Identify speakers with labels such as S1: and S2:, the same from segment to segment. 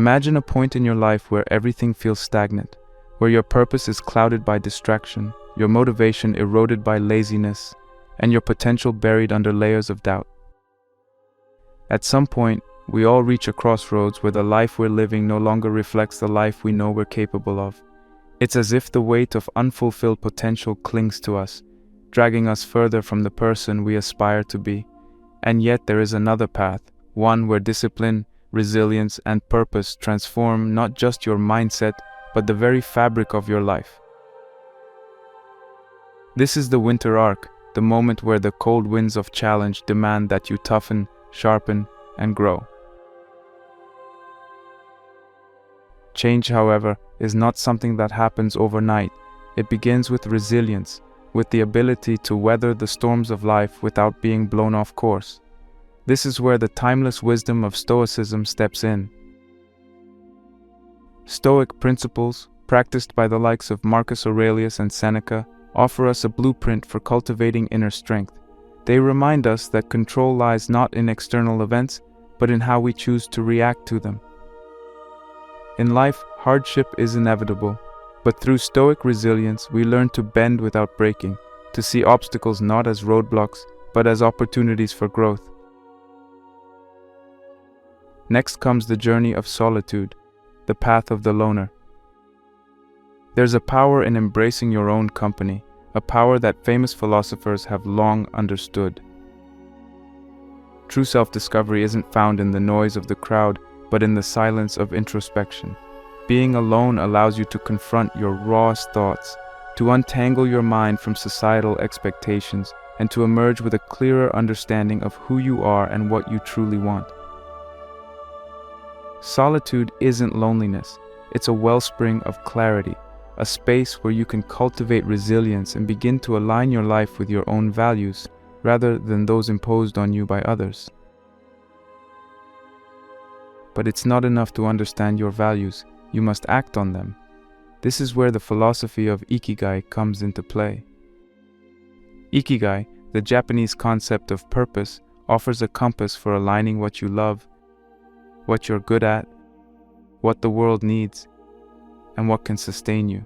S1: Imagine a point in your life where everything feels stagnant, where your purpose is clouded by distraction, your motivation eroded by laziness, and your potential buried under layers of doubt. At some point, we all reach a crossroads where the life we're living no longer reflects the life we know we're capable of. It's as if the weight of unfulfilled potential clings to us, dragging us further from the person we aspire to be. And yet there is another path, one where discipline, resilience, and purpose transform not just your mindset, but the very fabric of your life. This is the winter arc, the moment where the cold winds of challenge demand that you toughen, sharpen, and grow. Change, however, is not something that happens overnight. It begins with resilience, with the ability to weather the storms of life without being blown off course. This is where the timeless wisdom of Stoicism steps in. Stoic principles, practiced by the likes of Marcus Aurelius and Seneca, offer us a blueprint for cultivating inner strength. They remind us that control lies not in external events, but in how we choose to react to them. In life, hardship is inevitable, but through Stoic resilience, we learn to bend without breaking, to see obstacles not as roadblocks, but as opportunities for growth. Next comes the journey of solitude, the path of the loner. There's a power in embracing your own company, a power that famous philosophers have long understood. True self-discovery isn't found in the noise of the crowd, but in the silence of introspection. Being alone allows you to confront your rawest thoughts, to untangle your mind from societal expectations, and to emerge with a clearer understanding of who you are and what you truly want. Solitude isn't loneliness, it's a wellspring of clarity, a space where you can cultivate resilience and begin to align your life with your own values, rather than those imposed on you by others. But it's not enough to understand your values, you must act on them. This is where the philosophy of Ikigai comes into play. Ikigai, the Japanese concept of purpose, offers a compass for aligning what you love, what you're good at, what the world needs, and what can sustain you.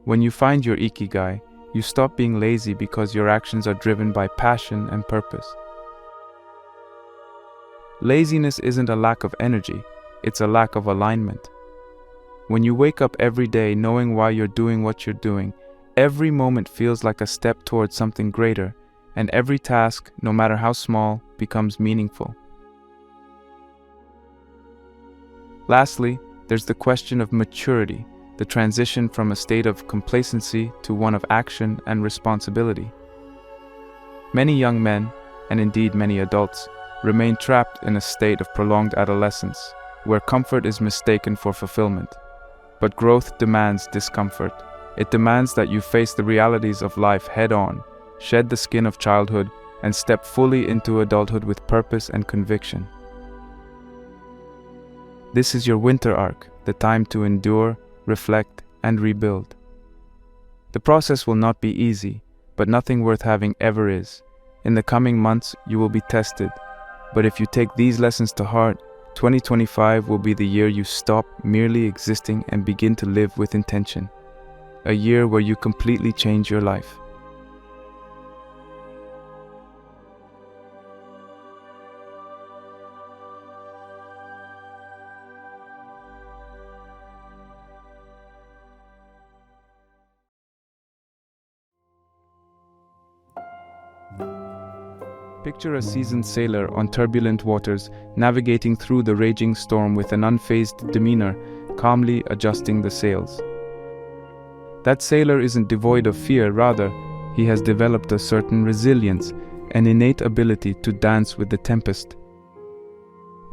S1: When you find your Ikigai, you stop being lazy because your actions are driven by passion and purpose. Laziness isn't a lack of energy, it's a lack of alignment. When you wake up every day knowing why you're doing what you're doing, every moment feels like a step towards something greater, and every task, no matter how small, becomes meaningful. Lastly, there's the question of maturity, the transition from a state of complacency to one of action and responsibility. Many young men, and indeed many adults, remain trapped in a state of prolonged adolescence, where comfort is mistaken for fulfillment. But growth demands discomfort. It demands that you face the realities of life head-on, shed the skin of childhood, and step fully into adulthood with purpose and conviction. This is your winter arc, the time to endure, reflect, and rebuild. The process will not be easy, but nothing worth having ever is. In the coming months, you will be tested. But if you take these lessons to heart, 2025 will be the year you stop merely existing and begin to live with intention. A year where you completely change your life. Picture a seasoned sailor on turbulent waters, navigating through the raging storm with an unfazed demeanor, calmly adjusting the sails. That sailor isn't devoid of fear, rather, he has developed a certain resilience, an innate ability to dance with the tempest.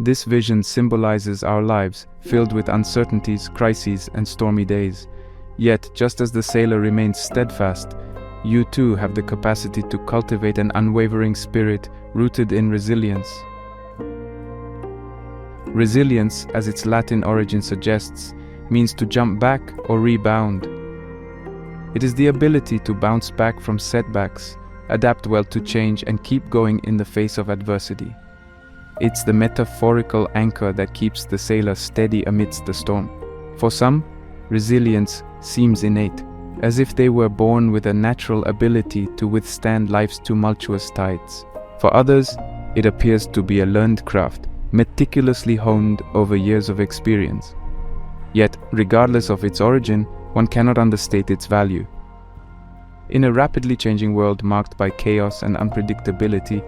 S1: This vision symbolizes our lives, filled with uncertainties, crises, and stormy days. Yet, just as the sailor remains steadfast, you too have the capacity to cultivate an unwavering spirit rooted in resilience. Resilience, as its Latin origin suggests, means to jump back or rebound. It is the ability to bounce back from setbacks, adapt well to change, and keep going in the face of adversity. It's the metaphorical anchor that keeps the sailor steady amidst the storm. For some, resilience seems innate, as if they were born with a natural ability to withstand life's tumultuous tides. For others, it appears to be a learned craft, meticulously honed over years of experience. Yet, regardless of its origin, one cannot understate its value. In a rapidly changing world marked by chaos and unpredictability,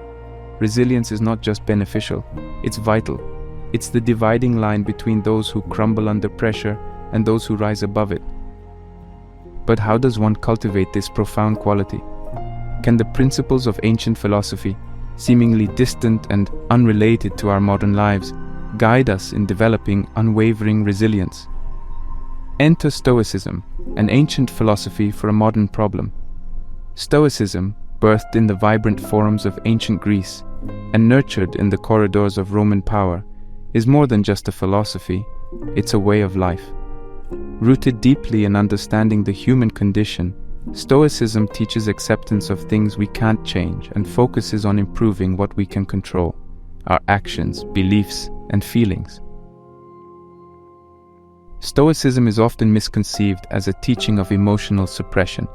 S1: resilience is not just beneficial, it's vital. It's the dividing line between those who crumble under pressure and those who rise above it. But how does one cultivate this profound quality? Can the principles of ancient philosophy, seemingly distant and unrelated to our modern lives, guide us in developing unwavering resilience? Enter Stoicism, an ancient philosophy for a modern problem. Stoicism, birthed in the vibrant forums of ancient Greece and nurtured in the corridors of Roman power, is more than just a philosophy, it's a way of life. Rooted deeply in understanding the human condition, Stoicism teaches acceptance of things we can't change and focuses on improving what we can control: our actions, beliefs, and feelings. Stoicism is often misconceived as a teaching of emotional suppression,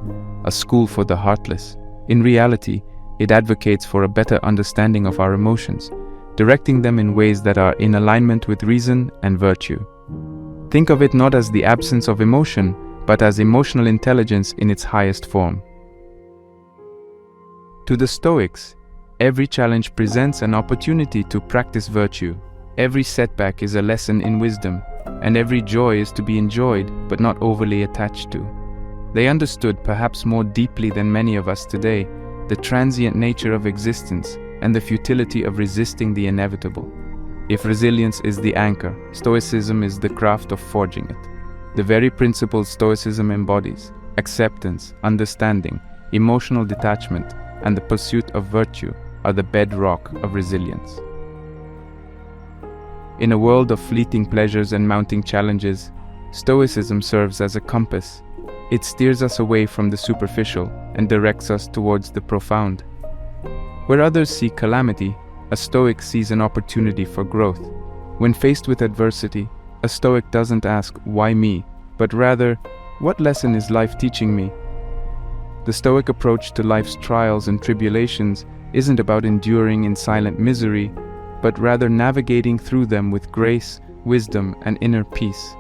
S1: a school for the heartless. In reality, it advocates for a better understanding of our emotions, directing them in ways that are in alignment with reason and virtue. Think of it not as the absence of emotion, but as emotional intelligence in its highest form. To the Stoics, every challenge presents an opportunity to practice virtue. Every setback is a lesson in wisdom, and every joy is to be enjoyed but not overly attached to. They understood, perhaps more deeply than many of us today, the transient nature of existence and the futility of resisting the inevitable. If resilience is the anchor, Stoicism is the craft of forging it. The very principles Stoicism embodies, acceptance, understanding, emotional detachment, and the pursuit of virtue, are the bedrock of resilience. In a world of fleeting pleasures and mounting challenges, Stoicism serves as a compass. It steers us away from the superficial and directs us towards the profound. Where others see calamity, a Stoic sees an opportunity for growth. When faced with adversity, a Stoic doesn't ask, "Why me?" but rather, "What lesson is life teaching me?" The Stoic approach to life's trials and tribulations isn't about enduring in silent misery, but rather navigating through them with grace, wisdom, and inner peace.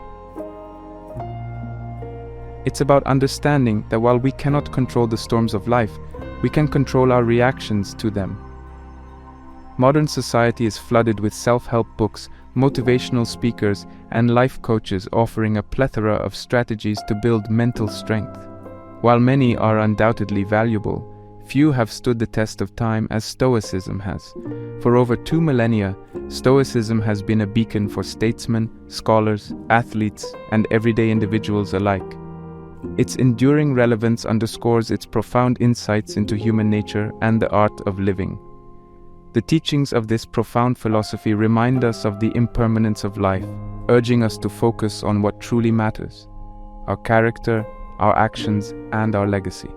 S1: It's about understanding that while we cannot control the storms of life, we can control our reactions to them. Modern society is flooded with self-help books, motivational speakers, and life coaches offering a plethora of strategies to build mental strength. While many are undoubtedly valuable, few have stood the test of time as Stoicism has. For over 2 millennia, Stoicism has been a beacon for statesmen, scholars, athletes, and everyday individuals alike. Its enduring relevance underscores its profound insights into human nature and the art of living. The teachings of this profound philosophy remind us of the impermanence of life, urging us to focus on what truly matters: our character, our actions, and our legacy.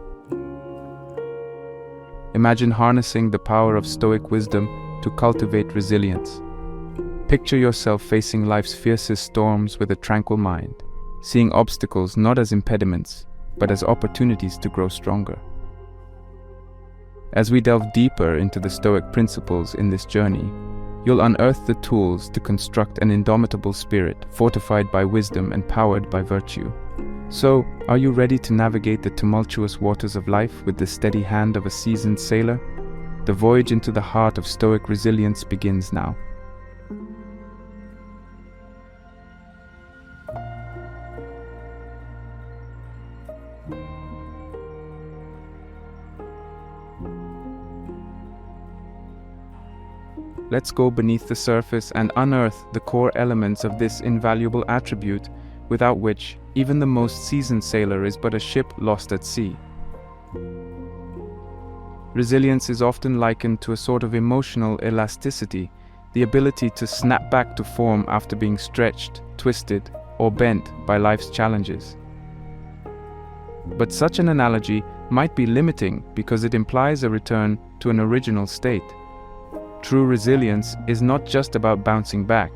S1: Imagine harnessing the power of Stoic wisdom to cultivate resilience. Picture yourself facing life's fiercest storms with a tranquil mind, seeing obstacles not as impediments, but as opportunities to grow stronger. As we delve deeper into the Stoic principles in this journey, you'll unearth the tools to construct an indomitable spirit, fortified by wisdom and powered by virtue. So, are you ready to navigate the tumultuous waters of life with the steady hand of a seasoned sailor? The voyage into the heart of Stoic resilience begins now. Let's go beneath the surface and unearth the core elements of this invaluable attribute, without which even the most seasoned sailor is but a ship lost at sea. Resilience is often likened to a sort of emotional elasticity, the ability to snap back to form after being stretched, twisted, or bent by life's challenges. But such an analogy might be limiting because it implies a return to an original state. True resilience is not just about bouncing back,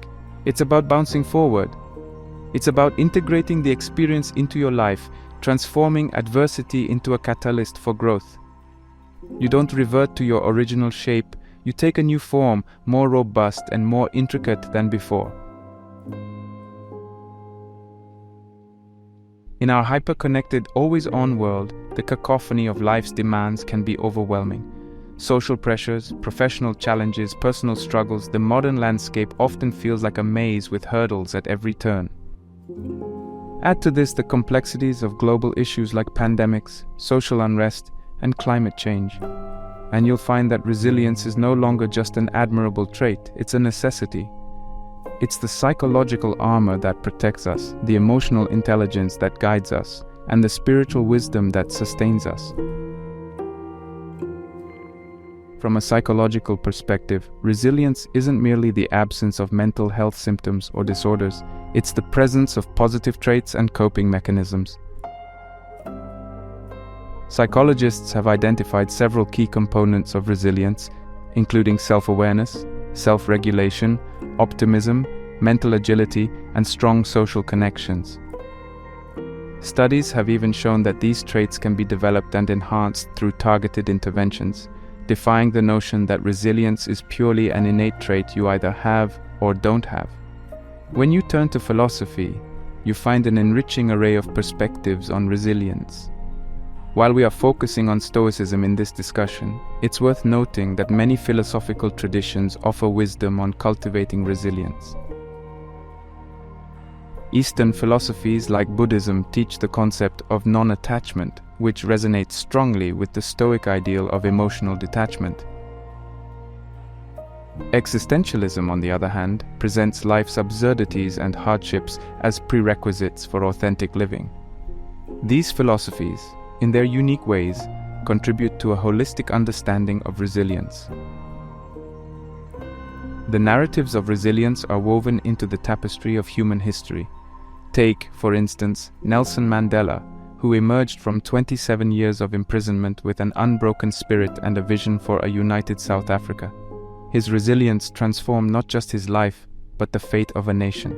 S1: it's about bouncing forward. It's about integrating the experience into your life, transforming adversity into a catalyst for growth. You don't revert to your original shape, you take a new form, more robust and more intricate than before. In our hyper-connected, always-on world, the cacophony of life's demands can be overwhelming. Social pressures, professional challenges, personal struggles, the modern landscape often feels like a maze with hurdles at every turn. Add to this the complexities of global issues like pandemics, social unrest, and climate change, and you'll find that resilience is no longer just an admirable trait, it's a necessity. It's the psychological armor that protects us, the emotional intelligence that guides us, and the spiritual wisdom that sustains us. From a psychological perspective, resilience isn't merely the absence of mental health symptoms or disorders, it's the presence of positive traits and coping mechanisms. Psychologists have identified several key components of resilience, including self-awareness, self-regulation, optimism, mental agility, and strong social connections. Studies have even shown that these traits can be developed and enhanced through targeted interventions, defying the notion that resilience is purely an innate trait you either have or don't have. When you turn to philosophy, you find an enriching array of perspectives on resilience. While we are focusing on Stoicism in this discussion, it's worth noting that many philosophical traditions offer wisdom on cultivating resilience. Eastern philosophies like Buddhism teach the concept of non-attachment, which resonates strongly with the Stoic ideal of emotional detachment. Existentialism, on the other hand, presents life's absurdities and hardships as prerequisites for authentic living. These philosophies, in their unique ways, contribute to a holistic understanding of resilience. The narratives of resilience are woven into the tapestry of human history. Take, for instance, Nelson Mandela, who emerged from 27 years of imprisonment with an unbroken spirit and a vision for a united South Africa. His resilience transformed not just his life, but the fate of a nation.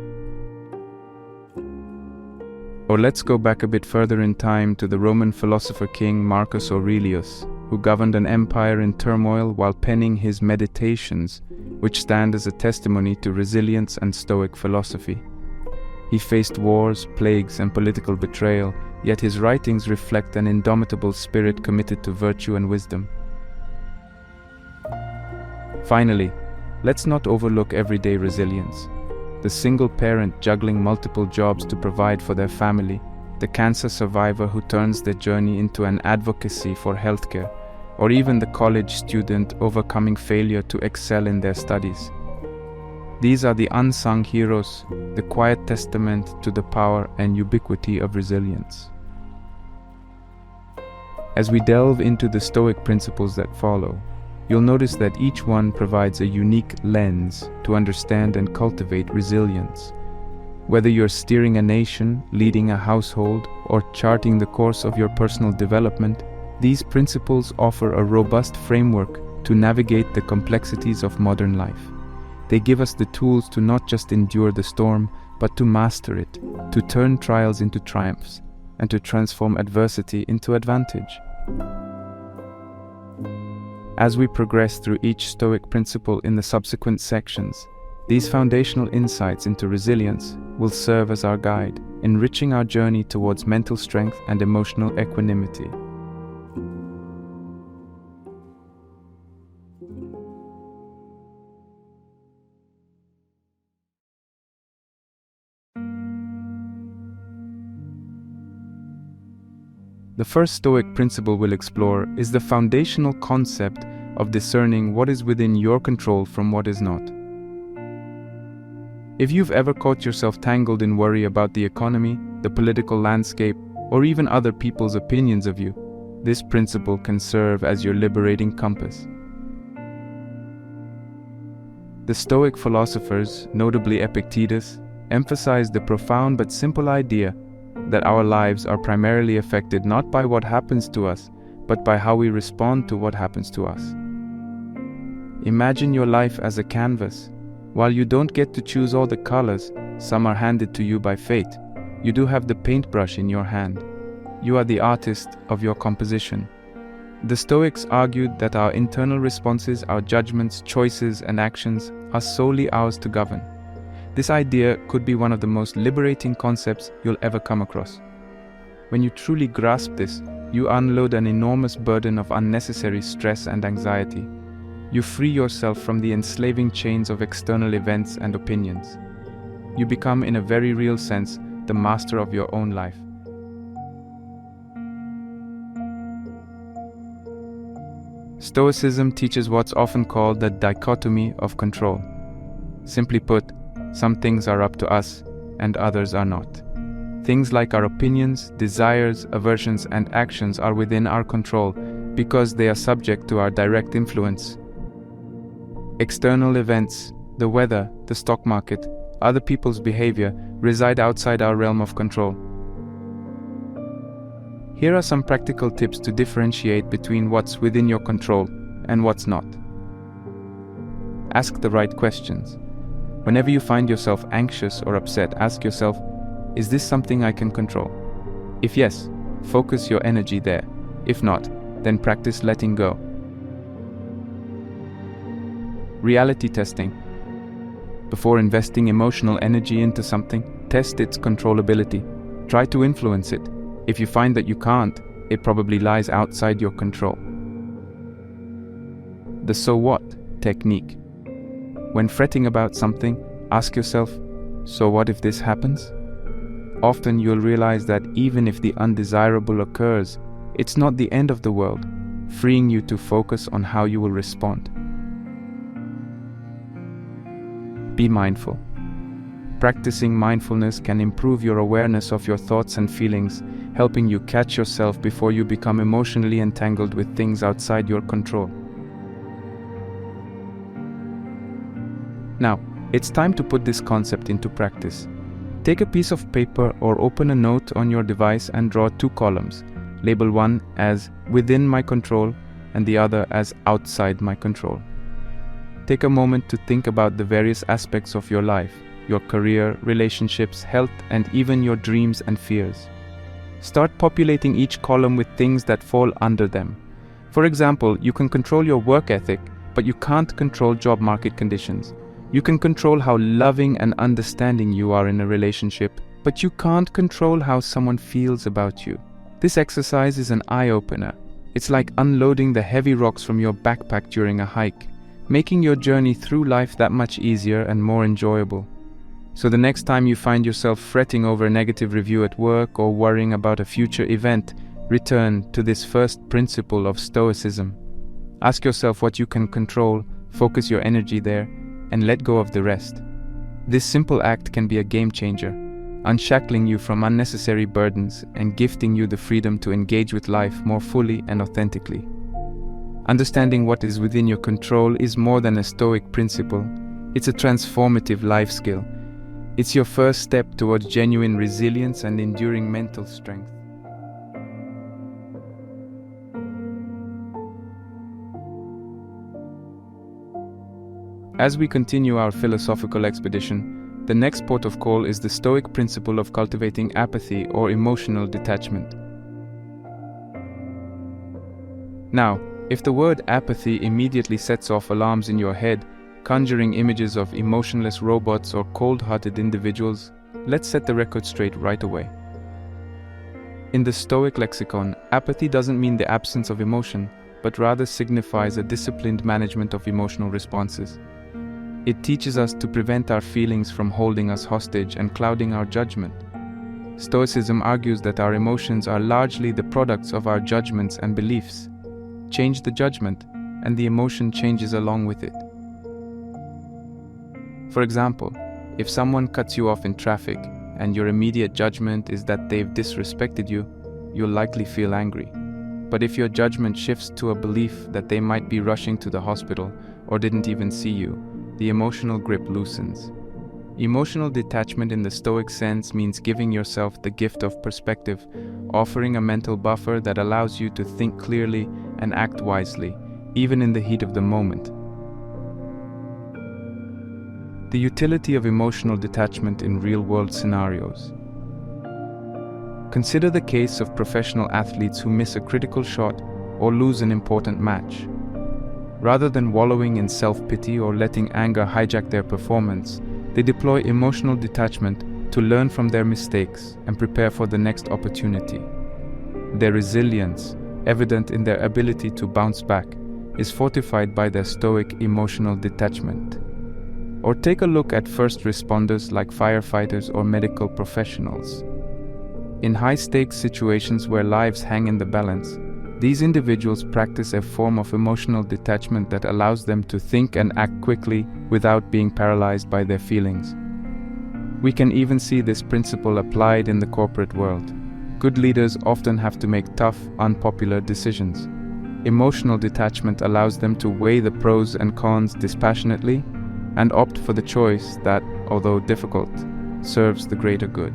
S1: Or let's go back a bit further in time to the Roman philosopher king Marcus Aurelius, who governed an empire in turmoil while penning his Meditations, which stand as a testimony to resilience and Stoic philosophy. He faced wars, plagues, and political betrayal, yet his writings reflect an indomitable spirit committed to virtue and wisdom. Finally, let's not overlook everyday resilience. The single parent juggling multiple jobs to provide for their family, the cancer survivor who turns their journey into an advocacy for healthcare, or even the college student overcoming failure to excel in their studies. These are the unsung heroes, the quiet testament to the power and ubiquity of resilience. As we delve into the Stoic principles that follow, you'll notice that each one provides a unique lens to understand and cultivate resilience. Whether you're steering a nation, leading a household, or charting the course of your personal development, these principles offer a robust framework to navigate the complexities of modern life. They give us the tools to not just endure the storm, but to master it, to turn trials into triumphs, and to transform adversity into advantage. As we progress through each Stoic principle in the subsequent sections, these foundational insights into resilience will serve as our guide, enriching our journey towards mental strength and emotional equanimity. The first Stoic principle we'll explore is the foundational concept of discerning what is within your control from what is not. If you've ever caught yourself tangled in worry about the economy, the political landscape, or even other people's opinions of you, this principle can serve as your liberating compass. The Stoic philosophers, notably Epictetus, emphasized the profound but simple idea that our lives are primarily affected not by what happens to us, but by how we respond to what happens to us. Imagine your life as a canvas. While you don't get to choose all the colors, some are handed to you by fate. You do have the paintbrush in your hand. You are the artist of your composition. The Stoics argued that our internal responses, our judgments, choices, and actions are solely ours to govern. This idea could be one of the most liberating concepts you'll ever come across. When you truly grasp this, you unload an enormous burden of unnecessary stress and anxiety. You free yourself from the enslaving chains of external events and opinions. You become, in a very real sense, the master of your own life. Stoicism teaches what's often called the dichotomy of control. Simply put, some things are up to us and others are not. Things like our opinions, desires, aversions, and actions are within our control because they are subject to our direct influence. External events, the weather, the stock market, other people's behavior reside outside our realm of control. Here are some practical tips to differentiate between what's within your control and what's not. Ask the right questions. Whenever you find yourself anxious or upset, ask yourself, is this something I can control? If yes, focus your energy there. If not, then practice letting go. Reality testing. Before investing emotional energy into something, test its controllability. Try to influence it. If you find that you can't, it probably lies outside your control. The so what technique. When fretting about something, ask yourself, so what if this happens? Often you'll realize that even if the undesirable occurs, it's not the end of the world, freeing you to focus on how you will respond. Be mindful. Practicing mindfulness can improve your awareness of your thoughts and feelings, helping you catch yourself before you become emotionally entangled with things outside your control. Now, it's time to put this concept into practice. Take a piece of paper or open a note on your device and draw 2 columns. Label one as within my control and the other as outside my control. Take a moment to think about the various aspects of your life, your career, relationships, health, and even your dreams and fears. Start populating each column with things that fall under them. For example, you can control your work ethic, but you can't control job market conditions. You can control how loving and understanding you are in a relationship, but you can't control how someone feels about you. This exercise is an eye-opener. It's like unloading the heavy rocks from your backpack during a hike, making your journey through life that much easier and more enjoyable. So the next time you find yourself fretting over a negative review at work or worrying about a future event, return to this first principle of Stoicism. Ask yourself what you can control, focus your energy there, and let go of the rest. This simple act can be a game changer, unshackling you from unnecessary burdens and gifting you the freedom to engage with life more fully and authentically. Understanding what is within your control is more than a Stoic principle. It's a transformative life skill. It's your first step towards genuine resilience and enduring mental strength. As we continue our philosophical expedition, the next port of call is the Stoic principle of cultivating apathy or emotional detachment. Now, if the word apathy immediately sets off alarms in your head, conjuring images of emotionless robots or cold-hearted individuals, let's set the record straight right away. In the Stoic lexicon, apathy doesn't mean the absence of emotion, but rather signifies a disciplined management of emotional responses. It teaches us to prevent our feelings from holding us hostage and clouding our judgment. Stoicism argues that our emotions are largely the products of our judgments and beliefs. Change the judgment, and the emotion changes along with it. For example, if someone cuts you off in traffic and your immediate judgment is that they've disrespected you, you'll likely feel angry. But if your judgment shifts to a belief that they might be rushing to the hospital or didn't even see you, the emotional grip loosens. Emotional detachment in the Stoic sense means giving yourself the gift of perspective, offering a mental buffer that allows you to think clearly and act wisely, even in the heat of the moment. The utility of emotional detachment in real-world scenarios. Consider the case of professional athletes who miss a critical shot or lose an important match. Rather than wallowing in self-pity or letting anger hijack their performance, they deploy emotional detachment to learn from their mistakes and prepare for the next opportunity. Their resilience, evident in their ability to bounce back, is fortified by their stoic emotional detachment. Or take a look at first responders like firefighters or medical professionals. In high-stakes situations where lives hang in the balance, these individuals practice a form of emotional detachment that allows them to think and act quickly without being paralyzed by their feelings. We can even see this principle applied in the corporate world. Good leaders often have to make tough, unpopular decisions. Emotional detachment allows them to weigh the pros and cons dispassionately and opt for the choice that, although difficult, serves the greater good.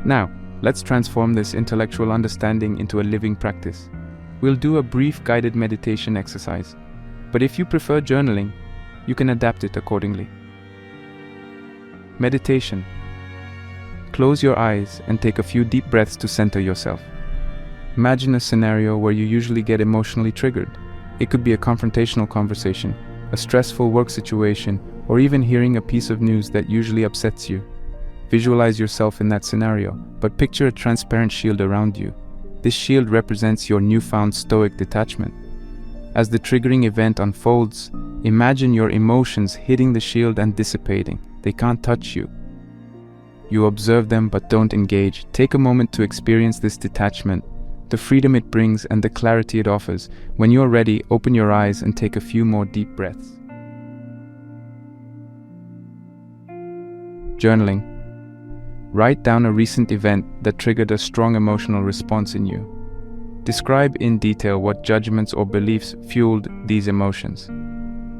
S1: Now, let's transform this intellectual understanding into a living practice. We'll do a brief guided meditation exercise, but if you prefer journaling, you can adapt it accordingly. Meditation. Close your eyes and take a few deep breaths to center yourself. Imagine a scenario where you usually get emotionally triggered. It could be a confrontational conversation, a stressful work situation, or even hearing a piece of news that usually upsets you. Visualize yourself in that scenario, but picture a transparent shield around you. This shield represents your newfound stoic detachment. As the triggering event unfolds, imagine your emotions hitting the shield and dissipating. They can't touch you. You observe them but don't engage. Take a moment to experience this detachment, the freedom it brings and the clarity it offers. When you're ready, open your eyes and take a few more deep breaths. Journaling. Write down a recent event that triggered a strong emotional response in you. Describe in detail what judgments or beliefs fueled these emotions.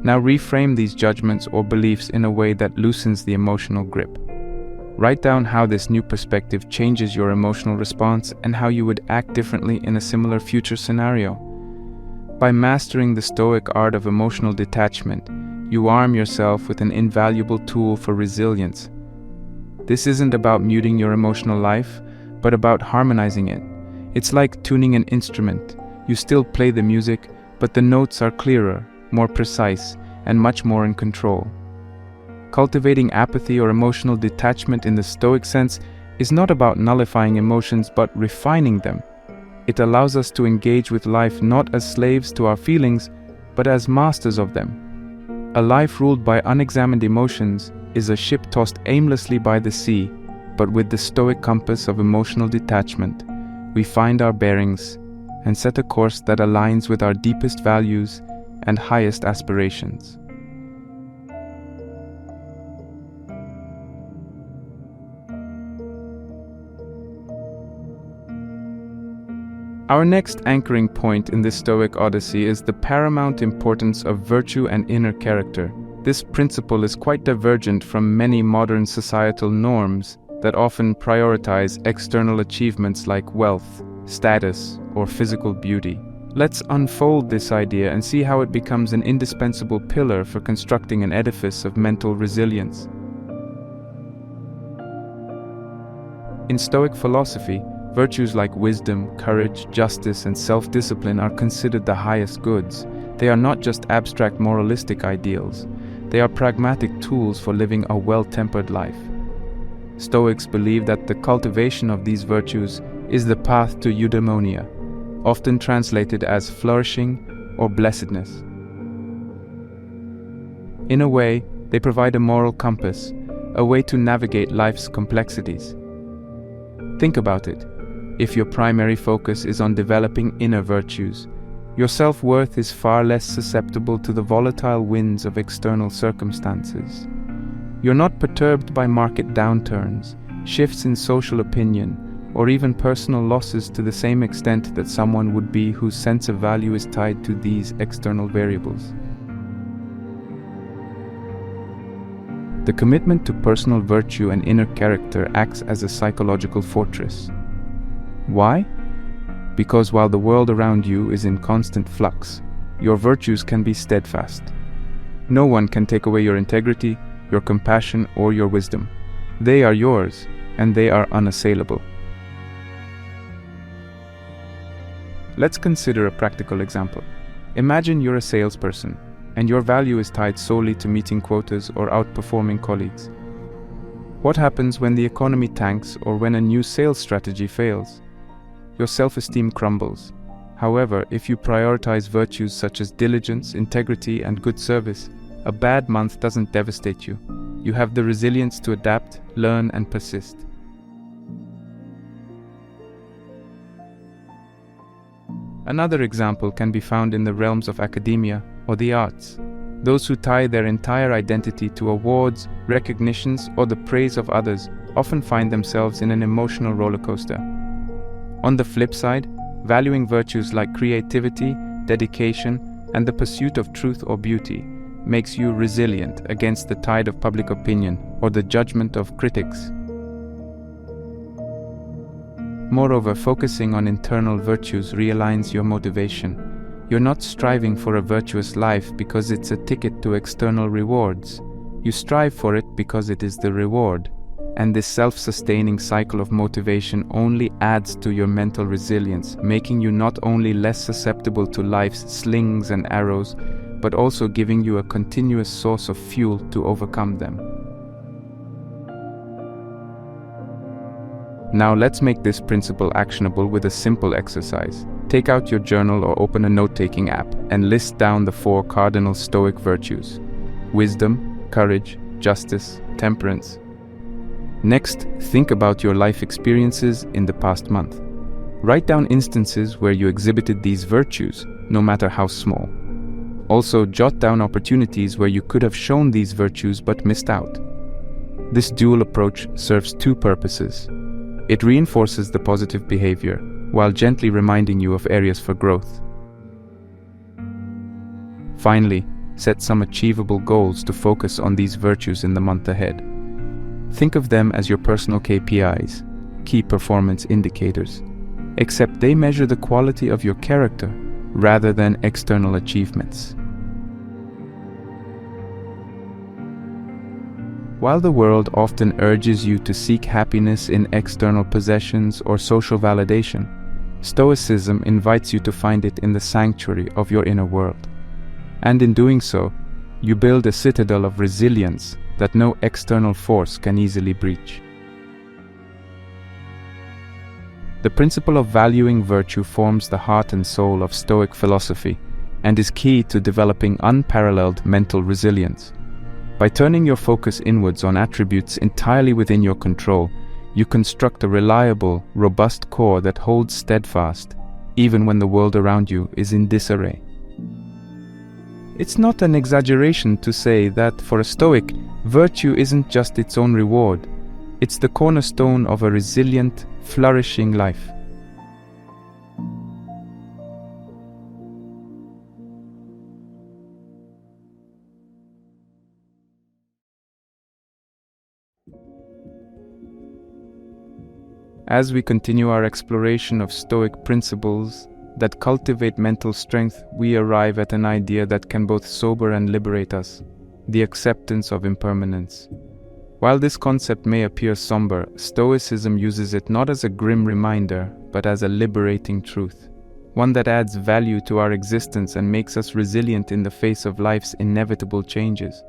S1: Now reframe these judgments or beliefs in a way that loosens the emotional grip. Write down how this new perspective changes your emotional response and how you would act differently in a similar future scenario. By mastering the stoic art of emotional detachment, you arm yourself with an invaluable tool for resilience. This isn't about muting your emotional life, but about harmonizing it. It's like tuning an instrument. You still play the music, but the notes are clearer, more precise, and much more in control. Cultivating apathy or emotional detachment in the Stoic sense is not about nullifying emotions but refining them. It allows us to engage with life not as slaves to our feelings, but as masters of them. A life ruled by unexamined emotions is a ship tossed aimlessly by the sea, but with the Stoic compass of emotional detachment, we find our bearings and set a course that aligns with our deepest values and highest aspirations. Our next anchoring point in this Stoic Odyssey is the paramount importance of virtue and inner character. This principle is quite divergent from many modern societal norms that often prioritize external achievements like wealth, status, or physical beauty. Let's unfold this idea and see how it becomes an indispensable pillar for constructing an edifice of mental resilience. In Stoic philosophy, virtues like wisdom, courage, justice, and self-discipline are considered the highest goods. They are not just abstract moralistic ideals. They are pragmatic tools for living a well-tempered life. Stoics believe that the cultivation of these virtues is the path to eudaimonia, often translated as flourishing or blessedness. In a way, they provide a moral compass, a way to navigate life's complexities. Think about it. If your primary focus is on developing inner virtues, your self-worth is far less susceptible to the volatile winds of external circumstances. You're not perturbed by market downturns, shifts in social opinion, or even personal losses to the same extent that someone would be whose sense of value is tied to these external variables. The commitment to personal virtue and inner character acts as a psychological fortress. Why? Because while the world around you is in constant flux, your virtues can be steadfast. No one can take away your integrity, your compassion, or your wisdom. They are yours, and they are unassailable. Let's consider a practical example. Imagine you're a salesperson, and your value is tied solely to meeting quotas or outperforming colleagues. What happens when the economy tanks or when a new sales strategy fails? Your self-esteem crumbles. However, if you prioritize virtues such as diligence, integrity, and good service, a bad month doesn't devastate you. You have the resilience to adapt, learn, and persist. Another example can be found in the realms of academia or the arts. Those who tie their entire identity to awards, recognitions, or the praise of others often find themselves in an emotional roller coaster. On the flip side, valuing virtues like creativity, dedication, and the pursuit of truth or beauty makes you resilient against the tide of public opinion or the judgment of critics. Moreover, focusing on internal virtues realigns your motivation. You're not striving for a virtuous life because it's a ticket to external rewards. You strive for it because it is the reward. And this self-sustaining cycle of motivation only adds to your mental resilience, making you not only less susceptible to life's slings and arrows, but also giving you a continuous source of fuel to overcome them. Now let's make this principle actionable with a simple exercise. Take out your journal or open a note-taking app and list down the 4 cardinal Stoic virtues: wisdom, courage, justice, temperance. Next, think about your life experiences in the past month. Write down instances where you exhibited these virtues, no matter how small. Also, jot down opportunities where you could have shown these virtues but missed out. This dual approach serves 2 purposes. It reinforces the positive behavior, while gently reminding you of areas for growth. Finally, set some achievable goals to focus on these virtues in the month ahead. Think of them as your personal KPIs, key performance indicators, except they measure the quality of your character rather than external achievements. While the world often urges you to seek happiness in external possessions or social validation, Stoicism invites you to find it in the sanctuary of your inner world. And in doing so, you build a citadel of resilience that no external force can easily breach. The principle of valuing virtue forms the heart and soul of Stoic philosophy and is key to developing unparalleled mental resilience. By turning your focus inwards on attributes entirely within your control, you construct a reliable, robust core that holds steadfast, even when the world around you is in disarray. It's not an exaggeration to say that for a Stoic, virtue isn't just its own reward, it's the cornerstone of a resilient, flourishing life. As we continue our exploration of Stoic principles that cultivate mental strength, we arrive at an idea that can both sober and liberate us: the acceptance of impermanence. While this concept may appear somber, Stoicism uses it not as a grim reminder, but as a liberating truth, one that adds value to our existence and makes us resilient in the face of life's inevitable changes.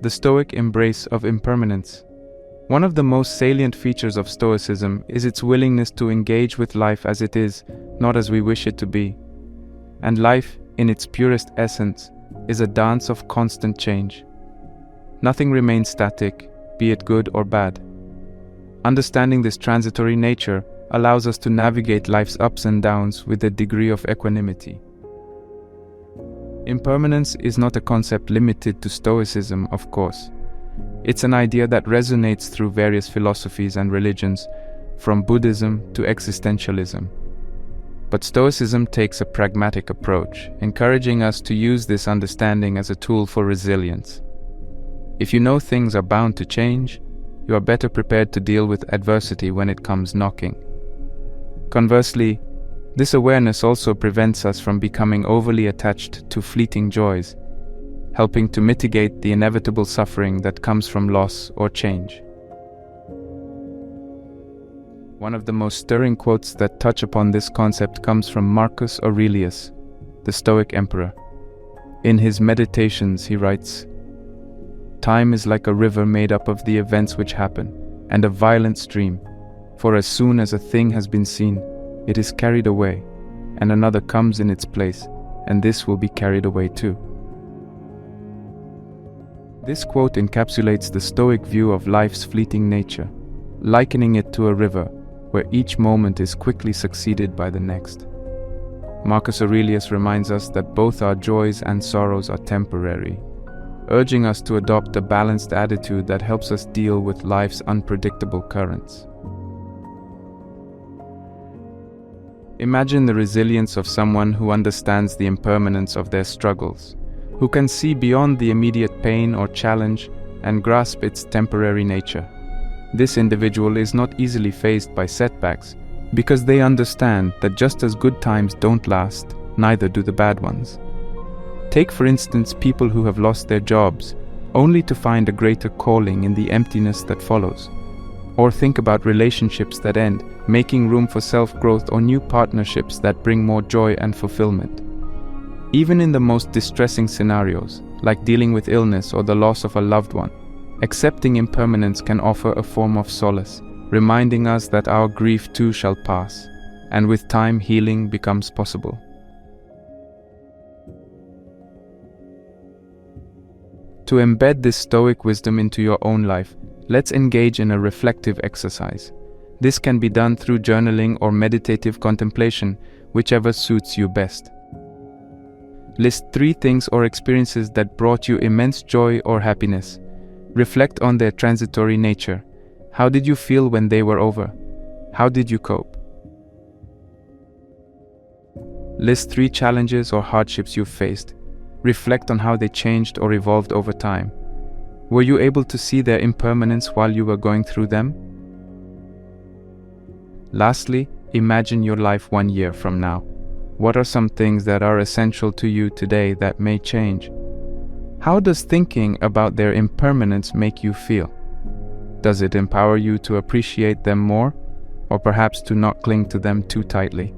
S1: The Stoic embrace of impermanence. One of the most salient features of Stoicism is its willingness to engage with life as it is, not as we wish it to be. And life, in its purest essence, is a dance of constant change. Nothing remains static, be it good or bad. Understanding this transitory nature allows us to navigate life's ups and downs with a degree of equanimity. Impermanence is not a concept limited to Stoicism, of course. It's an idea that resonates through various philosophies and religions, from Buddhism to existentialism. But Stoicism takes a pragmatic approach, encouraging us to use this understanding as a tool for resilience. If you know things are bound to change, you are better prepared to deal with adversity when it comes knocking. Conversely, This awareness also prevents us from becoming overly attached to fleeting joys, helping to mitigate the inevitable suffering that comes from loss or change. One of the most stirring quotes that touch upon this concept comes from Marcus Aurelius, the Stoic emperor. In his Meditations, he writes, "Time is like a river made up of the events which happen, and a violent stream, for as soon as a thing has been seen, it is carried away, and another comes in its place, and this will be carried away too." This quote encapsulates the Stoic view of life's fleeting nature, likening it to a river where each moment is quickly succeeded by the next. Marcus Aurelius reminds us that both our joys and sorrows are temporary, urging us to adopt a balanced attitude that helps us deal with life's unpredictable currents. Imagine the resilience of someone who understands the impermanence of their struggles, who can see beyond the immediate pain or challenge and grasp its temporary nature. This individual is not easily faced by setbacks because they understand that just as good times don't last, neither do the bad ones. Take, for instance, people who have lost their jobs, only to find a greater calling in the emptiness that follows. Or think about relationships that end, making room for self-growth or new partnerships that bring more joy and fulfillment. Even in the most distressing scenarios, like dealing with illness or the loss of a loved one, accepting impermanence can offer a form of solace, reminding us that our grief too shall pass, and with time healing becomes possible. To embed this Stoic wisdom into your own life, let's engage in a reflective exercise. This can be done through journaling or meditative contemplation, whichever suits you best. List 3 things or experiences that brought you immense joy or happiness. Reflect on their transitory nature. How did you feel when they were over? How did you cope? List 3 challenges or hardships you faced. Reflect on how they changed or evolved over time. Were you able to see their impermanence while you were going through them? Lastly, imagine your life 1 year from now. What are some things that are essential to you today that may change? How does thinking about their impermanence make you feel? Does it empower you to appreciate them more, or perhaps to not cling to them too tightly?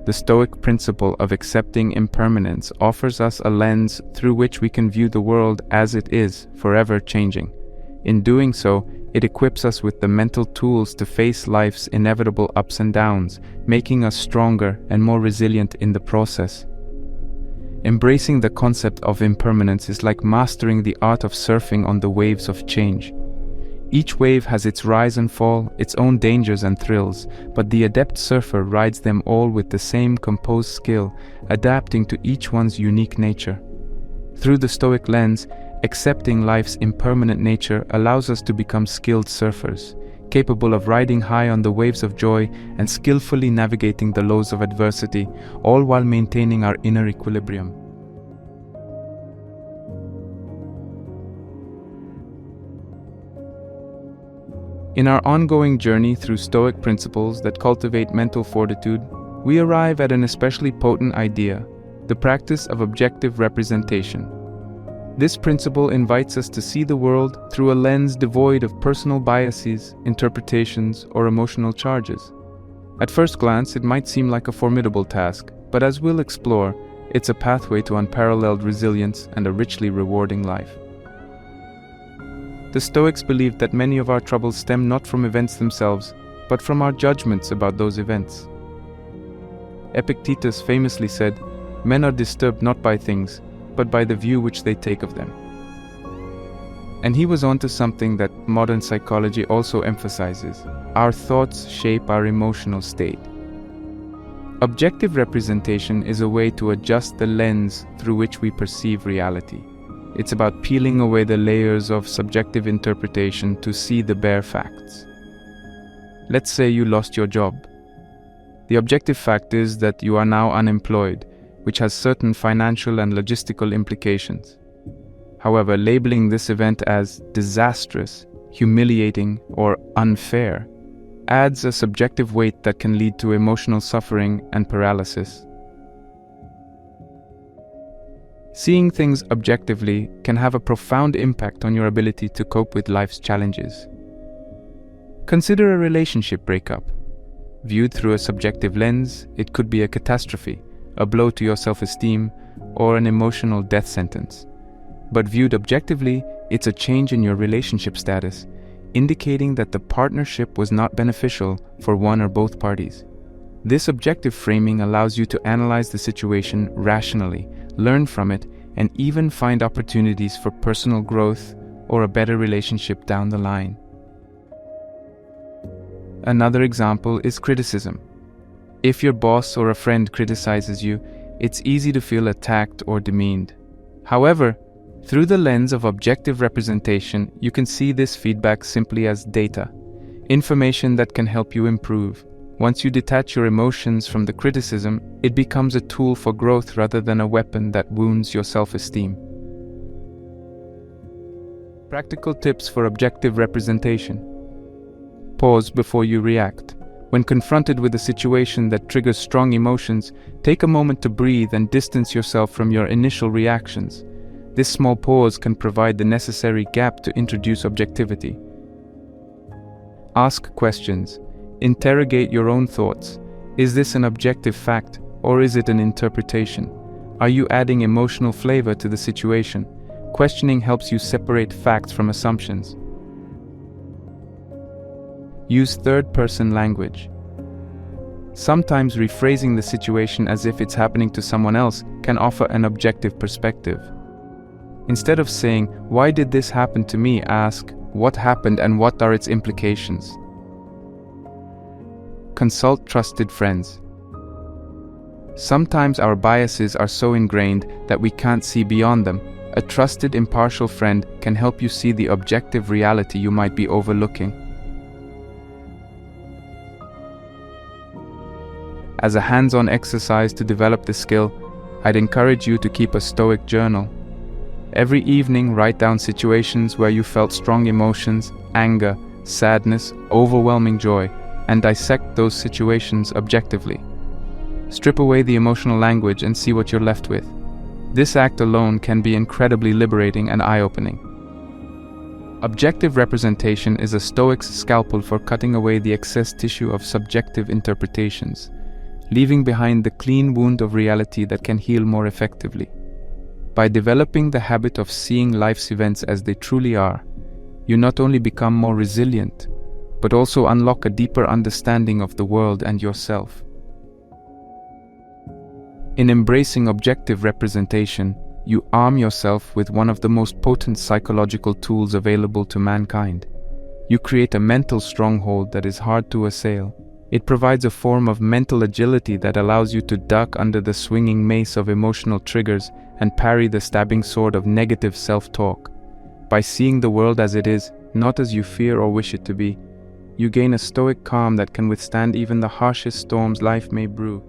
S1: The Stoic principle of accepting impermanence offers us a lens through which we can view the world as it is, forever changing. In doing so, it equips us with the mental tools to face life's inevitable ups and downs, making us stronger and more resilient in the process. Embracing the concept of impermanence is like mastering the art of surfing on the waves of change. Each wave has its rise and fall, its own dangers and thrills, but the adept surfer rides them all with the same composed skill, adapting to each one's unique nature. Through the Stoic lens, accepting life's impermanent nature allows us to become skilled surfers, capable of riding high on the waves of joy and skillfully navigating the lows of adversity, all while maintaining our inner equilibrium. In our ongoing journey through Stoic principles that cultivate mental fortitude, we arrive at an especially potent idea, the practice of objective representation. This principle invites us to see the world through a lens devoid of personal biases, interpretations, or emotional charges. At first glance, it might seem like a formidable task, but as we'll explore, it's a pathway to unparalleled resilience and a richly rewarding life. The Stoics believed that many of our troubles stem not from events themselves, but from our judgments about those events. Epictetus famously said, "Men are disturbed not by things, but by the view which they take of them." And he was onto something that modern psychology also emphasizes. Our thoughts shape our emotional state. Objective representation is a way to adjust the lens through which we perceive reality. It's about peeling away the layers of subjective interpretation to see the bare facts. Let's say you lost your job. The objective fact is that you are now unemployed, which has certain financial and logistical implications. However, labeling this event as disastrous, humiliating, or unfair adds a subjective weight that can lead to emotional suffering and paralysis. Seeing things objectively can have a profound impact on your ability to cope with life's challenges. Consider a relationship breakup. Viewed through a subjective lens, it could be a catastrophe, a blow to your self-esteem, or an emotional death sentence. But viewed objectively, it's a change in your relationship status, indicating that the partnership was not beneficial for one or both parties. This objective framing allows you to analyze the situation rationally, learn from it, and even find opportunities for personal growth or a better relationship down the line. Another example is criticism. If your boss or a friend criticizes you, it's easy to feel attacked or demeaned. However, through the lens of objective representation, you can see this feedback simply as data, information that can help you improve. Once you detach your emotions from the criticism, it becomes a tool for growth rather than a weapon that wounds your self-esteem. Practical tips for objective representation. Pause before you react. When confronted with a situation that triggers strong emotions, take a moment to breathe and distance yourself from your initial reactions. This small pause can provide the necessary gap to introduce objectivity. Ask questions. Interrogate your own thoughts. Is this an objective fact, or is it an interpretation? Are you adding emotional flavor to the situation? Questioning helps you separate facts from assumptions. Use third-person language. Sometimes rephrasing the situation as if it's happening to someone else can offer an objective perspective. Instead of saying, "Why did this happen to me?" ask, "What happened and what are its implications?" Consult trusted friends. Sometimes our biases are so ingrained that we can't see beyond them. A trusted, impartial friend can help you see the objective reality you might be overlooking. As a hands-on exercise to develop the skill, I'd encourage you to keep a Stoic journal. Every evening, write down situations where you felt strong emotions, anger, sadness, overwhelming joy, and dissect those situations objectively. Strip away the emotional language and see what you're left with. This act alone can be incredibly liberating and eye-opening. Objective representation is a Stoic's scalpel for cutting away the excess tissue of subjective interpretations, leaving behind the clean wound of reality that can heal more effectively. By developing the habit of seeing life's events as they truly are, you not only become more resilient, but also unlock a deeper understanding of the world and yourself. In embracing objective representation, you arm yourself with one of the most potent psychological tools available to mankind. You create a mental stronghold that is hard to assail. It provides a form of mental agility that allows you to duck under the swinging mace of emotional triggers and parry the stabbing sword of negative self-talk. By seeing the world as it is, not as you fear or wish it to be, you gain a stoic calm that can withstand even the harshest storms life may brew.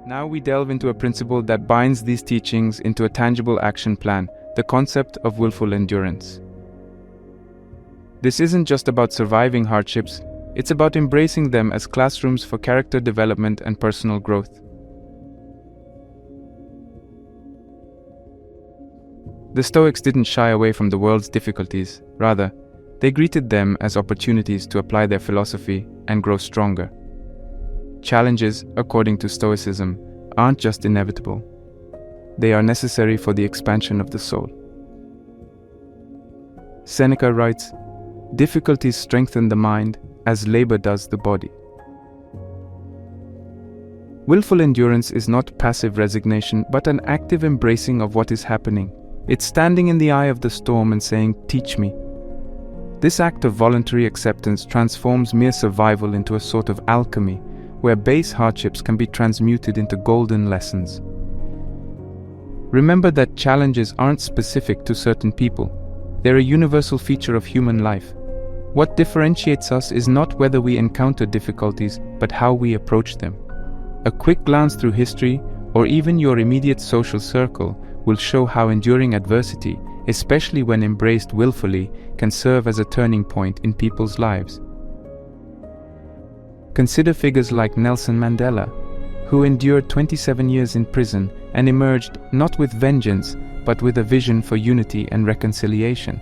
S1: Now we delve into a principle that binds these teachings into a tangible action plan, the concept of willful endurance. This isn't just about surviving hardships, it's about embracing them as classrooms for character development and personal growth. The Stoics didn't shy away from the world's difficulties. Rather, they greeted them as opportunities to apply their philosophy and grow stronger. Challenges, according to Stoicism, aren't just inevitable. They are necessary for the expansion of the soul. Seneca writes, "Difficulties strengthen the mind as labor does the body." Willful endurance is not passive resignation, but an active embracing of what is happening. It's standing in the eye of the storm and saying, "Teach me." This act of voluntary acceptance transforms mere survival into a sort of alchemy, where base hardships can be transmuted into golden lessons. Remember that challenges aren't specific to certain people. They're a universal feature of human life. What differentiates us is not whether we encounter difficulties, but how we approach them. A quick glance through history, or even your immediate social circle will show how enduring adversity, especially when embraced willfully, can serve as a turning point in people's lives. Consider figures like Nelson Mandela, who endured 27 years in prison and emerged not with vengeance, but with a vision for unity and reconciliation.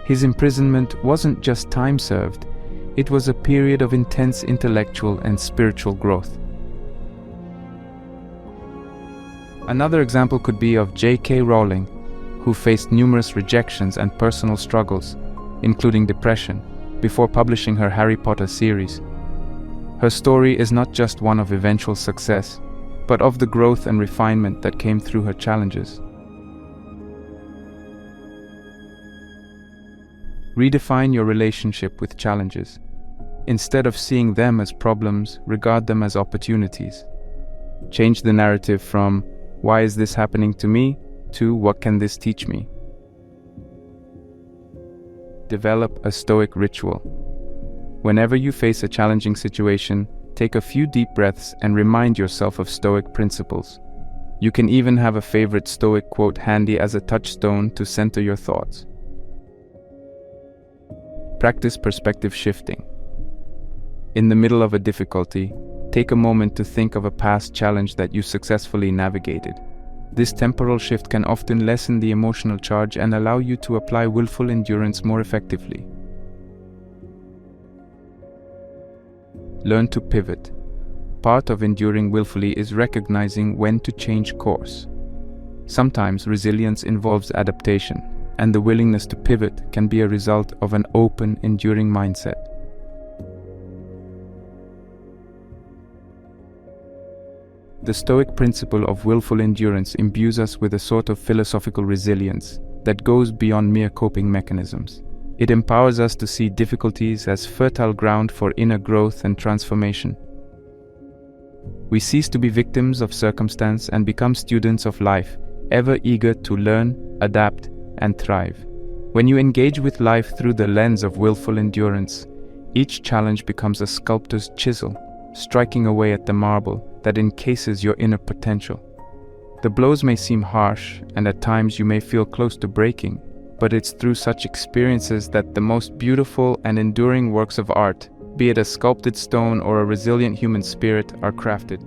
S1: His imprisonment wasn't just time served, it was a period of intense intellectual and spiritual growth. Another example could be of J.K. Rowling, who faced numerous rejections and personal struggles, including depression, before publishing her Harry Potter series. Her story is not just one of eventual success, but of the growth and refinement that came through her challenges. Redefine your relationship with challenges. Instead of seeing them as problems, regard them as opportunities. Change the narrative from, "Why is this happening to me?" to "What can this teach me?" Develop a Stoic ritual. Whenever you face a challenging situation, take a few deep breaths and remind yourself of Stoic principles. You can even have a favorite Stoic quote handy as a touchstone to center your thoughts. Practice perspective shifting. In the middle of a difficulty, take a moment to think of a past challenge that you successfully navigated. This temporal shift can often lessen the emotional charge and allow you to apply willful endurance more effectively. Learn to pivot. Part of enduring willfully is recognizing when to change course. Sometimes resilience involves adaptation, and the willingness to pivot can be a result of an open, enduring mindset. The Stoic principle of willful endurance imbues us with a sort of philosophical resilience that goes beyond mere coping mechanisms. It empowers us to see difficulties as fertile ground for inner growth and transformation. We cease to be victims of circumstance and become students of life, ever eager to learn, adapt, and thrive. When you engage with life through the lens of willful endurance, each challenge becomes a sculptor's chisel, striking away at the marble that encases your inner potential. The blows may seem harsh, and at times you may feel close to breaking, but it's through such experiences that the most beautiful and enduring works of art, be it a sculpted stone or a resilient human spirit, are crafted.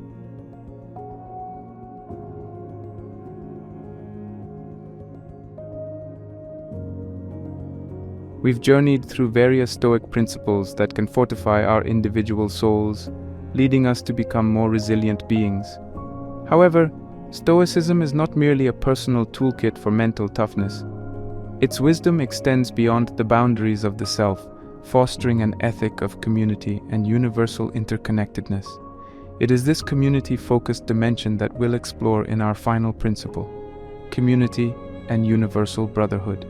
S1: We've journeyed through various Stoic principles that can fortify our individual souls, leading us to become more resilient beings. However, Stoicism is not merely a personal toolkit for mental toughness. Its wisdom extends beyond the boundaries of the self, fostering an ethic of community and universal interconnectedness. It is this community-focused dimension that we'll explore in our final principle: community and universal brotherhood.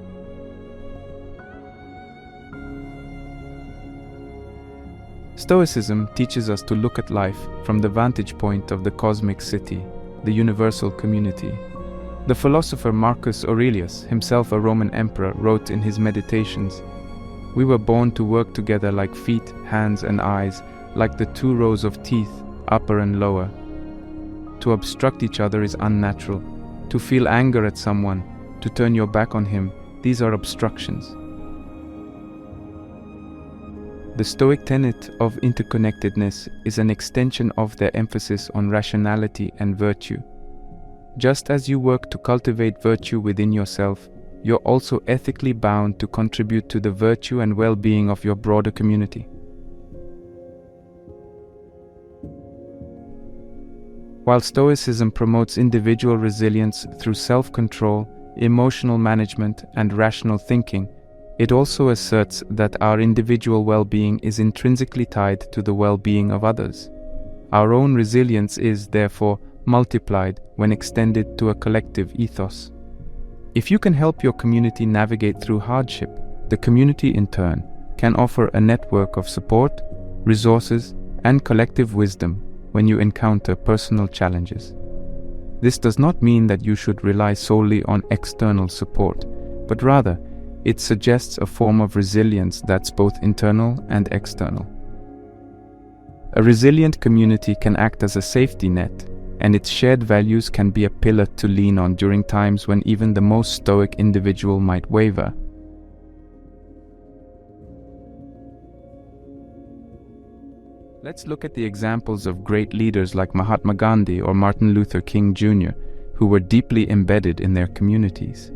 S1: Stoicism teaches us to look at life from the vantage point of the cosmic city, the universal community. The philosopher Marcus Aurelius, himself a Roman emperor, wrote in his Meditations, "We were born to work together like feet, hands, and eyes, like the two rows of teeth, upper and lower. To obstruct each other is unnatural. To feel anger at someone, to turn your back on him, these are obstructions." The Stoic tenet of interconnectedness is an extension of their emphasis on rationality and virtue. Just as you work to cultivate virtue within yourself, you're also ethically bound to contribute to the virtue and well-being of your broader community. While Stoicism promotes individual resilience through self-control, emotional management, and rational thinking, it also asserts that our individual well-being is intrinsically tied to the well-being of others. Our own resilience is, therefore, multiplied when extended to a collective ethos. If you can help your community navigate through hardship, the community in turn can offer a network of support, resources, and collective wisdom when you encounter personal challenges. This does not mean that you should rely solely on external support, but rather, it suggests a form of resilience that's both internal and external. A resilient community can act as a safety net, and its shared values can be a pillar to lean on during times when even the most stoic individual might waver. Let's look at the examples of great leaders like Mahatma Gandhi or Martin Luther King Jr., who were deeply embedded in their communities.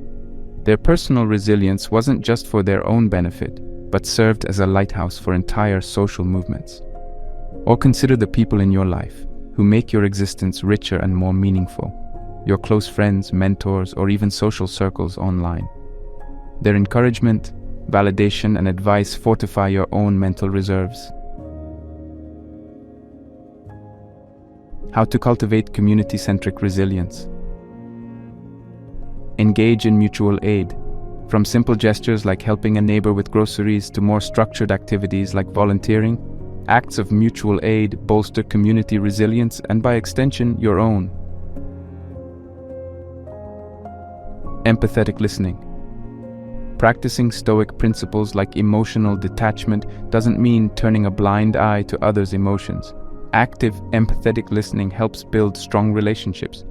S1: Their personal resilience wasn't just for their own benefit, but served as a lighthouse for entire social movements. Or consider the people in your life who make your existence richer and more meaningful. Your close friends, mentors, or even social circles online. Their encouragement, validation, and advice fortify your own mental reserves. How to cultivate community-centric resilience. Engage in mutual aid, from simple gestures like helping a neighbor with groceries to more structured activities like volunteering. Acts of mutual aid bolster community resilience and, by extension, your own. Empathetic listening. Practicing Stoic principles like emotional detachment doesn't mean turning a blind eye to others' emotions. Active, empathetic listening helps build strong relationships.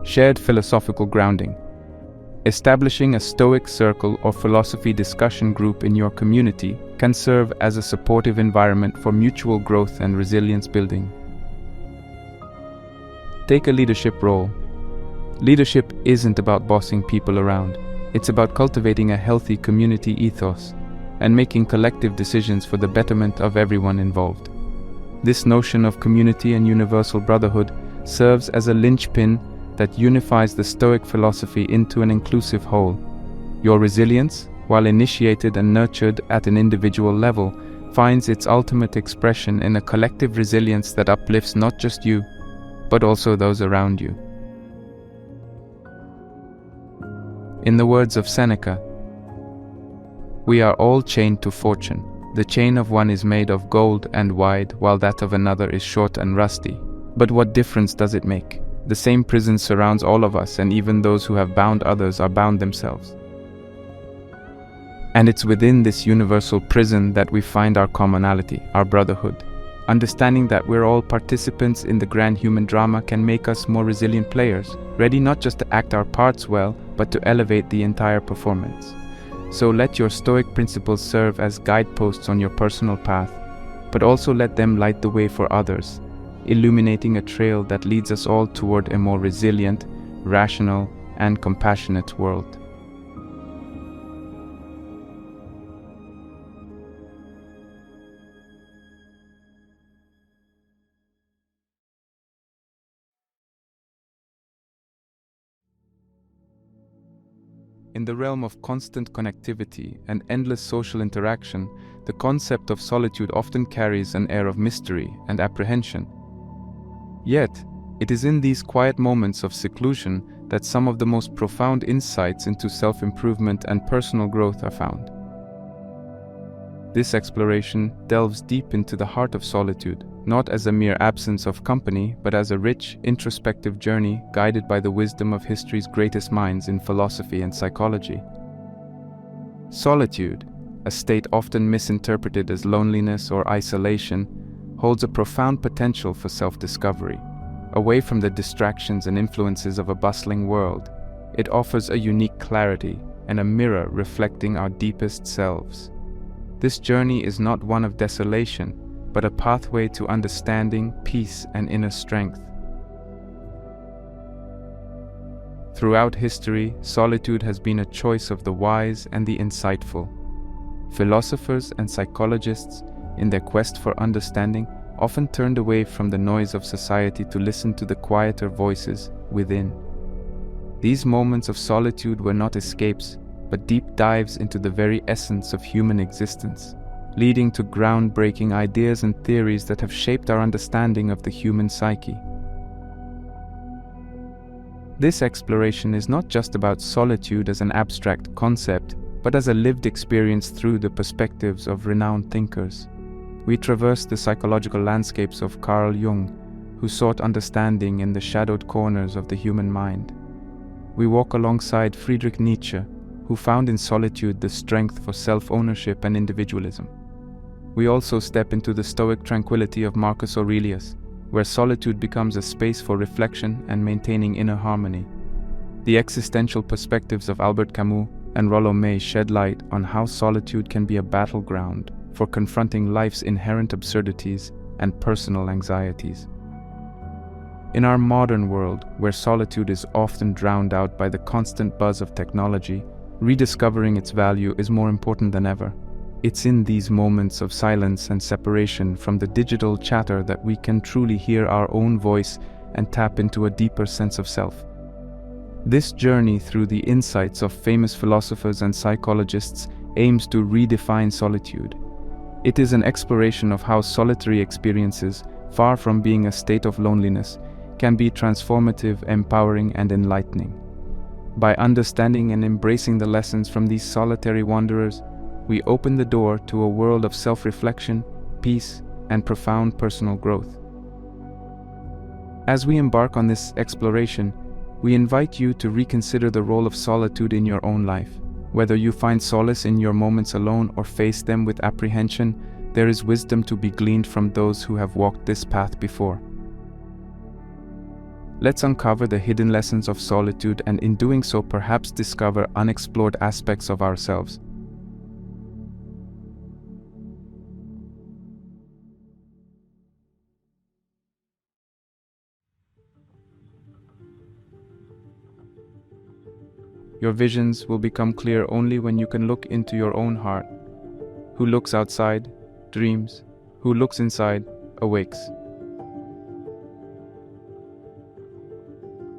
S1: Shared philosophical grounding. Establishing a Stoic circle or philosophy discussion group in your community can serve as a supportive environment for mutual growth and resilience building. Take a leadership role. Leadership isn't about bossing people around. It's about cultivating a healthy community ethos and making collective decisions for the betterment of everyone involved. This notion of community and universal brotherhood serves as a linchpin that unifies the Stoic philosophy into an inclusive whole. Your resilience, while initiated and nurtured at an individual level, finds its ultimate expression in a collective resilience that uplifts not just you, but also those around you. In the words of Seneca, "We are all chained to fortune. The chain of one is made of gold and wide, while that of another is short and rusty. But what difference does it make? The same prison surrounds all of us, and even those who have bound others are bound themselves." And it's within this universal prison that we find our commonality, our brotherhood. Understanding that we're all participants in the grand human drama can make us more resilient players, ready not just to act our parts well, but to elevate the entire performance. So let your Stoic principles serve as guideposts on your personal path, but also let them light the way for others, illuminating a trail that leads us all toward a more resilient, rational, and compassionate world. In the realm of constant connectivity and endless social interaction, the concept of solitude often carries an air of mystery and apprehension. Yet, it is in these quiet moments of seclusion that some of the most profound insights into self-improvement and personal growth are found. This exploration delves deep into the heart of solitude, not as a mere absence of company, but as a rich, introspective journey guided by the wisdom of history's greatest minds in philosophy and psychology. Solitude, a state often misinterpreted as loneliness or isolation, holds a profound potential for self-discovery. Away from the distractions and influences of a bustling world, it offers a unique clarity and a mirror reflecting our deepest selves. This journey is not one of desolation, but a pathway to understanding, peace, and inner strength. Throughout history, solitude has been a choice of the wise and the insightful. Philosophers and psychologists, in their quest for understanding, often turned away from the noise of society to listen to the quieter voices within. These moments of solitude were not escapes, but deep dives into the very essence of human existence, leading to groundbreaking ideas and theories that have shaped our understanding of the human psyche. This exploration is not just about solitude as an abstract concept, but as a lived experience through the perspectives of renowned thinkers. We traverse the psychological landscapes of Carl Jung, who sought understanding in the shadowed corners of the human mind. We walk alongside Friedrich Nietzsche, who found in solitude the strength for self-ownership and individualism. We also step into the Stoic tranquility of Marcus Aurelius, where solitude becomes a space for reflection and maintaining inner harmony. The existential perspectives of Albert Camus and Rollo May shed light on how solitude can be a battleground for confronting life's inherent absurdities and personal anxieties. In our modern world, where solitude is often drowned out by the constant buzz of technology, rediscovering its value is more important than ever. It's in these moments of silence and separation from the digital chatter that we can truly hear our own voice and tap into a deeper sense of self. This journey through the insights of famous philosophers and psychologists aims to redefine solitude. It is an exploration of how solitary experiences, far from being a state of loneliness, can be transformative, empowering, and enlightening. By understanding and embracing the lessons from these solitary wanderers, we open the door to a world of self-reflection, peace, and profound personal growth. As we embark on this exploration, we invite you to reconsider the role of solitude in your own life. Whether you find solace in your moments alone or face them with apprehension, there is wisdom to be gleaned from those who have walked this path before. Let's uncover the hidden lessons of solitude and in doing so perhaps discover unexplored aspects of ourselves. Your visions will become clear only when you can look into your own heart. Who looks outside, dreams. Who looks inside, awakes.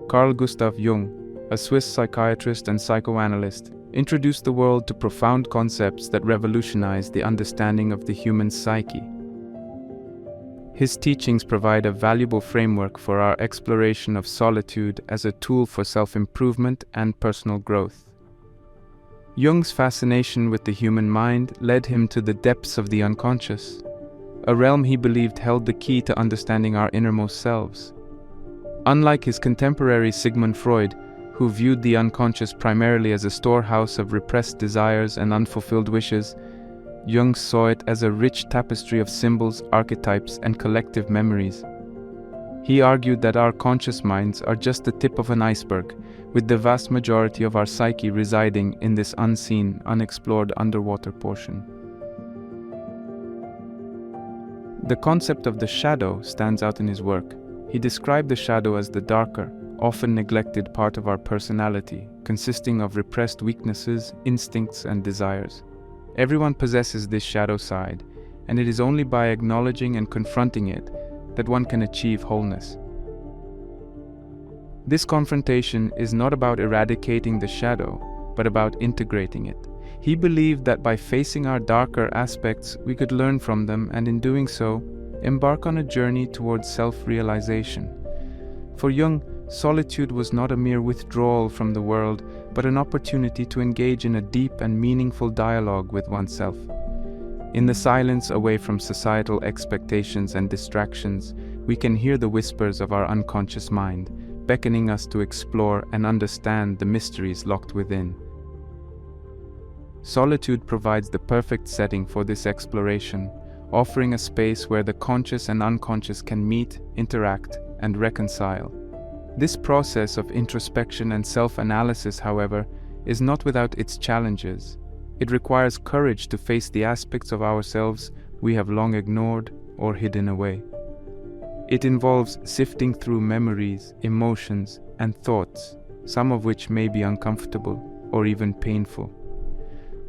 S1: Carl Gustav Jung, a Swiss psychiatrist and psychoanalyst, introduced the world to profound concepts that revolutionized the understanding of the human psyche. His teachings provide a valuable framework for our exploration of solitude as a tool for self-improvement and personal growth. Jung's fascination with the human mind led him to the depths of the unconscious, a realm he believed held the key to understanding our innermost selves. Unlike his contemporary Sigmund Freud, who viewed the unconscious primarily as a storehouse of repressed desires and unfulfilled wishes, Jung saw it as a rich tapestry of symbols, archetypes, and collective memories. He argued that our conscious minds are just the tip of an iceberg, with the vast majority of our psyche residing in this unseen, unexplored underwater portion. The concept of the shadow stands out in his work. He described the shadow as the darker, often neglected part of our personality, consisting of repressed weaknesses, instincts, and desires. Everyone possesses this shadow side, and it is only by acknowledging and confronting it that one can achieve wholeness. This confrontation is not about eradicating the shadow, but about integrating it. He believed that by facing our darker aspects, we could learn from them and in doing so, embark on a journey towards self-realization. For Jung, solitude was not a mere withdrawal from the world, but an opportunity to engage in a deep and meaningful dialogue with oneself. In the silence away from societal expectations and distractions, we can hear the whispers of our unconscious mind, beckoning us to explore and understand the mysteries locked within. Solitude provides the perfect setting for this exploration, offering a space where the conscious and unconscious can meet, interact, and reconcile. This process of introspection and self-analysis, however, is not without its challenges. It requires courage to face the aspects of ourselves we have long ignored or hidden away. It involves sifting through memories, emotions, and thoughts, some of which may be uncomfortable or even painful.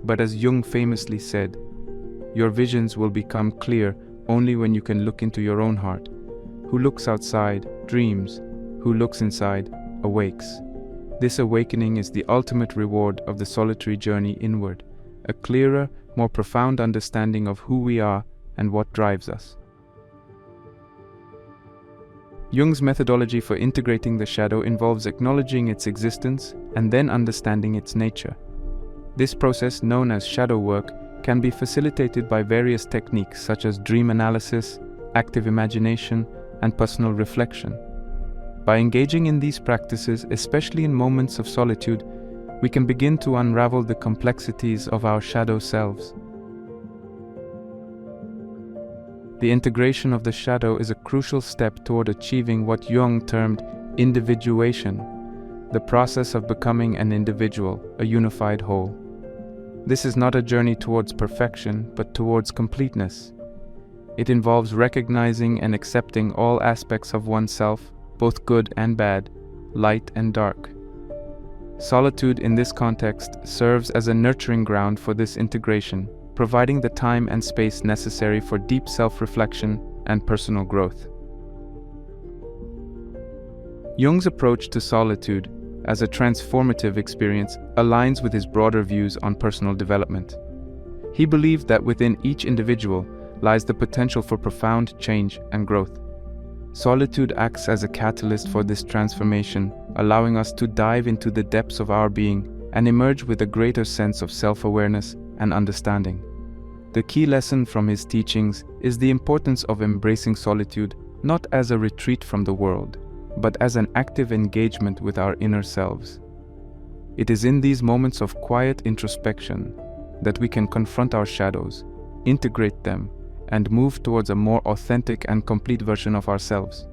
S1: But as Jung famously said, your visions will become clear only when you can look into your own heart. Who looks outside, dreams. Who looks inside, awakes. This awakening is the ultimate reward of the solitary journey inward, a clearer, more profound understanding of who we are and what drives us. Jung's methodology for integrating the shadow involves acknowledging its existence and then understanding its nature. This process, known as shadow work, can be facilitated by various techniques such as dream analysis, active imagination, and personal reflection. By engaging in these practices, especially in moments of solitude, we can begin to unravel the complexities of our shadow selves. The integration of the shadow is a crucial step toward achieving what Jung termed individuation, the process of becoming an individual, a unified whole. This is not a journey towards perfection, but towards completeness. It involves recognizing and accepting all aspects of oneself, both good and bad, light and dark. Solitude in this context serves as a nurturing ground for this integration, providing the time and space necessary for deep self-reflection and personal growth. Jung's approach to solitude as a transformative experience aligns with his broader views on personal development. He believed that within each individual lies the potential for profound change and growth. Solitude acts as a catalyst for this transformation, allowing us to dive into the depths of our being and emerge with a greater sense of self-awareness and understanding. The key lesson from his teachings is the importance of embracing solitude not as a retreat from the world, but as an active engagement with our inner selves. It is in these moments of quiet introspection that we can confront our shadows, integrate them, and move towards a more authentic and complete version of ourselves.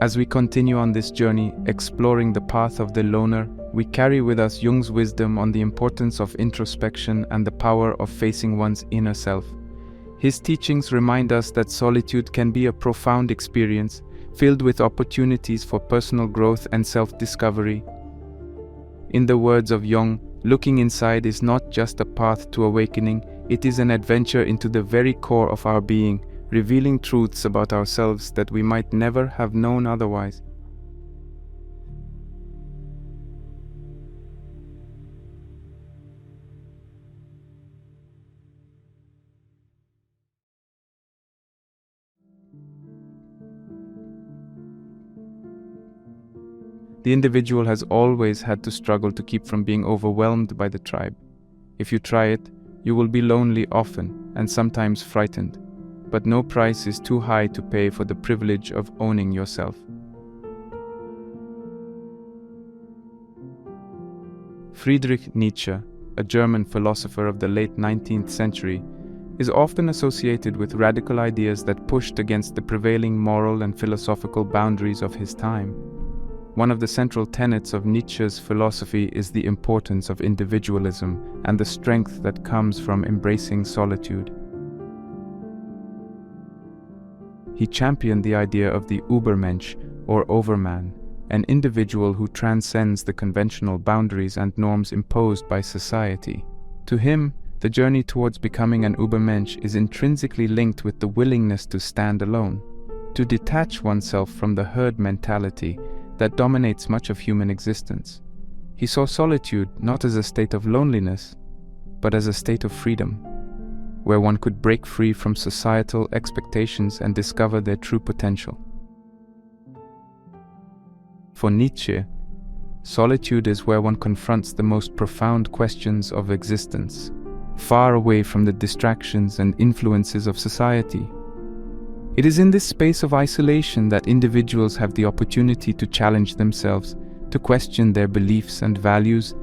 S1: As we continue on this journey, exploring the path of the loner, we carry with us Jung's wisdom on the importance of introspection and the power of facing one's inner self. His teachings remind us that solitude can be a profound experience, filled with opportunities for personal growth and self-discovery. In the words of Jung, looking inside is not just a path to awakening, it is an adventure into the very core of our being, revealing truths about ourselves that we might never have known otherwise. The individual has always had to struggle to keep from being overwhelmed by the tribe. If you try it, you will be lonely often and sometimes frightened, but no price is too high to pay for the privilege of owning yourself. Friedrich Nietzsche, a German philosopher of the late 19th century, is often associated with radical ideas that pushed against the prevailing moral and philosophical boundaries of his time. One of the central tenets of Nietzsche's philosophy is the importance of individualism and the strength that comes from embracing solitude. He championed the idea of the Übermensch, or overman, an individual who transcends the conventional boundaries and norms imposed by society. To him, the journey towards becoming an Übermensch is intrinsically linked with the willingness to stand alone, to detach oneself from the herd mentality that dominates much of human existence. He saw solitude not as a state of loneliness, but as a state of freedom, where one could break free from societal expectations and discover their true potential. For Nietzsche, solitude is where one confronts the most profound questions of existence, far away from the distractions and influences of society. It is in this space of isolation that individuals have the opportunity to challenge themselves, to question their beliefs and values,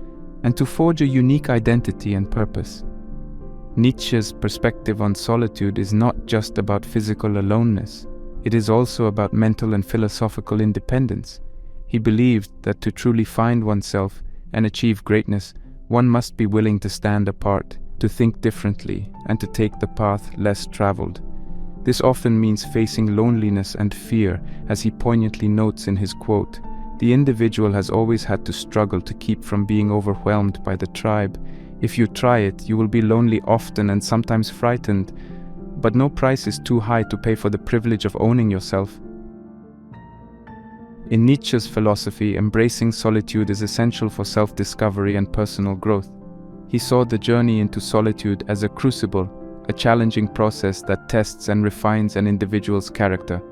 S1: and to forge a unique identity and purpose. Nietzsche's perspective on solitude is not just about physical aloneness, it is also about mental and philosophical independence. He believed that to truly find oneself and achieve greatness, one must be willing to stand apart, to think differently, and to take the path less traveled. This often means facing loneliness and fear, as he poignantly notes in his quote, "The individual has always had to struggle to keep from being overwhelmed by the tribe. If you try it, you will be lonely often and sometimes frightened, but no price is too high to pay for the privilege of owning yourself." In Nietzsche's philosophy, embracing solitude is essential for self-discovery and personal growth. He saw the journey into solitude as a crucible, a challenging process that tests and refines an individual's character.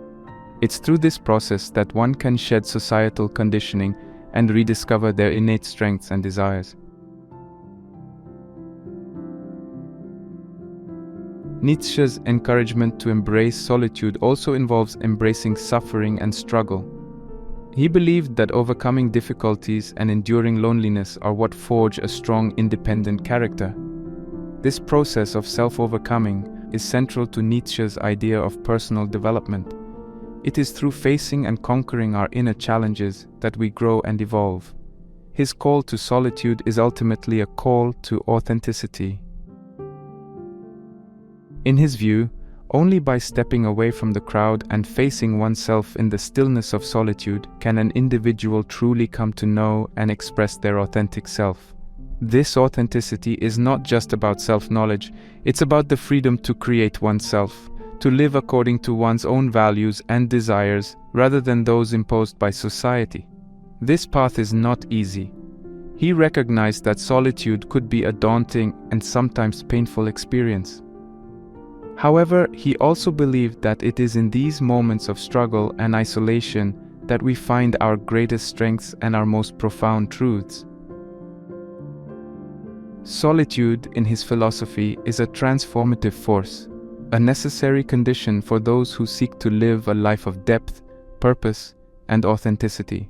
S1: It's through this process that one can shed societal conditioning and rediscover their innate strengths and desires. Nietzsche's encouragement to embrace solitude also involves embracing suffering and struggle. He believed that overcoming difficulties and enduring loneliness are what forge a strong, independent character. This process of self-overcoming is central to Nietzsche's idea of personal development. It is through facing and conquering our inner challenges that we grow and evolve. His call to solitude is ultimately a call to authenticity. In his view, only by stepping away from the crowd and facing oneself in the stillness of solitude can an individual truly come to know and express their authentic self. This authenticity is not just about self-knowledge, it's about the freedom to create oneself, to live according to one's own values and desires rather than those imposed by society. This path is not easy. He recognized that solitude could be a daunting and sometimes painful experience. However, he also believed that it is in these moments of struggle and isolation that we find our greatest strengths and our most profound truths. Solitude, in his philosophy, is a transformative force, a necessary condition for those who seek to live a life of depth, purpose, and authenticity.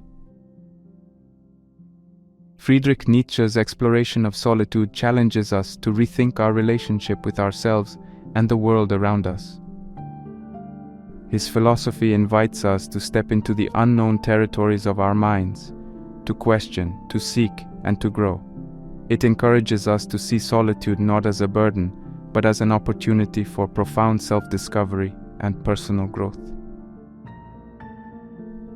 S1: Friedrich Nietzsche's exploration of solitude challenges us to rethink our relationship with ourselves and the world around us. His philosophy invites us to step into the unknown territories of our minds, to question, to seek, and to grow. It encourages us to see solitude not as a burden, but as an opportunity for profound self-discovery and personal growth.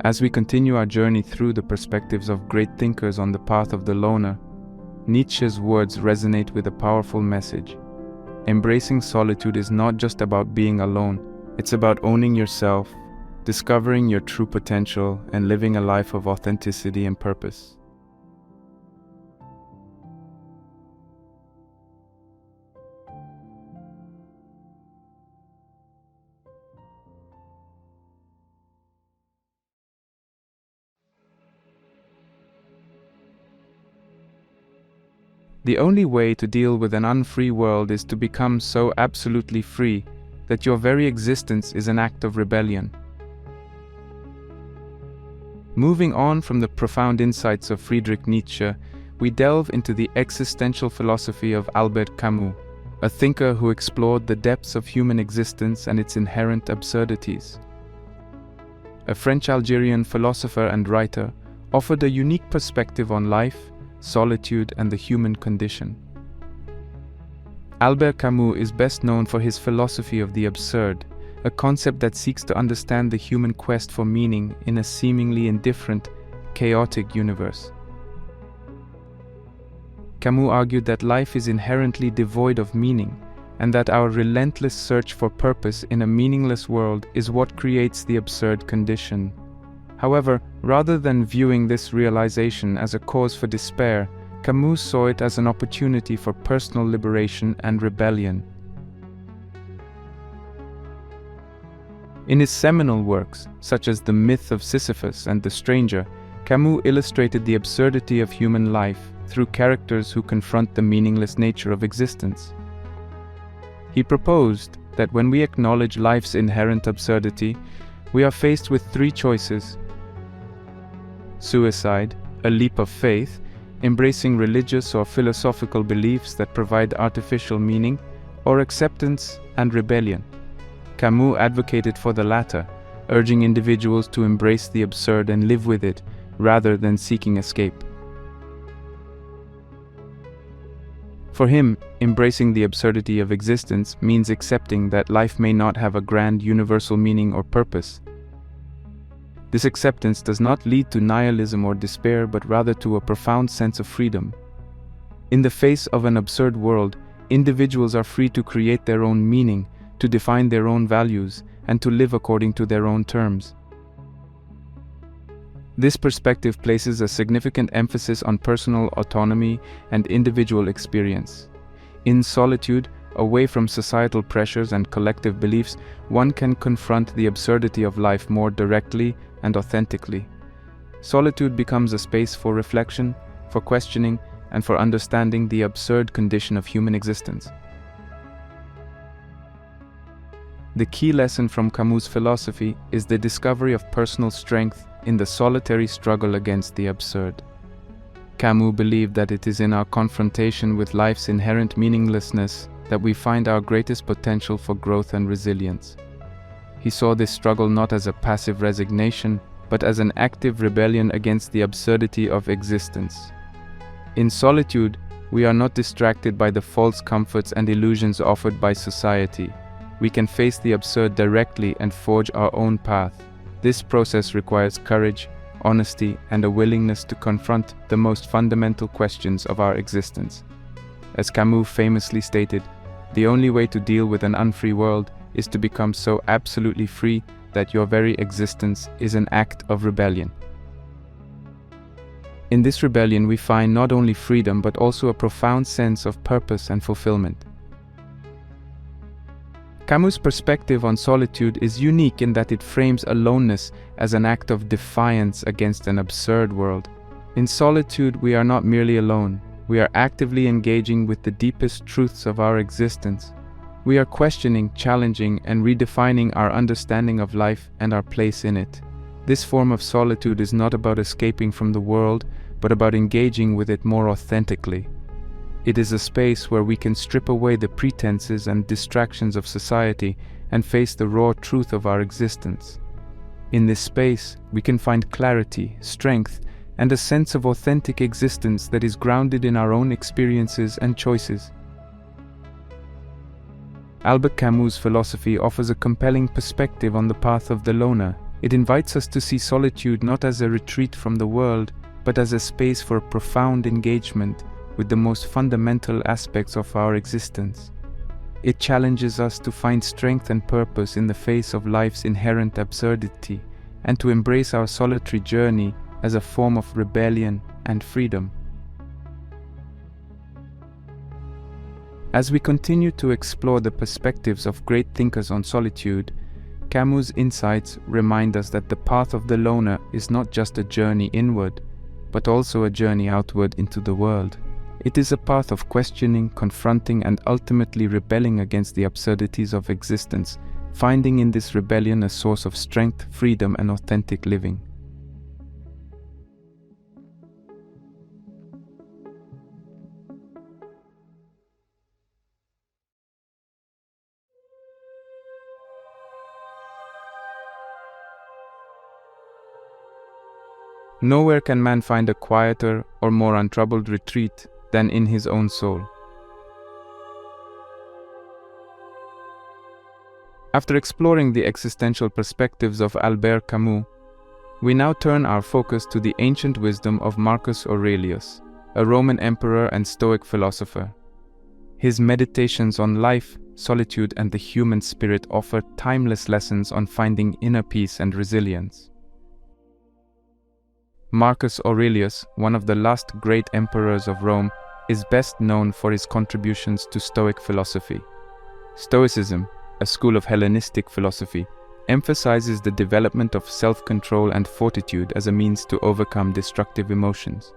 S1: As we continue our journey through the perspectives of great thinkers on the path of the loner, Nietzsche's words resonate with a powerful message. Embracing solitude is not just about being alone, it's about owning yourself, discovering your true potential, and living a life of authenticity and purpose. The only way to deal with an unfree world is to become so absolutely free that your very existence is an act of rebellion. Moving on from the profound insights of Friedrich Nietzsche, we delve into the existential philosophy of Albert Camus, a thinker who explored the depths of human existence and its inherent absurdities. A French-Algerian philosopher and writer, offered a unique perspective on life, solitude, and the human condition. Albert Camus is best known for his philosophy of the absurd, a concept that seeks to understand the human quest for meaning in a seemingly indifferent, chaotic universe. Camus argued that life is inherently devoid of meaning, and that our relentless search for purpose in a meaningless world is what creates the absurd condition. However, rather than viewing this realization as a cause for despair, Camus saw it as an opportunity for personal liberation and rebellion. In his seminal works, such as The Myth of Sisyphus and The Stranger, Camus illustrated the absurdity of human life through characters who confront the meaningless nature of existence. He proposed that when we acknowledge life's inherent absurdity, we are faced with three choices: suicide, a leap of faith, embracing religious or philosophical beliefs that provide artificial meaning, or acceptance and rebellion. Camus advocated for the latter, urging individuals to embrace the absurd and live with it, rather than seeking escape. For him, embracing the absurdity of existence means accepting that life may not have a grand universal meaning or purpose. This acceptance does not lead to nihilism or despair, but rather to a profound sense of freedom. In the face of an absurd world, individuals are free to create their own meaning, to define their own values, and to live according to their own terms. This perspective places a significant emphasis on personal autonomy and individual experience. In solitude, away from societal pressures and collective beliefs, one can confront the absurdity of life more directly and authentically. Solitude becomes a space for reflection, for questioning, and for understanding the absurd condition of human existence. The key lesson from Camus' philosophy is the discovery of personal strength in the solitary struggle against the absurd. Camus believed that it is in our confrontation with life's inherent meaninglessness that we find our greatest potential for growth and resilience. He saw this struggle not as a passive resignation, but as an active rebellion against the absurdity of existence. In Solitude, we are not distracted by the false comforts and illusions offered by society. We can face the absurd directly and forge our own path. This process requires courage, honesty, and a willingness to confront the most fundamental questions of our existence. As Camus famously stated, the only way to deal with an unfree world is to become so absolutely free that your very existence is an act of rebellion. In this rebellion, we find not only freedom but also a profound sense of purpose and fulfillment. Camus' perspective on solitude is unique in that it frames aloneness as an act of defiance against an absurd world. In solitude, we are not merely alone. We are actively engaging with the deepest truths of our existence. We are questioning, challenging, and redefining our understanding of life and our place in it. This form of solitude is not about escaping from the world, but about engaging with it more authentically. It is a space where we can strip away the pretenses and distractions of society and face the raw truth of our existence. In this space, we can find clarity, strength, and a sense of authentic existence that is grounded in our own experiences and choices. Albert Camus' philosophy offers a compelling perspective on the path of the loner. It invites us to see solitude not as a retreat from the world, but as a space for profound engagement with the most fundamental aspects of our existence. It challenges us to find strength and purpose in the face of life's inherent absurdity, and to embrace our solitary journey as a form of rebellion and freedom. As we continue to explore the perspectives of great thinkers on solitude, Camus' insights remind us that the path of the loner is not just a journey inward, but also a journey outward into the world. It is a path of questioning, confronting, and ultimately rebelling against the absurdities of existence, finding in this rebellion a source of strength, freedom, and authentic living. Nowhere can man find a quieter or more untroubled retreat than in his own soul. After exploring the existential perspectives of Albert Camus, we now turn our focus to the ancient wisdom of Marcus Aurelius, a Roman emperor and Stoic philosopher. His meditations on life, solitude, and the human spirit offer timeless lessons on finding inner peace and resilience. Marcus Aurelius, one of the last great emperors of Rome, is best known for his contributions to Stoic philosophy. Stoicism, a school of Hellenistic philosophy, emphasizes the development of self-control and fortitude as a means to overcome destructive emotions.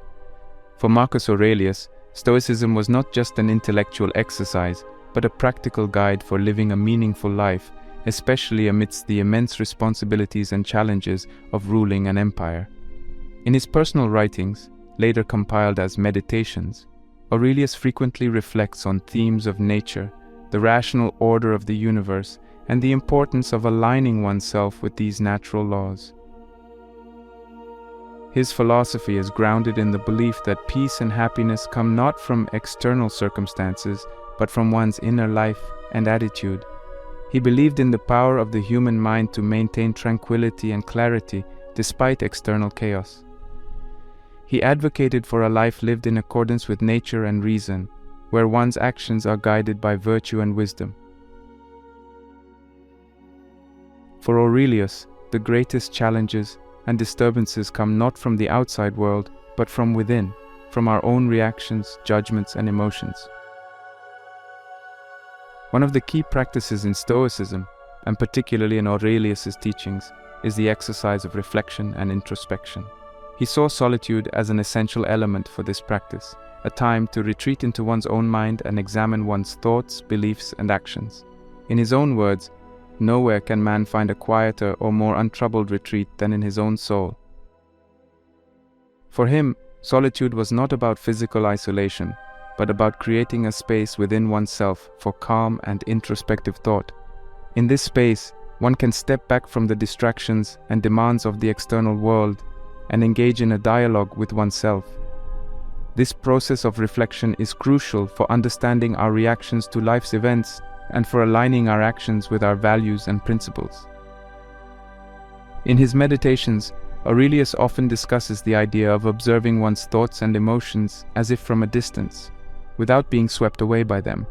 S1: For Marcus Aurelius, Stoicism was not just an intellectual exercise, but a practical guide for living a meaningful life, especially amidst the immense responsibilities and challenges of ruling an empire. In his personal writings, later compiled as Meditations, Aurelius frequently reflects on themes of nature, the rational order of the universe, and the importance of aligning oneself with these natural laws. His philosophy is grounded in the belief that peace and happiness come not from external circumstances, but from one's inner life and attitude. He believed in the power of the human mind to maintain tranquility and clarity despite external chaos. He advocated for a life lived in accordance with nature and reason, where one's actions are guided by virtue and wisdom. For Aurelius, the greatest challenges and disturbances come not from the outside world, but from within, from our own reactions, judgments, and emotions. One of the key practices in Stoicism, and particularly in Aurelius's teachings, is the exercise of reflection and introspection. He saw solitude as an essential element for this practice, a time to retreat into one's own mind and examine one's thoughts, beliefs, and actions. In his own words, nowhere can man find a quieter or more untroubled retreat than in his own soul. For him, solitude was not about physical isolation, but about creating a space within oneself for calm and introspective thought. In this space, one can step back from the distractions and demands of the external world and engage in a dialogue with oneself. This process of reflection is crucial for understanding our reactions to life's events and for aligning our actions with our values and principles. In his meditations, Aurelius often discusses the idea of observing one's thoughts and emotions as if from a distance, without being swept away by them.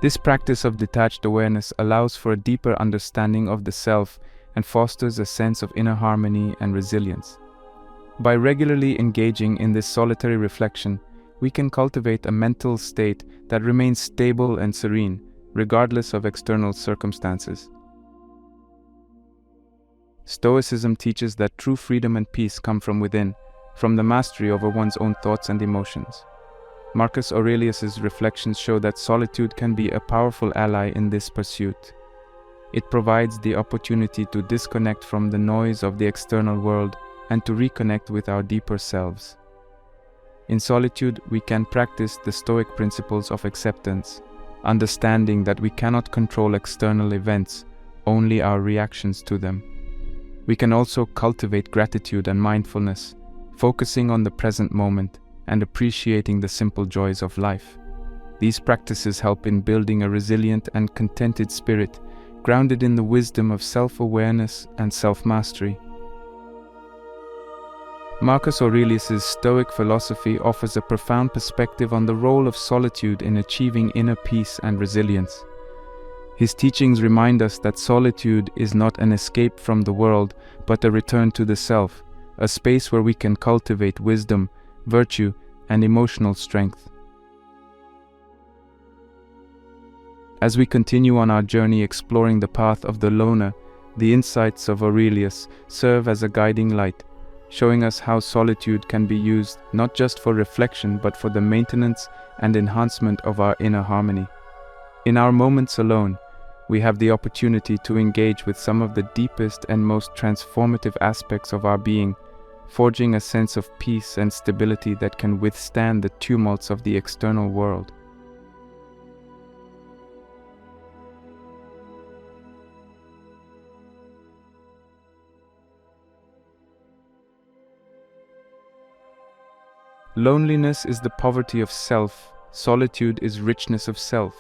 S1: This practice of detached awareness allows for a deeper understanding of the self and fosters a sense of inner harmony and resilience. By regularly engaging in this solitary reflection, we can cultivate a mental state that remains stable and serene, regardless of external circumstances. Stoicism teaches that true freedom and peace come from within, from the mastery over one's own thoughts and emotions. Marcus Aurelius's reflections show that solitude can be a powerful ally in this pursuit. It provides the opportunity to disconnect from the noise of the external world and to reconnect with our deeper selves. In solitude, we can practice the Stoic principles of acceptance, understanding that we cannot control external events, only our reactions to them. We can also cultivate gratitude and mindfulness, focusing on the present moment and appreciating the simple joys of life. These practices help in building a resilient and contented spirit, grounded in the wisdom of self-awareness and self-mastery. Marcus Aurelius's Stoic philosophy offers a profound perspective on the role of solitude in achieving inner peace and resilience. His teachings remind us that solitude is not an escape from the world, but a return to the self, a space where we can cultivate wisdom, virtue, and emotional strength. As we continue on our journey exploring the path of the loner, the insights of Aurelius serve as a guiding light, showing us how solitude can be used not just for reflection but for the maintenance and enhancement of our inner harmony. In our moments alone, we have the opportunity to engage with some of the deepest and most transformative aspects of our being, forging a sense of peace and stability that can withstand the tumults of the external world. Loneliness is the poverty of self, solitude is richness of self.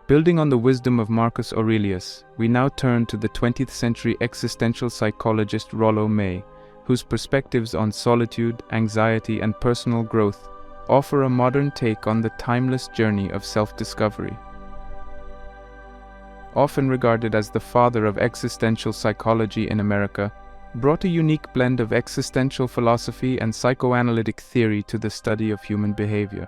S1: Building on the wisdom of Marcus Aurelius, we now turn to the 20th century existential psychologist Rollo May, whose perspectives on solitude, anxiety, and personal growth offer a modern take on the timeless journey of self-discovery. Often regarded as the father of existential psychology in America, brought a unique blend of existential philosophy and psychoanalytic theory to the study of human behavior.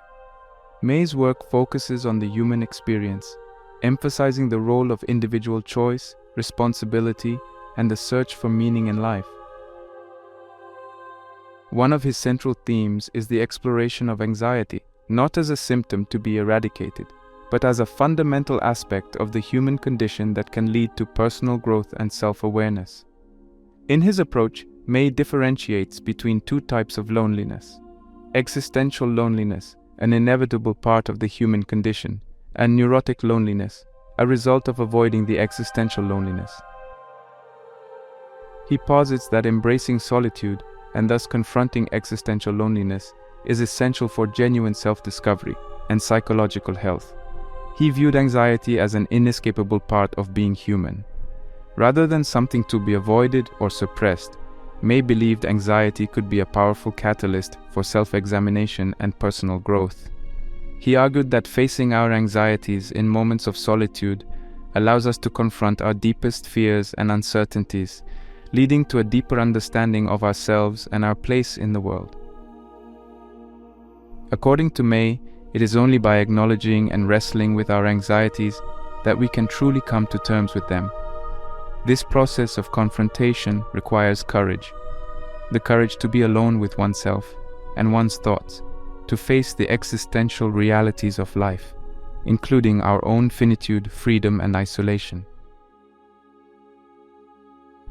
S1: May's work focuses on the human experience, emphasizing the role of individual choice, responsibility, and the search for meaning in life. One of his central themes is the exploration of anxiety, not as a symptom to be eradicated, but as a fundamental aspect of the human condition that can lead to personal growth and self-awareness. In his approach, May differentiates between two types of loneliness: existential loneliness, an inevitable part of the human condition, and neurotic loneliness, a result of avoiding the existential loneliness. He posits that embracing solitude, and thus confronting existential loneliness, is essential for genuine self-discovery and psychological health. He viewed anxiety as an inescapable part of being human. Rather than something to be avoided or suppressed, May believed anxiety could be a powerful catalyst for self-examination and personal growth. He argued that facing our anxieties in moments of solitude allows us to confront our deepest fears and uncertainties, leading to a deeper understanding of ourselves and our place in the world. According to May, it is only by acknowledging and wrestling with our anxieties that we can truly come to terms with them. This process of confrontation requires courage. The courage to be alone with oneself and one's thoughts, to face the existential realities of life, including our own finitude, freedom, and isolation.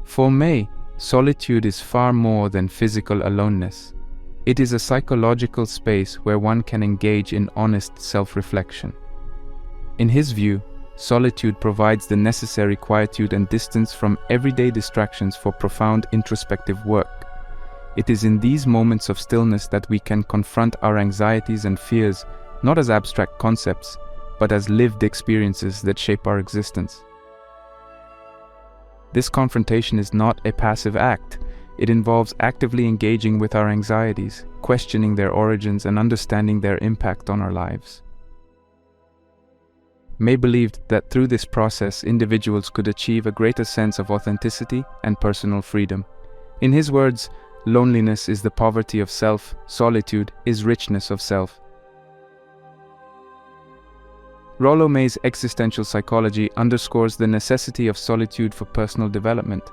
S1: For May, solitude is far more than physical aloneness. It is a psychological space where one can engage in honest self-reflection. In his view, solitude provides the necessary quietude and distance from everyday distractions for profound introspective work. It is in these moments of stillness that we can confront our anxieties and fears, not as abstract concepts, but as lived experiences that shape our existence. This confrontation is not a passive act. It involves actively engaging with our anxieties, questioning their origins, and understanding their impact on our lives. May believed that through this process, individuals could achieve a greater sense of authenticity and personal freedom. In his words, loneliness is the poverty of self, solitude is richness of self. Rollo May's existential psychology underscores the necessity of solitude for personal development.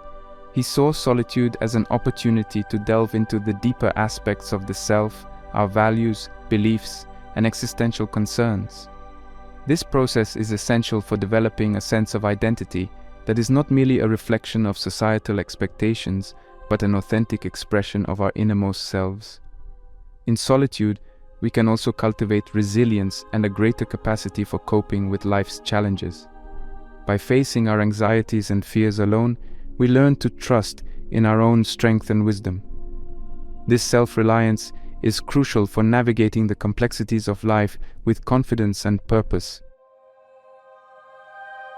S1: He saw solitude as an opportunity to delve into the deeper aspects of the self, our values, beliefs, and existential concerns. This process is essential for developing a sense of identity that is not merely a reflection of societal expectations, but an authentic expression of our innermost selves. In solitude, we can also cultivate resilience and a greater capacity for coping with life's challenges. By facing our anxieties and fears alone, we learn to trust in our own strength and wisdom. This self-reliance is crucial for navigating the complexities of life with confidence and purpose.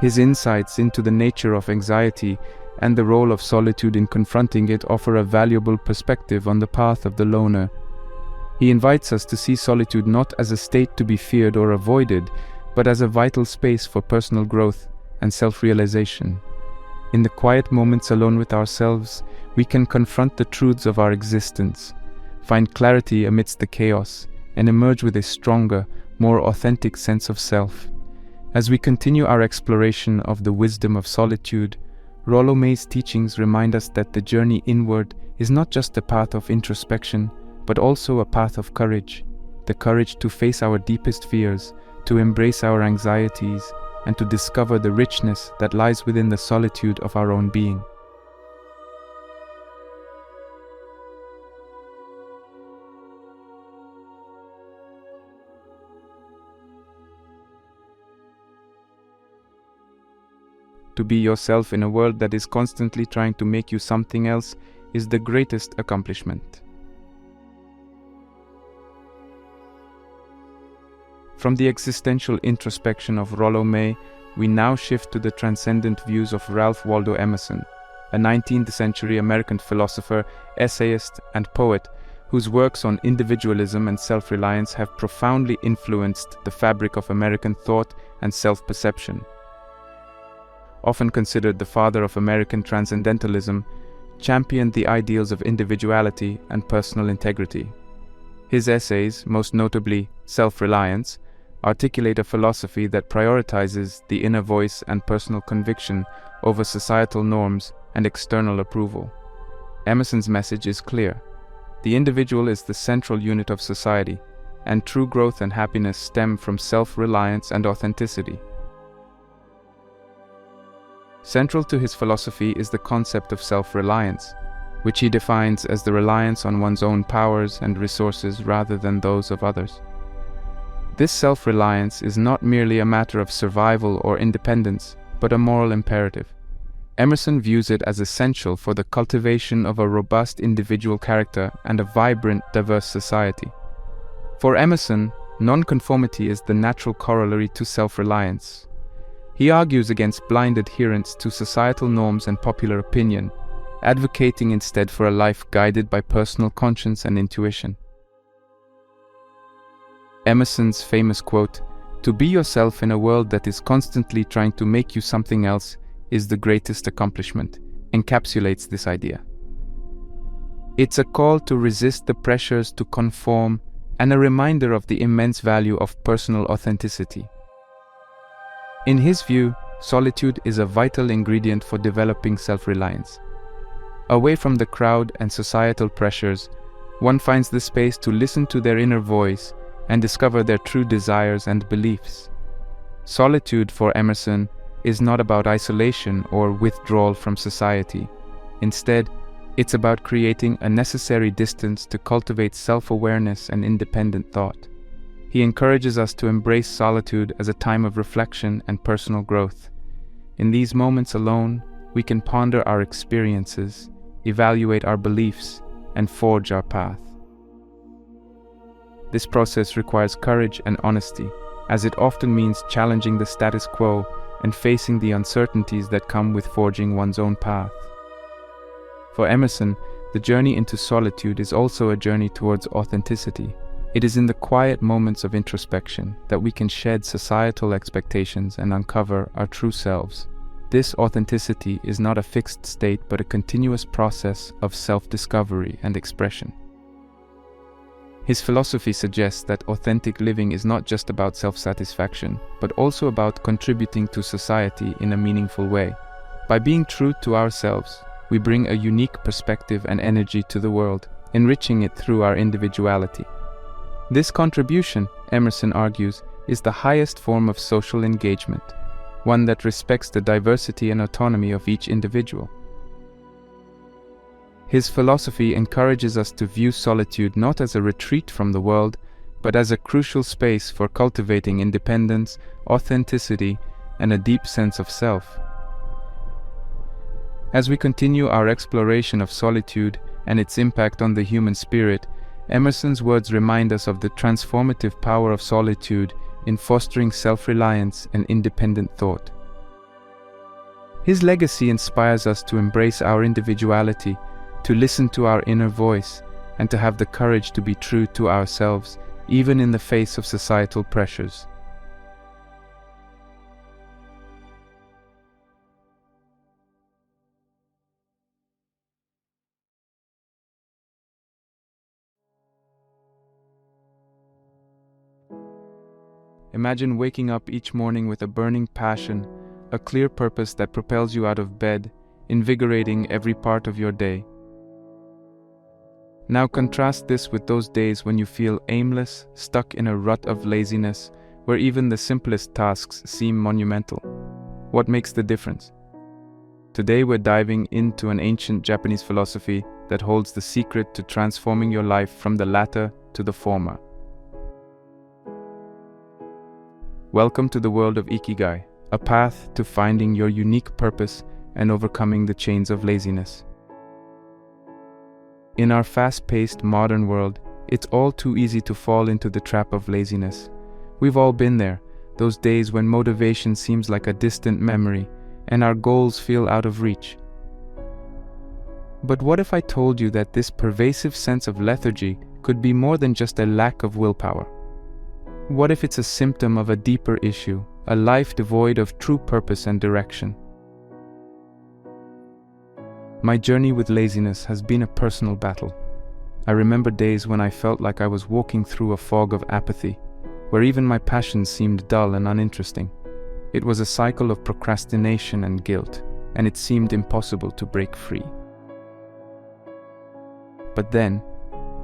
S1: His insights into the nature of anxiety and the role of solitude in confronting it offer a valuable perspective on the path of the loner. He invites us to see solitude not as a state to be feared or avoided, but as a vital space for personal growth and self-realization. In the quiet moments alone with ourselves, we can confront the truths of our existence, find clarity amidst the chaos, and emerge with a stronger, more authentic sense of self. As we continue our exploration of the wisdom of solitude, Rollo May's teachings remind us that the journey inward is not just a path of introspection, but also a path of courage, the courage to face our deepest fears, to embrace our anxieties, and to discover the richness that lies within the solitude of our own being. To be yourself in a world that is constantly trying to make you something else is the greatest accomplishment. From the existential introspection of Rollo May, we now shift to the transcendent views of Ralph Waldo Emerson, a 19th century American philosopher, essayist, and poet whose works on individualism and self-reliance have profoundly influenced the fabric of American thought and self-perception. Often considered the father of American transcendentalism, championed the ideals of individuality and personal integrity. His essays, most notably Self-Reliance, articulate a philosophy that prioritizes the inner voice and personal conviction over societal norms and external approval. Emerson's message is clear. The individual is the central unit of society, and true growth and happiness stem from self-reliance and authenticity. Central to his philosophy is the concept of self-reliance, which he defines as the reliance on one's own powers and resources rather than those of others. This self-reliance is not merely a matter of survival or independence, but a moral imperative. Emerson views it as essential for the cultivation of a robust individual character and a vibrant, diverse society. For Emerson, nonconformity is the natural corollary to self-reliance. He argues against blind adherence to societal norms and popular opinion, advocating instead for a life guided by personal conscience and intuition. Emerson's famous quote, "To be yourself in a world that is constantly trying to make you something else is the greatest accomplishment," encapsulates this idea. It's a call to resist the pressures to conform and a reminder of the immense value of personal authenticity. In his view, solitude is a vital ingredient for developing self-reliance. Away from the crowd and societal pressures, one finds the space to listen to their inner voice and discover their true desires and beliefs. Solitude, for Emerson, is not about isolation or withdrawal from society. Instead, It's about creating a necessary distance to cultivate self-awareness and independent thought. He encourages us to embrace solitude as a time of reflection and personal growth. In these moments alone, we can ponder our experiences, evaluate our beliefs, and forge our path. This process requires courage and honesty, as it often means challenging the status quo and facing the uncertainties that come with forging one's own path. For Emerson, the journey into solitude is also a journey towards authenticity. It is in the quiet moments of introspection that we can shed societal expectations and uncover our true selves. This authenticity is not a fixed state but a continuous process of self-discovery and expression. His philosophy suggests that authentic living is not just about self-satisfaction, but also about contributing to society in a meaningful way. By being true to ourselves, we bring a unique perspective and energy to the world, enriching it through our individuality. This contribution, Emerson argues, is the highest form of social engagement, one that respects the diversity and autonomy of each individual. His philosophy encourages us to view solitude not as a retreat from the world, but as a crucial space for cultivating independence, authenticity, and a deep sense of self. As we continue our exploration of solitude and its impact on the human spirit, Emerson's words remind us of the transformative power of solitude in fostering self-reliance and independent thought. His legacy inspires us to embrace our individuality, to listen to our inner voice, and to have the courage to be true to ourselves, even in the face of societal pressures. Imagine waking up each morning with a burning passion, a clear purpose that propels you out of bed, invigorating every part of your day. Now contrast this with those days when you feel aimless, stuck in a rut of laziness, where even the simplest tasks seem monumental. What makes the difference? Today we're diving into an ancient Japanese philosophy that holds the secret to transforming your life from the latter to the former. Welcome to the world of Ikigai, a path to finding your unique purpose and overcoming the chains of laziness. In our fast-paced modern world, it's all too easy to fall into the trap of laziness. We've all been there, those days when motivation seems like a distant memory and our goals feel out of reach. But what if I told you that this pervasive sense of lethargy could be more than just a lack of willpower? What if it's a symptom of a deeper issue, a life devoid of true purpose and direction? My journey with laziness has been a personal battle. I remember days when I felt like I was walking through a fog of apathy, where even my passions seemed dull and uninteresting. It was a cycle of procrastination and guilt, and it seemed impossible to break free. But then,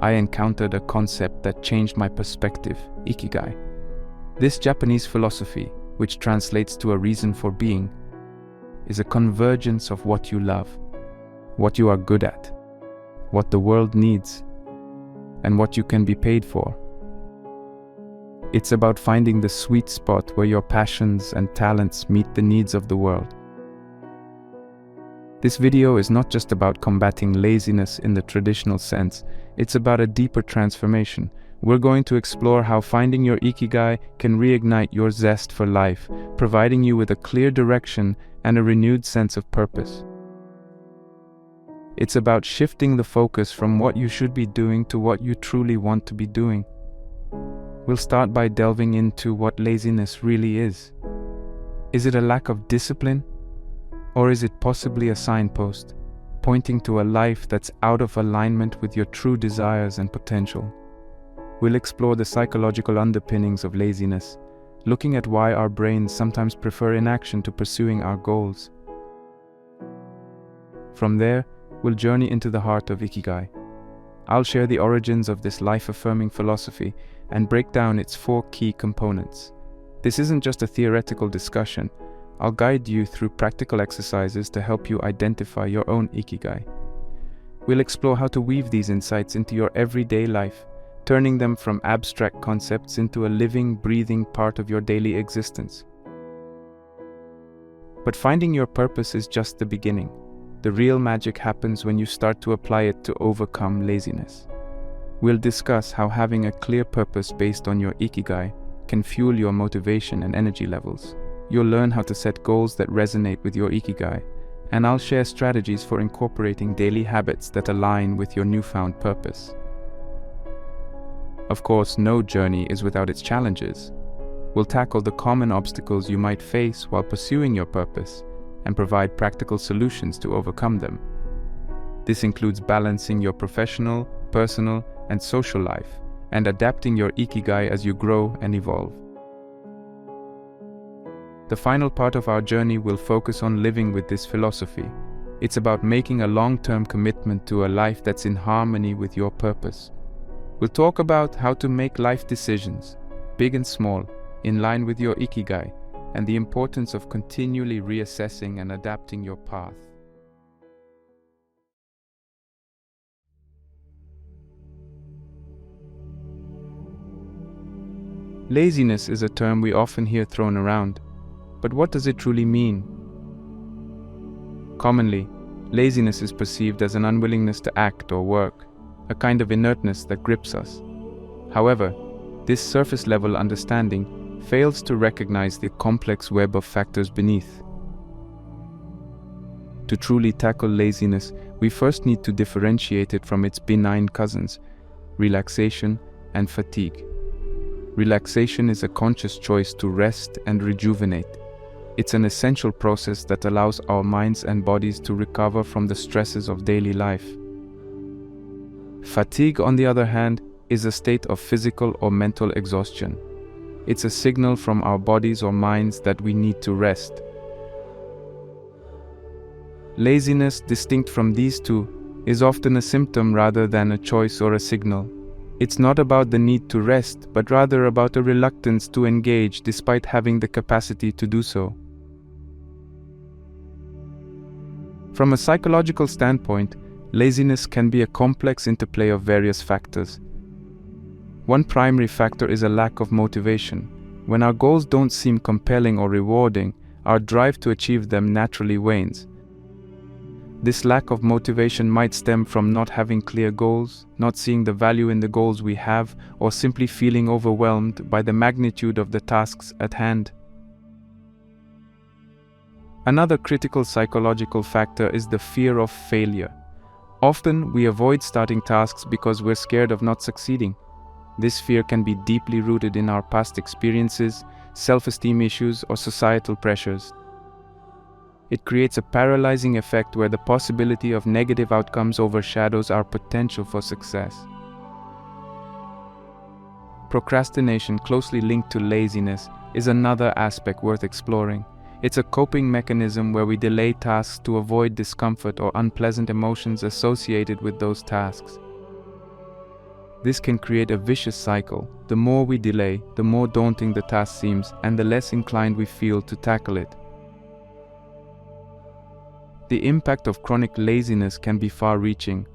S1: I encountered a concept that changed my perspective, Ikigai. This Japanese philosophy, which translates to a reason for being, is a convergence of what you love, what you are good at, what the world needs, and what you can be paid for. It's about finding the sweet spot where your passions and talents meet the needs of the world. This video is not just about combating laziness in the traditional sense, it's about a deeper transformation. We're going to explore how finding your Ikigai can reignite your zest for life, providing you with a clear direction and a renewed sense of purpose. It's about shifting the focus from what you should be doing to what you truly want to be doing. We'll start by delving into what laziness really is. Is it a lack of discipline? Or is it possibly a signpost, pointing to a life that's out of alignment with your true desires and potential? We'll explore the psychological underpinnings of laziness, looking at why our brains sometimes prefer inaction to pursuing our goals. From there, we'll journey into the heart of Ikigai. I'll share the origins of this life-affirming philosophy and break down its 4 key components. This isn't just a theoretical discussion. I'll guide you through practical exercises to help you identify your own Ikigai. We'll explore how to weave these insights into your everyday life, turning them from abstract concepts into a living, breathing part of your daily existence. But finding your purpose is just the beginning. The real magic happens when you start to apply it to overcome laziness. We'll discuss how having a clear purpose based on your ikigai can fuel your motivation and energy levels. You'll learn how to set goals that resonate with your ikigai, and I'll share strategies for incorporating daily habits that align with your newfound purpose. Of course, no journey is without its challenges. We'll tackle the common obstacles you might face while pursuing your purpose and provide practical solutions to overcome them. This includes balancing your professional, personal, and social life, and adapting your ikigai as you grow and evolve. The final part of our journey will focus on living with this philosophy. It's about making a long-term commitment to a life that's in harmony with your purpose. We'll talk about how to make life decisions, big and small, in line with your ikigai, and the importance of continually reassessing and adapting your path. Laziness is a term we often hear thrown around, but what does it truly mean? Commonly, laziness is perceived as an unwillingness to act or work, a kind of inertness that grips us. However, this surface-level understanding fails to recognize the complex web of factors beneath. To truly tackle laziness, we first need to differentiate it from its benign cousins, relaxation and fatigue. Relaxation is a conscious choice to rest and rejuvenate. It's an essential process that allows our minds and bodies to recover from the stresses of daily life. Fatigue, on the other hand, is a state of physical or mental exhaustion. It's a signal from our bodies or minds that we need to rest. Laziness, distinct from these two, is often a symptom rather than a choice or a signal. It's not about the need to rest, but rather about a reluctance to engage despite having the capacity to do so. From a psychological standpoint, laziness can be a complex interplay of various factors. One primary factor is a lack of motivation. When our goals don't seem compelling or rewarding, our drive to achieve them naturally wanes. This lack of motivation might stem from not having clear goals, not seeing the value in the goals we have, or simply feeling overwhelmed by the magnitude of the tasks at hand. Another critical psychological factor is the fear of failure. Often, we avoid starting tasks because we're scared of not succeeding. This fear can be deeply rooted in our past experiences, self-esteem issues, or societal pressures. It creates a paralyzing effect where the possibility of negative outcomes overshadows our potential for success. Procrastination, closely linked to laziness, is another aspect worth exploring. It's a coping mechanism where we delay tasks to avoid discomfort or unpleasant emotions associated with those tasks. This can create a vicious cycle. The more we delay, the more daunting the task seems, and the less inclined we feel to tackle it. The impact of chronic laziness can be far-reaching.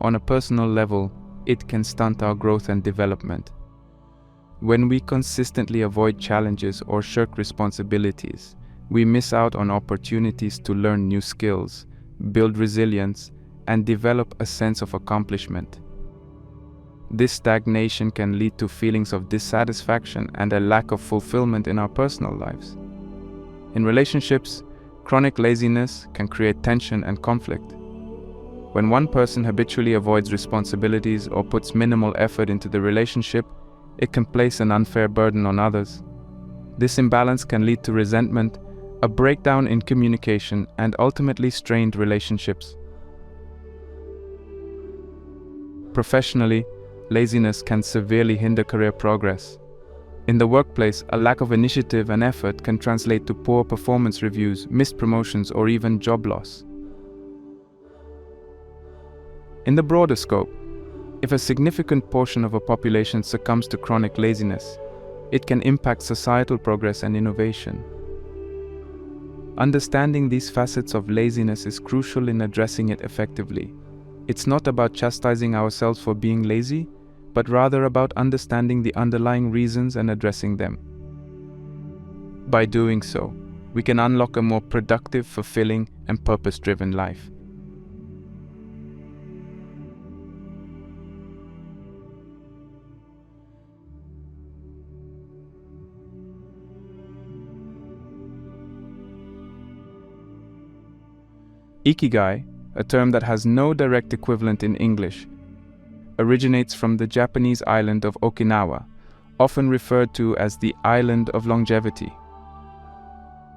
S1: On a personal level, it can stunt our growth and development. When we consistently avoid challenges or shirk responsibilities, we miss out on opportunities to learn new skills, build resilience, and develop a sense of accomplishment. This stagnation can lead to feelings of dissatisfaction and a lack of fulfillment in our personal lives. In relationships, chronic laziness can create tension and conflict. When one person habitually avoids responsibilities or puts minimal effort into the relationship, it can place an unfair burden on others. This imbalance can lead to resentment, a breakdown in communication, and ultimately strained relationships. Professionally, laziness can severely hinder career progress. In the workplace, a lack of initiative and effort can translate to poor performance reviews, missed promotions, or even job loss. In the broader scope, if a significant portion of a population succumbs to chronic laziness, it can impact societal progress and innovation. Understanding these facets of laziness is crucial in addressing it effectively. It's not about chastising ourselves for being lazy, but rather about understanding the underlying reasons and addressing them. By doing so, we can unlock a more productive, fulfilling, and purpose-driven life. Ikigai, a term that has no direct equivalent in English, originates from the Japanese island of Okinawa, often referred to as the island of longevity.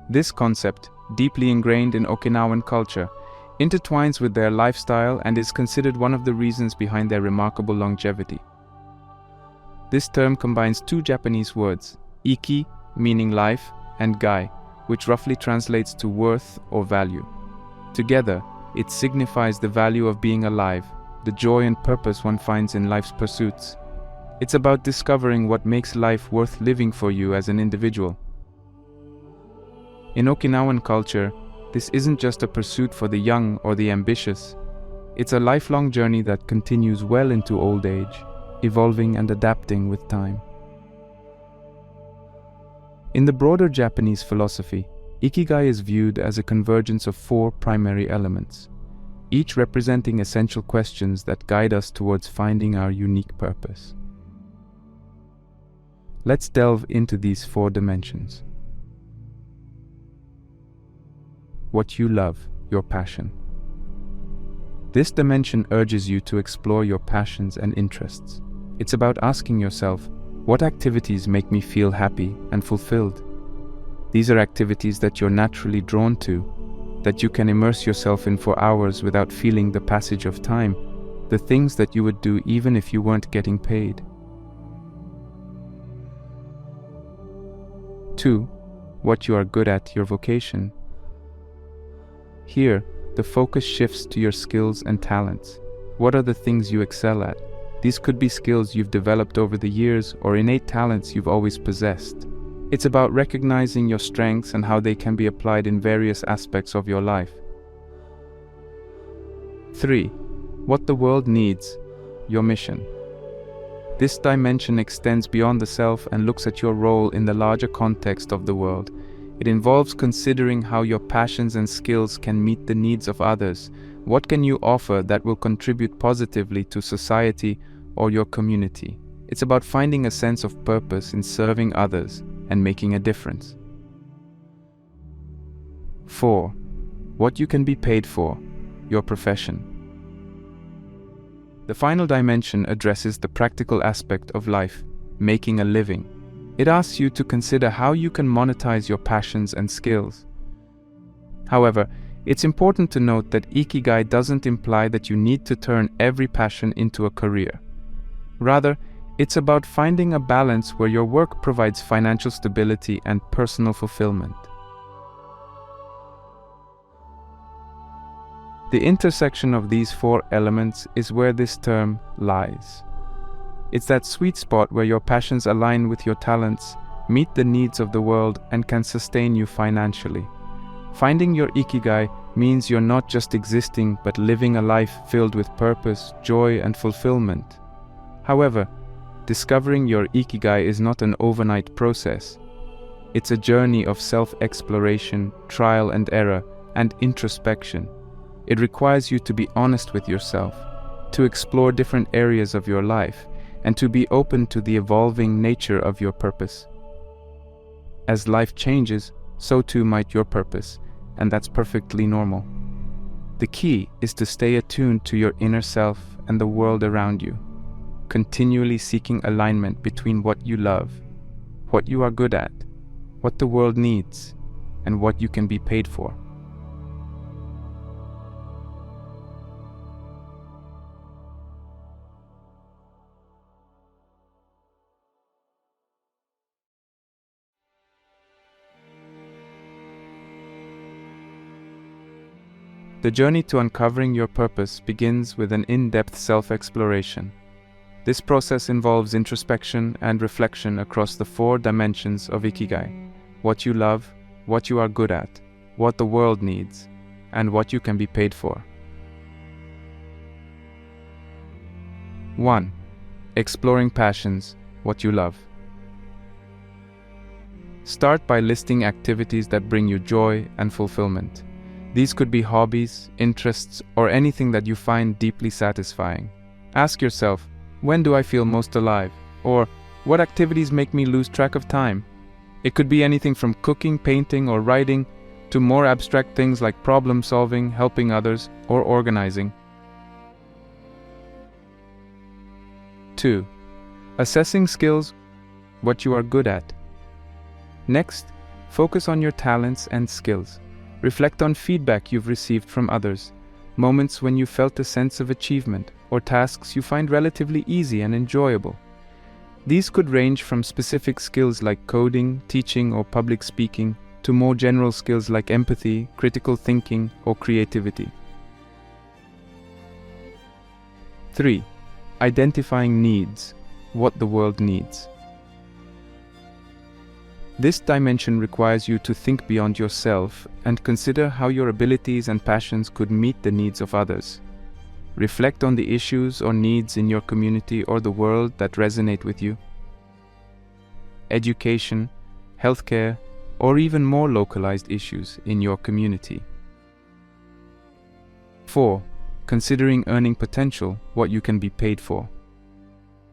S1: This concept, deeply ingrained in Okinawan culture, intertwines with their lifestyle and is considered one of the reasons behind their remarkable longevity. This term combines two Japanese words, iki, meaning life, and gai, which roughly translates to worth or value. Together, it signifies the value of being alive, the joy and purpose one finds in life's pursuits. It's about discovering what makes life worth living for you as an individual. In Okinawan culture, this isn't just a pursuit for the young or the ambitious. It's a lifelong journey that continues well into old age, evolving and adapting with time. In the broader Japanese philosophy, Ikigai is viewed as a convergence of four primary elements, each representing essential questions that guide us towards finding our unique purpose. Let's delve into these four dimensions. What you love, your passion. This dimension urges you to explore your passions and interests. It's about asking yourself, what activities make me feel happy and fulfilled? These are activities that you're naturally drawn to, that you can immerse yourself in for hours without feeling the passage of time, the things that you would do even if you weren't getting paid. 2. What you are good at, your vocation. Here, the focus shifts to your skills and talents. What are the things you excel at? These could be skills you've developed over the years or innate talents you've always possessed. It's about recognizing your strengths and how they can be applied in various aspects of your life. 3. What the world needs, your mission. This dimension extends beyond the self and looks at your role in the larger context of the world. It involves considering how your passions and skills can meet the needs of others. What can you offer that will contribute positively to society or your community? It's about finding a sense of purpose in serving others and making a difference. 4. What you can be paid for, your profession. The final dimension addresses the practical aspect of life, making a living. It asks you to consider how you can monetize your passions and skills. However, it's important to note that Ikigai doesn't imply that you need to turn every passion into a career. Rather, it's about finding a balance where your work provides financial stability and personal fulfillment. The intersection of these four elements is where this term lies. It's that sweet spot where your passions align with your talents, meet the needs of the world, and can sustain you financially. Finding your Ikigai means you're not just existing but living a life filled with purpose, joy, and fulfillment. However, discovering your Ikigai is not an overnight process. It's a journey of self-exploration, trial and error, and introspection. It requires you to be honest with yourself, to explore different areas of your life, and to be open to the evolving nature of your purpose. As life changes, so too might your purpose, and that's perfectly normal. The key is to stay attuned to your inner self and the world around you, continually seeking alignment between what you love, what you are good at, what the world needs, and what you can be paid for. The journey to uncovering your purpose begins with an in-depth self-exploration. This process involves introspection and reflection across the four dimensions of Ikigai: what you love, what you are good at, what the world needs, and what you can be paid for. 1. Exploring passions, what you love. Start by listing activities that bring you joy and fulfillment. These could be hobbies, interests, or anything that you find deeply satisfying. Ask yourself, when do I feel most alive? Or, what activities make me lose track of time? It could be anything from cooking, painting, or writing, to more abstract things like problem solving, helping others, or organizing. 2. Assessing skills, what you are good at. Next, focus on your talents and skills. Reflect on feedback you've received from others, moments when you felt a sense of achievement, or tasks you find relatively easy and enjoyable. These could range from specific skills like coding, teaching, or public speaking, to more general skills like empathy, critical thinking, or creativity. 3. Identifying needs, what the world needs. This dimension requires you to think beyond yourself and consider how your abilities and passions could meet the needs of others. Reflect on the issues or needs in your community or the world that resonate with you. Education, healthcare, or even more localized issues in your community. 4. Considering earning potential, what you can be paid for.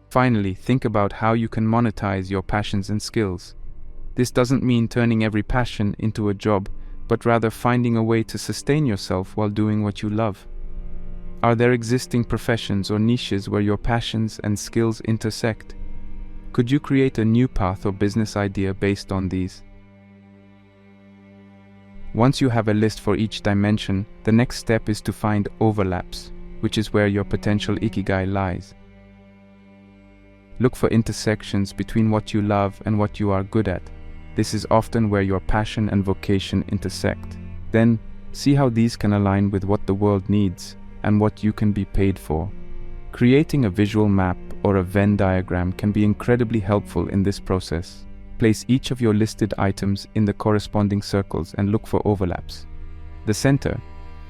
S1: Finally, think about how you can monetize your passions and skills. This doesn't mean turning every passion into a job, but rather finding a way to sustain yourself while doing what you love. Are there existing professions or niches where your passions and skills intersect? Could you create a new path or business idea based on these? Once you have a list for each dimension, the next step is to find overlaps, which is where your potential ikigai lies. Look for intersections between what you love and what you are good at. This is often where your passion and vocation intersect. Then, see how these can align with what the world needs and what you can be paid for. Creating a visual map or a Venn diagram can be incredibly helpful in this process. Place each of your listed items in the corresponding circles and look for overlaps. The center,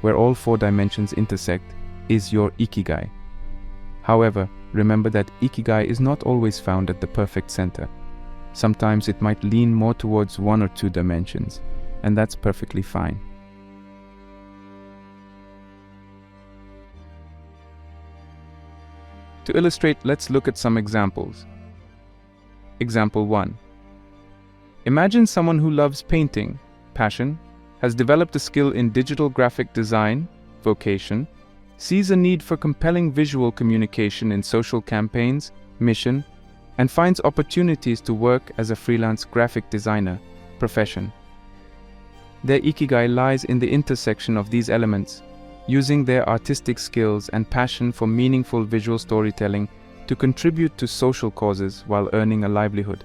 S1: where all 4 dimensions intersect, is your ikigai. However, remember that ikigai is not always found at the perfect center. Sometimes it might lean more towards 1 or 2 dimensions, and that's perfectly fine. To illustrate, let's look at some examples. Example 1. Imagine someone who loves painting, passion, has developed a skill in digital graphic design, vocation, sees a need for compelling visual communication in social campaigns, mission, and finds opportunities to work as a freelance graphic designer, profession. Their ikigai lies in the intersection of these elements, using their artistic skills and passion for meaningful visual storytelling to contribute to social causes while earning a livelihood.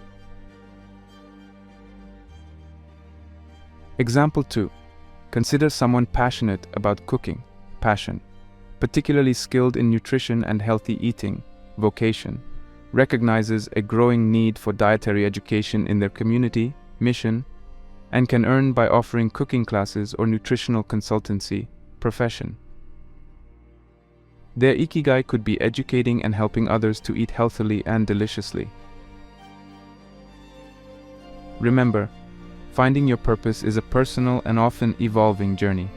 S1: Example 2. Consider someone passionate about cooking, passion, particularly skilled in nutrition and healthy eating, vocation, recognizes a growing need for dietary education in their community, mission, and can earn by offering cooking classes or nutritional consultancy, profession. Their ikigai could be educating and helping others to eat healthily and deliciously. Remember, finding your purpose is a personal and often evolving journey.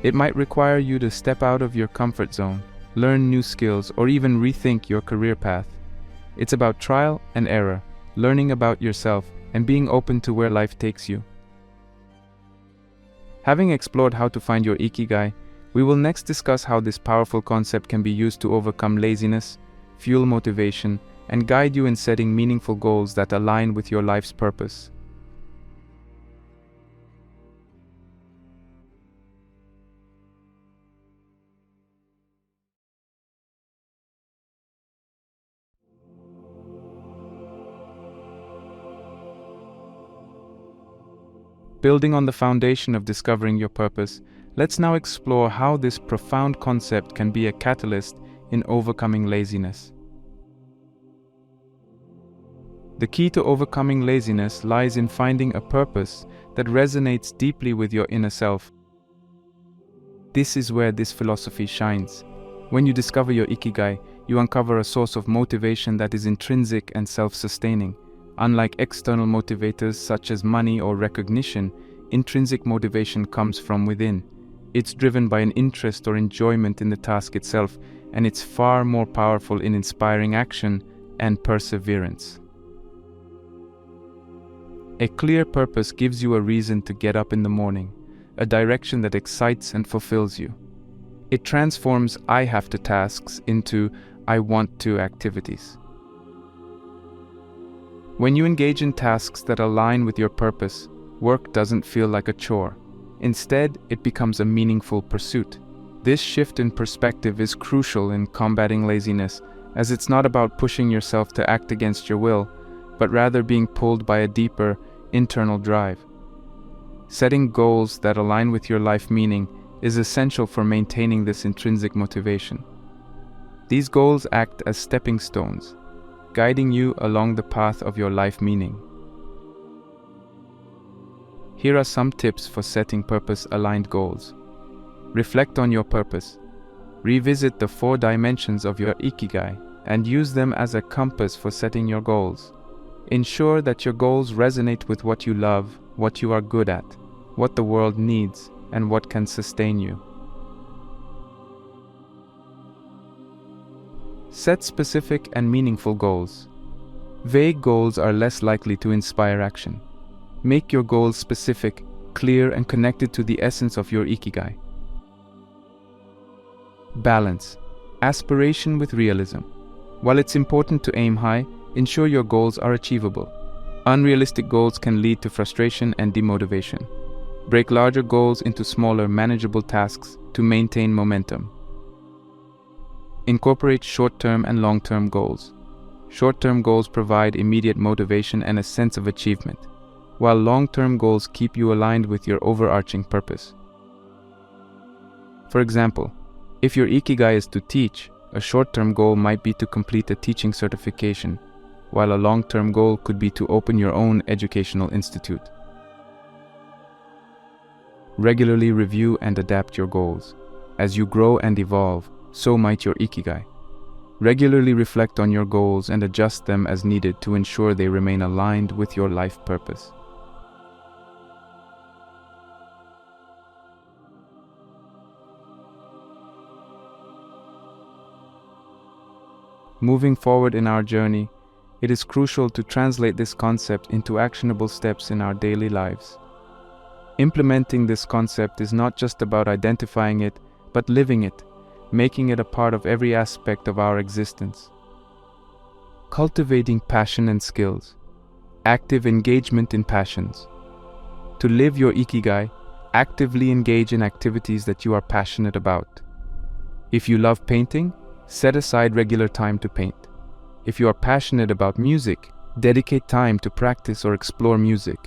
S1: It might require you to step out of your comfort zone, learn new skills, or even rethink your career path. It's about trial and error, learning about yourself, and being open to where life takes you. Having explored how to find your ikigai, we will next discuss how this powerful concept can be used to overcome laziness, fuel motivation, and guide you in setting meaningful goals that align with your life's purpose. Building on the foundation of discovering your purpose, let's now explore how this profound concept can be a catalyst in overcoming laziness. The key to overcoming laziness lies in finding a purpose that resonates deeply with your inner self. This is where this philosophy shines. When you discover your ikigai, you uncover a source of motivation that is intrinsic and self-sustaining. Unlike external motivators such as money or recognition, intrinsic motivation comes from within. It's driven by an interest or enjoyment in the task itself, and it's far more powerful in inspiring action and perseverance. A clear purpose gives you a reason to get up in the morning, a direction that excites and fulfills you. It transforms "I have to" tasks into "I want to" activities. When you engage in tasks that align with your purpose, work doesn't feel like a chore. Instead, it becomes a meaningful pursuit. This shift in perspective is crucial in combating laziness, as it's not about pushing yourself to act against your will, but rather being pulled by a deeper, internal drive. Setting goals that align with your life meaning is essential for maintaining this intrinsic motivation. These goals act as stepping stones, guiding you along the path of your life meaning. Here are some tips for setting purpose-aligned goals. Reflect on your purpose. Revisit the 4 dimensions of your ikigai and use them as a compass for setting your goals. Ensure that your goals resonate with what you love, what you are good at, what the world needs, and what can sustain you. Set specific and meaningful goals. Vague goals are less likely to inspire action. Make your goals specific, clear, and connected to the essence of your ikigai. Balance. Aspiration with realism. While it's important to aim high, ensure your goals are achievable. Unrealistic goals can lead to frustration and demotivation. Break larger goals into smaller, manageable tasks to maintain momentum. Incorporate short-term and long-term goals. Short-term goals provide immediate motivation and a sense of achievement, while long-term goals keep you aligned with your overarching purpose. For example, if your ikigai is to teach, a short-term goal might be to complete a teaching certification, while a long-term goal could be to open your own educational institute. Regularly review and adapt your goals. As you grow and evolve, so might your ikigai. Regularly reflect on your goals and adjust them as needed to ensure they remain aligned with your life purpose. Moving forward in our journey, it is crucial to translate this concept into actionable steps in our daily lives. Implementing this concept is not just about identifying it, but living it, making it a part of every aspect of our existence. Cultivating passion and skills. Active engagement in passions. To live your ikigai, actively engage in activities that you are passionate about. If you love painting, set aside regular time to paint. If you are passionate about music, dedicate time to practice or explore music.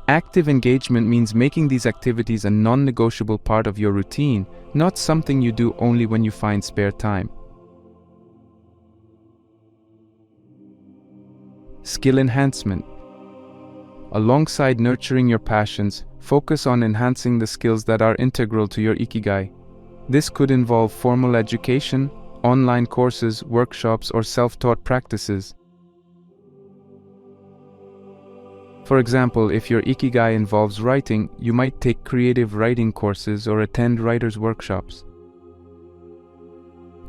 S1: Active engagement means making these activities a non-negotiable part of your routine, not something you do only when you find spare time. Skill enhancement. Alongside nurturing your passions, focus on enhancing the skills that are integral to your ikigai. This could involve formal education, online courses, workshops, or self-taught practices. For example, if your ikigai involves writing, you might take creative writing courses or attend writers' workshops.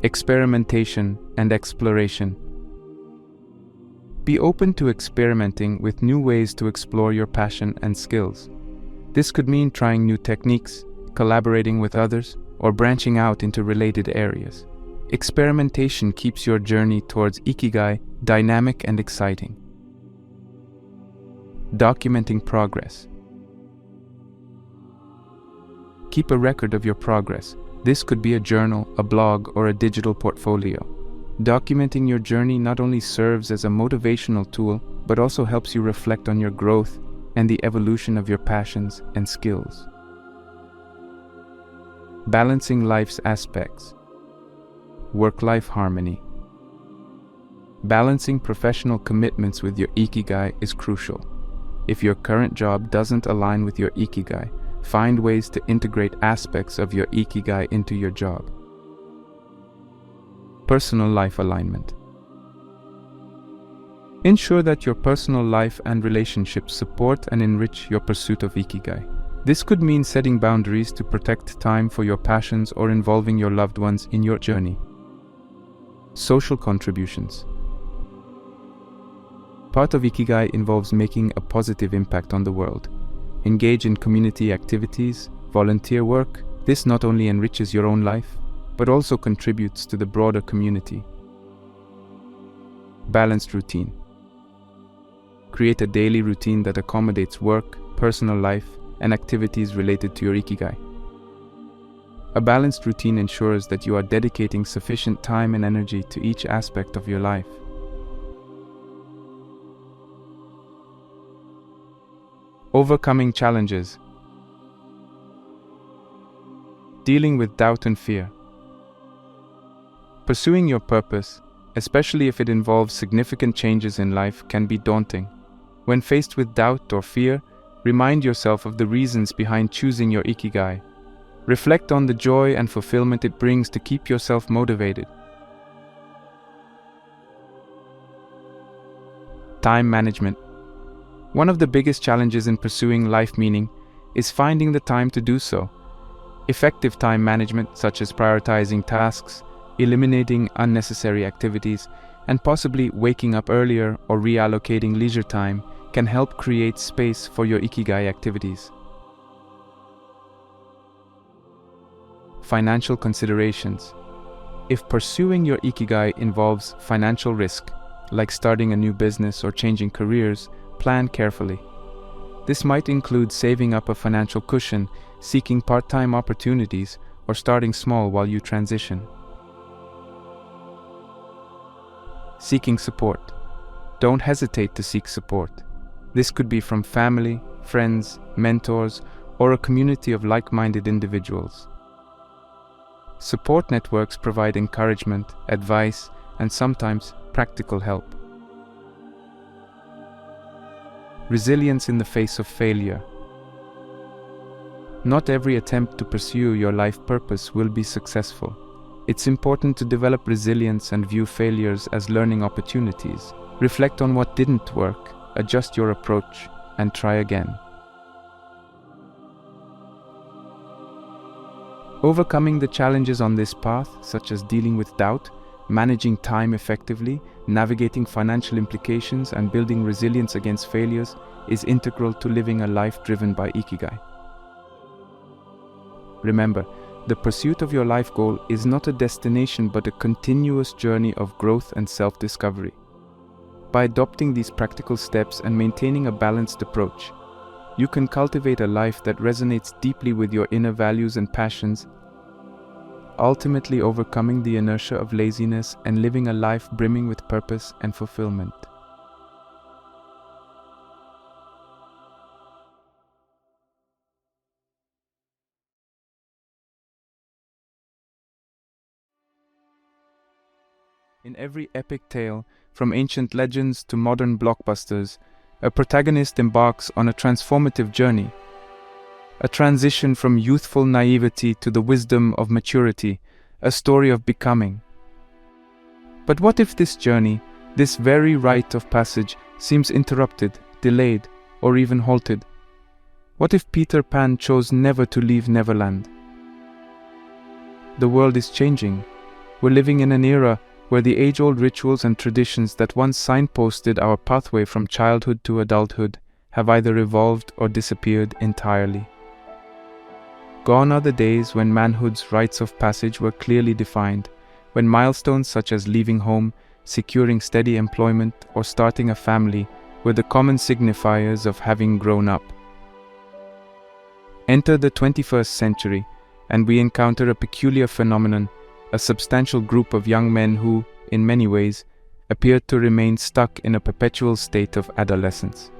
S1: Experimentation and exploration. Be open to experimenting with new ways to explore your passion and skills. This could mean trying new techniques, collaborating with others, or branching out into related areas. Experimentation keeps your journey towards ikigai dynamic and exciting. Documenting progress. Keep a record of your progress. This could be a journal, a blog, or a digital portfolio. Documenting your journey not only serves as a motivational tool, but also helps you reflect on your growth and the evolution of your passions and skills. Balancing life's aspects. Work-life harmony. Balancing professional commitments with your ikigai is crucial. If your current job doesn't align with your ikigai, find ways to integrate aspects of your ikigai into your job. Personal life alignment. Ensure that your personal life and relationships support and enrich your pursuit of ikigai. This could mean setting boundaries to protect time for your passions or involving your loved ones in your journey. Social contributions. Part of ikigai involves making a positive impact on the world. Engage in community activities, volunteer work. This not only enriches your own life, but also contributes to the broader community. Balanced routine. Create a daily routine that accommodates work, personal life, and activities related to your ikigai. A balanced routine ensures that you are dedicating sufficient time and energy to each aspect of your life. Overcoming challenges. Dealing with doubt and fear. Pursuing your purpose, especially if it involves significant changes in life, can be daunting. When faced with doubt or fear, remind yourself of the reasons behind choosing your ikigai. Reflect on the joy and fulfillment it brings to keep yourself motivated. Time management. One of the biggest challenges in pursuing life meaning is finding the time to do so. Effective time management, such as prioritizing tasks, eliminating unnecessary activities, and possibly waking up earlier or reallocating leisure time, can help create space for your ikigai activities. Financial considerations. If pursuing your ikigai involves financial risk, like starting a new business or changing careers, plan carefully. This might include saving up a financial cushion, seeking part-time opportunities, or starting small while you transition. Seeking support. Don't hesitate to seek support. This could be from family, friends, mentors, or a community of like-minded individuals. Support networks provide encouragement, advice, and sometimes practical help. Resilience in the face of failure. Not every attempt to pursue your life purpose will be successful. It's important to develop resilience and view failures as learning opportunities. Reflect on what didn't work, adjust your approach, and try again. Overcoming the challenges on this path, such as dealing with doubt, managing time effectively, navigating financial implications, and building resilience against failures, is integral to living a life driven by ikigai. Remember, the pursuit of your life goal is not a destination but a continuous journey of growth and self-discovery. By adopting these practical steps and maintaining a balanced approach, you can cultivate a life that resonates deeply with your inner values and passions, ultimately overcoming the inertia of laziness and living a life brimming with purpose and fulfillment. In every epic tale, from ancient legends to modern blockbusters, a protagonist embarks on a transformative journey. A transition from youthful naivety to the wisdom of maturity, a story of becoming. But what if this journey, this very rite of passage, seems interrupted, delayed, or even halted? What if Peter Pan chose never to leave Neverland? The world is changing. We're living in an era where the age-old rituals and traditions that once signposted our pathway from childhood to adulthood have either evolved or disappeared entirely. Gone are the days when manhood's rites of passage were clearly defined, when milestones such as leaving home, securing steady employment, or starting a family were the common signifiers of having grown up. Enter the 21st century, and we encounter a peculiar phenomenon, a substantial group of young men who, in many ways, appeared to remain stuck in a perpetual state of adolescence.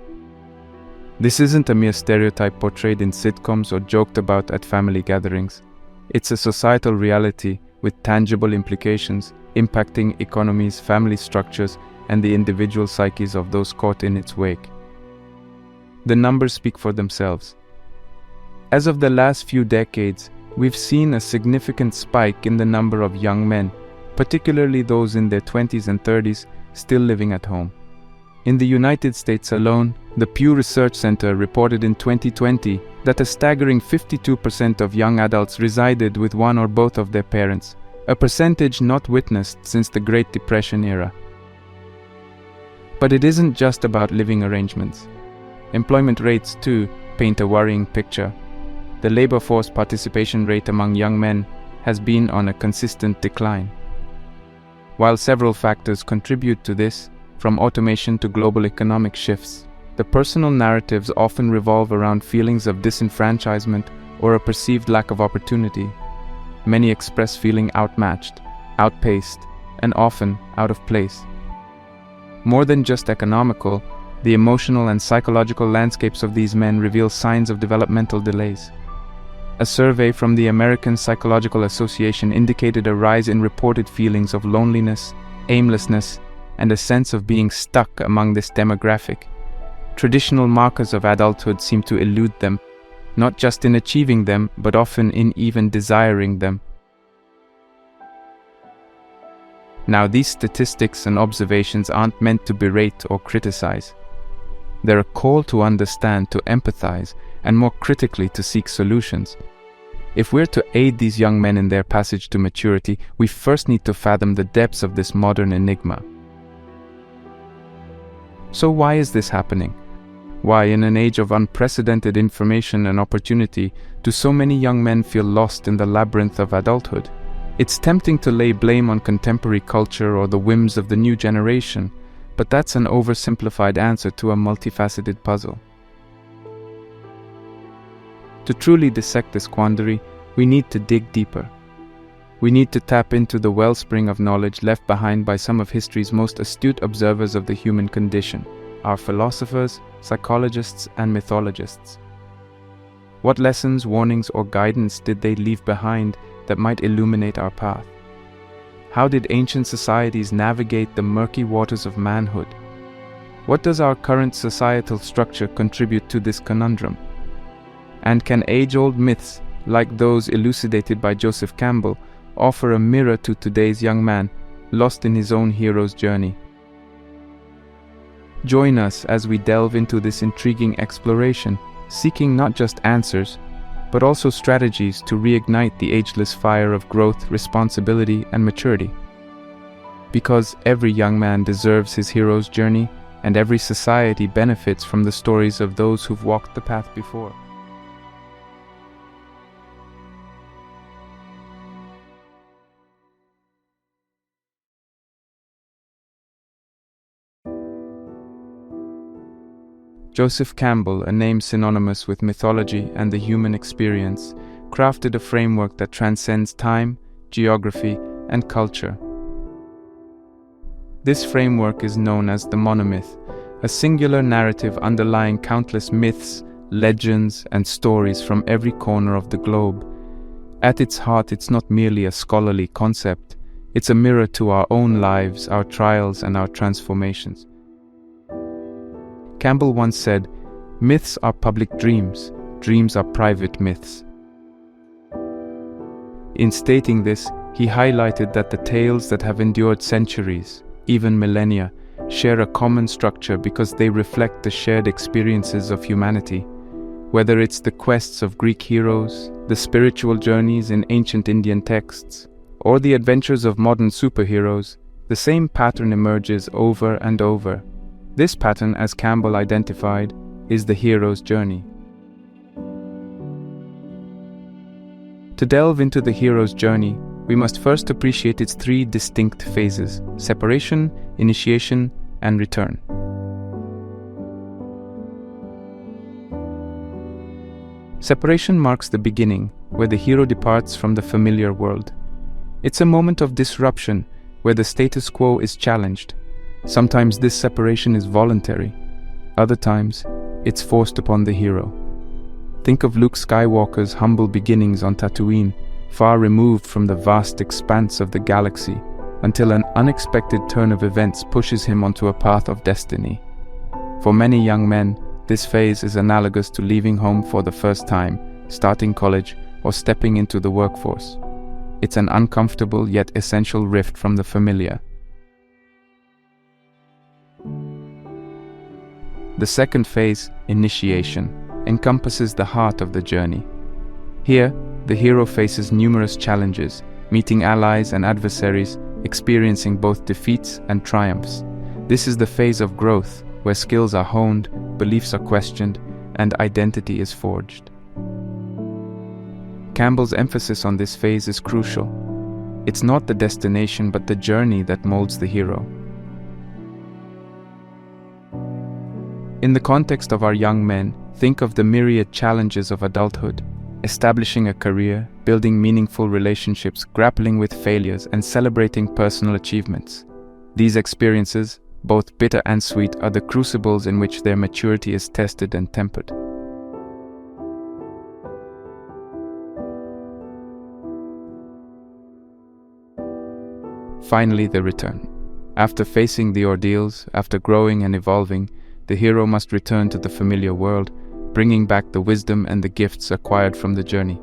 S1: This isn't a mere stereotype portrayed in sitcoms or joked about at family gatherings. It's a societal reality with tangible implications impacting economies, family structures, and the individual psyches of those caught in its wake. The numbers speak for themselves. As of the last few decades, we've seen a significant spike in the number of young men, particularly those in their 20s and 30s, still living at home. In the United States alone, the Pew Research Center reported in 2020 that a staggering 52% of young adults resided with one or both of their parents, a percentage not witnessed since the Great Depression era. But it isn't just about living arrangements. Employment rates, too, paint a worrying picture. The labor force participation rate among young men has been on a consistent decline. While several factors contribute to this, from automation to global economic shifts, the personal narratives often revolve around feelings of disenfranchisement or a perceived lack of opportunity. Many express feeling outmatched, outpaced, and often out of place. More than just economical, the emotional and psychological landscapes of these men reveal signs of developmental delays. A survey from the American Psychological Association indicated a rise in reported feelings of loneliness, aimlessness, and a sense of being stuck among this demographic. Traditional markers of adulthood seem to elude them, not just in achieving them, but often in even desiring them. Now, these statistics and observations aren't meant to berate or criticize. They're a call to understand, to empathize, and more critically to seek solutions. If we're to aid these young men in their passage to maturity, we first need to fathom the depths of this modern enigma. So why is this happening? Why, in an age of unprecedented information and opportunity, do so many young men feel lost in the labyrinth of adulthood? It's tempting to lay blame on contemporary culture or the whims of the new generation, but that's an oversimplified answer to a multifaceted puzzle. To truly dissect this quandary, we need to dig deeper. We need to tap into the wellspring of knowledge left behind by some of history's most astute observers of the human condition, our philosophers, psychologists, and mythologists. What lessons, warnings, or guidance did they leave behind that might illuminate our path? How did ancient societies navigate the murky waters of manhood? What does our current societal structure contribute to this conundrum? And can age-old myths, like those elucidated by Joseph Campbell, offer a mirror to today's young man, lost in his own hero's journey? Join us as we delve into this intriguing exploration, seeking not just answers, but also strategies to reignite the ageless fire of growth, responsibility, and maturity. Because every young man deserves his hero's journey, and every society benefits from the stories of those who've walked the path before. Joseph Campbell, a name synonymous with mythology and the human experience, crafted a framework that transcends time, geography, and culture. This framework is known as the monomyth, a singular narrative underlying countless myths, legends, and stories from every corner of the globe. At its heart, it's not merely a scholarly concept, it's a mirror to our own lives, our trials, and our transformations. Campbell once said, "Myths are public dreams, dreams are private myths." In stating this, he highlighted that the tales that have endured centuries, even millennia, share a common structure because they reflect the shared experiences of humanity. Whether it's the quests of Greek heroes, the spiritual journeys in ancient Indian texts, or the adventures of modern superheroes, the same pattern emerges over and over. This pattern, as Campbell identified, is the hero's journey. To delve into the hero's journey, we must first appreciate its three distinct phases: separation, initiation, and return. Separation marks the beginning, where the hero departs from the familiar world. It's a moment of disruption, where the status quo is challenged. Sometimes this separation is voluntary, other times it's forced upon the hero. Think of Luke Skywalker's humble beginnings on Tatooine, far removed from the vast expanse of the galaxy, until an unexpected turn of events pushes him onto a path of destiny. For many young men, this phase is analogous to leaving home for the first time, starting college, or stepping into the workforce. It's an uncomfortable yet essential rift from the familiar. The second phase, initiation, encompasses the heart of the journey. Here, the hero faces numerous challenges, meeting allies and adversaries, experiencing both defeats and triumphs. This is the phase of growth, where skills are honed, beliefs are questioned, and identity is forged. Campbell's emphasis on this phase is crucial. It's not the destination but the journey that molds the hero. In the context of our young men, think of the myriad challenges of adulthood: establishing a career, building meaningful relationships, grappling with failures, and celebrating personal achievements. These experiences, both bitter and sweet, are the crucibles in which their maturity is tested and tempered. Finally, the return. After facing the ordeals, after growing and evolving, the hero must return to the familiar world, bringing back the wisdom and the gifts acquired from the journey.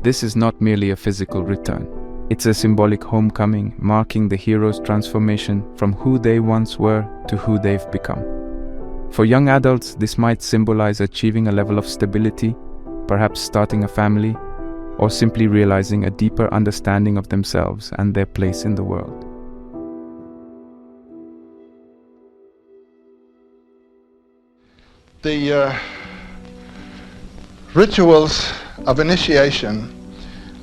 S1: This is not merely a physical return. It's a symbolic homecoming, marking the hero's transformation from who they once were to who they've become. For young adults, this might symbolize achieving a level of stability, perhaps starting a family, or simply realizing a deeper understanding of themselves and their place in the world.
S2: The rituals of initiation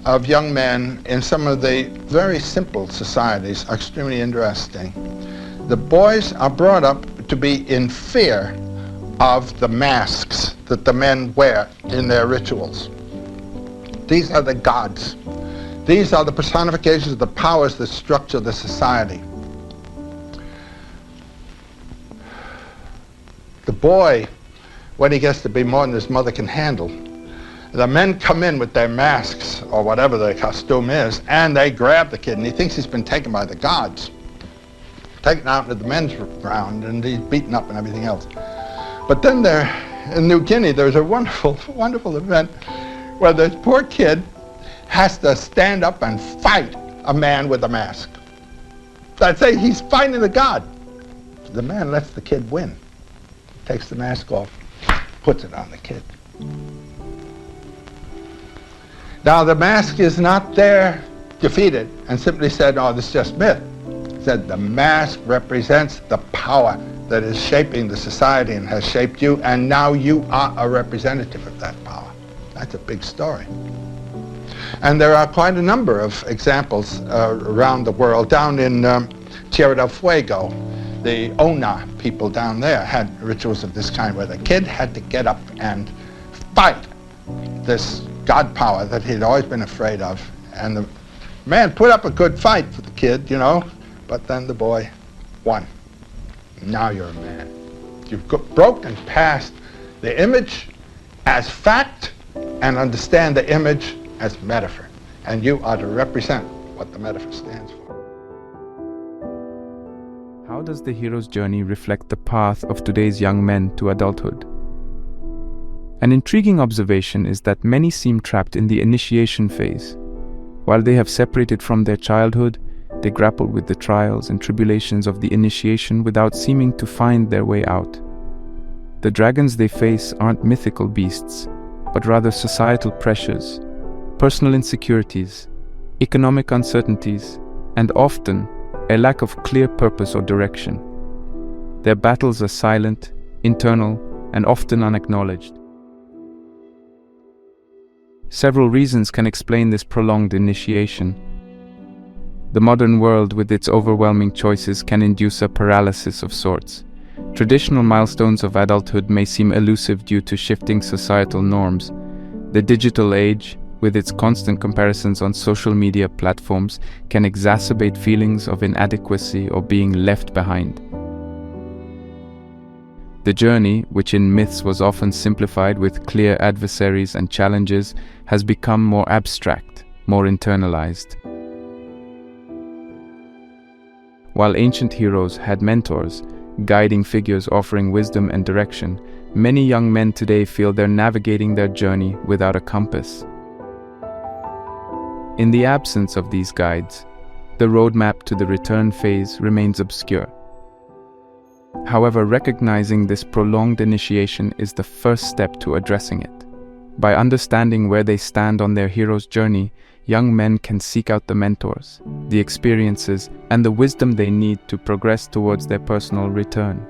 S2: of young men in some of the very simple societies are extremely interesting. The boys are brought up to be in fear of the masks that the men wear in their rituals. These are the gods. These are the personifications of the powers that structure the society. The boy, when he gets to be more than his mother can handle, the men come in with their masks, or whatever their costume is, and they grab the kid, and he thinks he's been taken by the gods. Taken out into the men's ground, and he's beaten up and everything else. But then there, in New Guinea, there's a wonderful, wonderful event where the poor kid has to stand up and fight a man with a mask. I'd say he's fighting the god. The man lets the kid win. Takes the mask off, puts it on the kid. Now the mask is not there defeated and simply said, oh, this is just myth. It said the mask represents the power that is shaping the society and has shaped you, and now you are a representative of that power. That's a big story. And there are quite a number of examples around the world. Down in Tierra del Fuego, the Ona people down there had rituals of this kind where the kid had to get up and fight this god power that he'd always been afraid of. And the man put up a good fight for the kid, you know, but then the boy won. Now you're a man. You've broken past the image as fact and understand the image as metaphor. And you are to represent what the metaphor stands for.
S1: How does the hero's journey reflect the path of today's young men to adulthood? An intriguing observation is that many seem trapped in the initiation phase. While they have separated from their childhood, they grapple with the trials and tribulations of the initiation without seeming to find their way out. The dragons they face aren't mythical beasts, but rather societal pressures, personal insecurities, economic uncertainties, and often a lack of clear purpose or direction. Their battles are silent, internal, and often unacknowledged. Several reasons can explain this prolonged initiation. The modern world, with its overwhelming choices, can induce a paralysis of sorts. Traditional milestones of adulthood may seem elusive due to shifting societal norms. The digital age, with its constant comparisons on social media platforms, can exacerbate feelings of inadequacy or being left behind. The journey, which in myths was often simplified with clear adversaries and challenges, has become more abstract, more internalized. While ancient heroes had mentors, guiding figures offering wisdom and direction, many young men today feel they're navigating their journey without a compass. In the absence of these guides, the roadmap to the return phase remains obscure. However, recognizing this prolonged initiation is the first step to addressing it. By understanding where they stand on their hero's journey, young men can seek out the mentors, the experiences, and the wisdom they need to progress towards their personal return.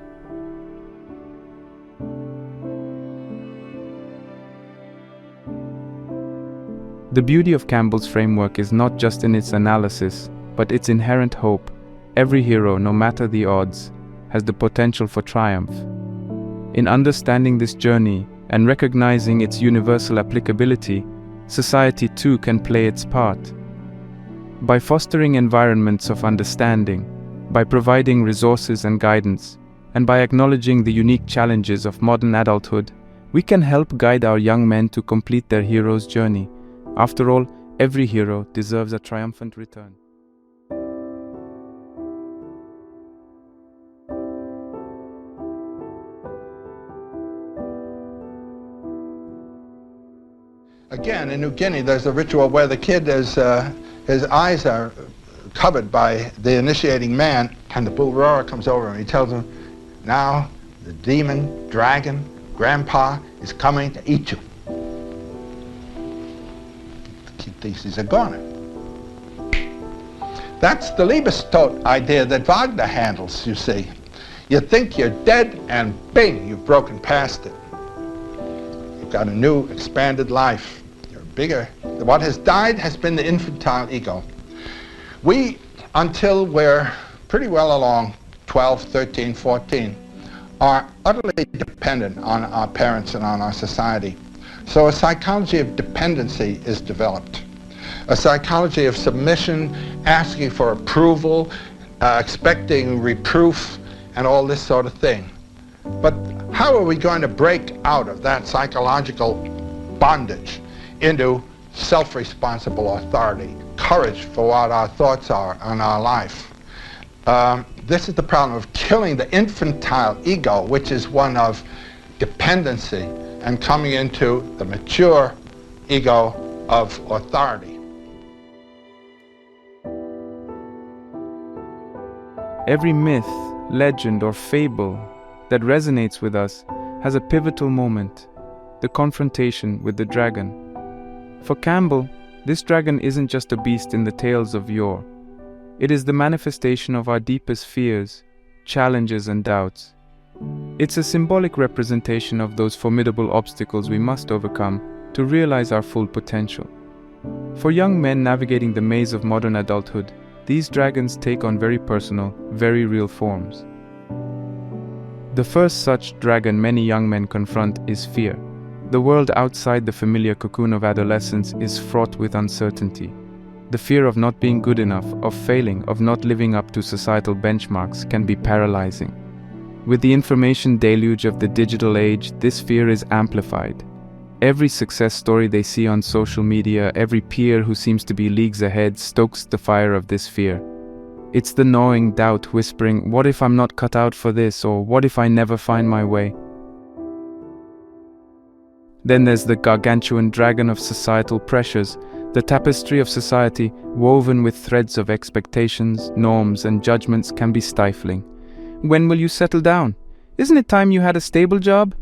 S1: The beauty of Campbell's framework is not just in its analysis, but its inherent hope. Every hero, no matter the odds, has the potential for triumph. In understanding this journey and recognizing its universal applicability, society too can play its part. By fostering environments of understanding, by providing resources and guidance, and by acknowledging the unique challenges of modern adulthood, we can help guide our young men to complete their hero's journey. After all, every hero deserves a triumphant return.
S2: Again, in New Guinea, there's a ritual where the kid is, his eyes are covered by the initiating man, and the bull roarer comes over and he tells him, now the demon, dragon, grandpa is coming to eat you. The kid thinks he's a goner. That's the Liebestod idea that Wagner handles, you see. You think you're dead, and bing, you've broken past it. You've got a new, expanded life. You're bigger. What has died has been the infantile ego. We, until we're pretty well along, 12, 13, 14, are utterly dependent on our parents and on our society. So a psychology of dependency is developed. A psychology of submission, asking for approval, expecting reproof, and all this sort of thing. But how are we going to break out of that psychological bondage into self-responsible authority, courage for what our thoughts are on our life? This is the problem of killing the infantile ego, which is one of dependency, and coming into the mature ego of authority.
S1: Every myth, legend, or fable that resonates with us has a pivotal moment, the confrontation with the dragon. For Campbell, this dragon isn't just a beast in the tales of yore. It is the manifestation of our deepest fears, challenges, and doubts. It's a symbolic representation of those formidable obstacles we must overcome to realize our full potential. For young men navigating the maze of modern adulthood, these dragons take on very personal, very real forms. The first such dragon many young men confront is fear. The world outside the familiar cocoon of adolescence is fraught with uncertainty. The fear of not being good enough, of failing, of not living up to societal benchmarks can be paralyzing. With the information deluge of the digital age, this fear is amplified. Every success story they see on social media, every peer who seems to be leagues ahead, stokes the fire of this fear. It's the gnawing doubt whispering, what if I'm not cut out for this, or what if I never find my way? Then there's the gargantuan dragon of societal pressures, the tapestry of society woven with threads of expectations, norms, and judgments can be stifling. When will you settle down? Isn't it time you had a stable job?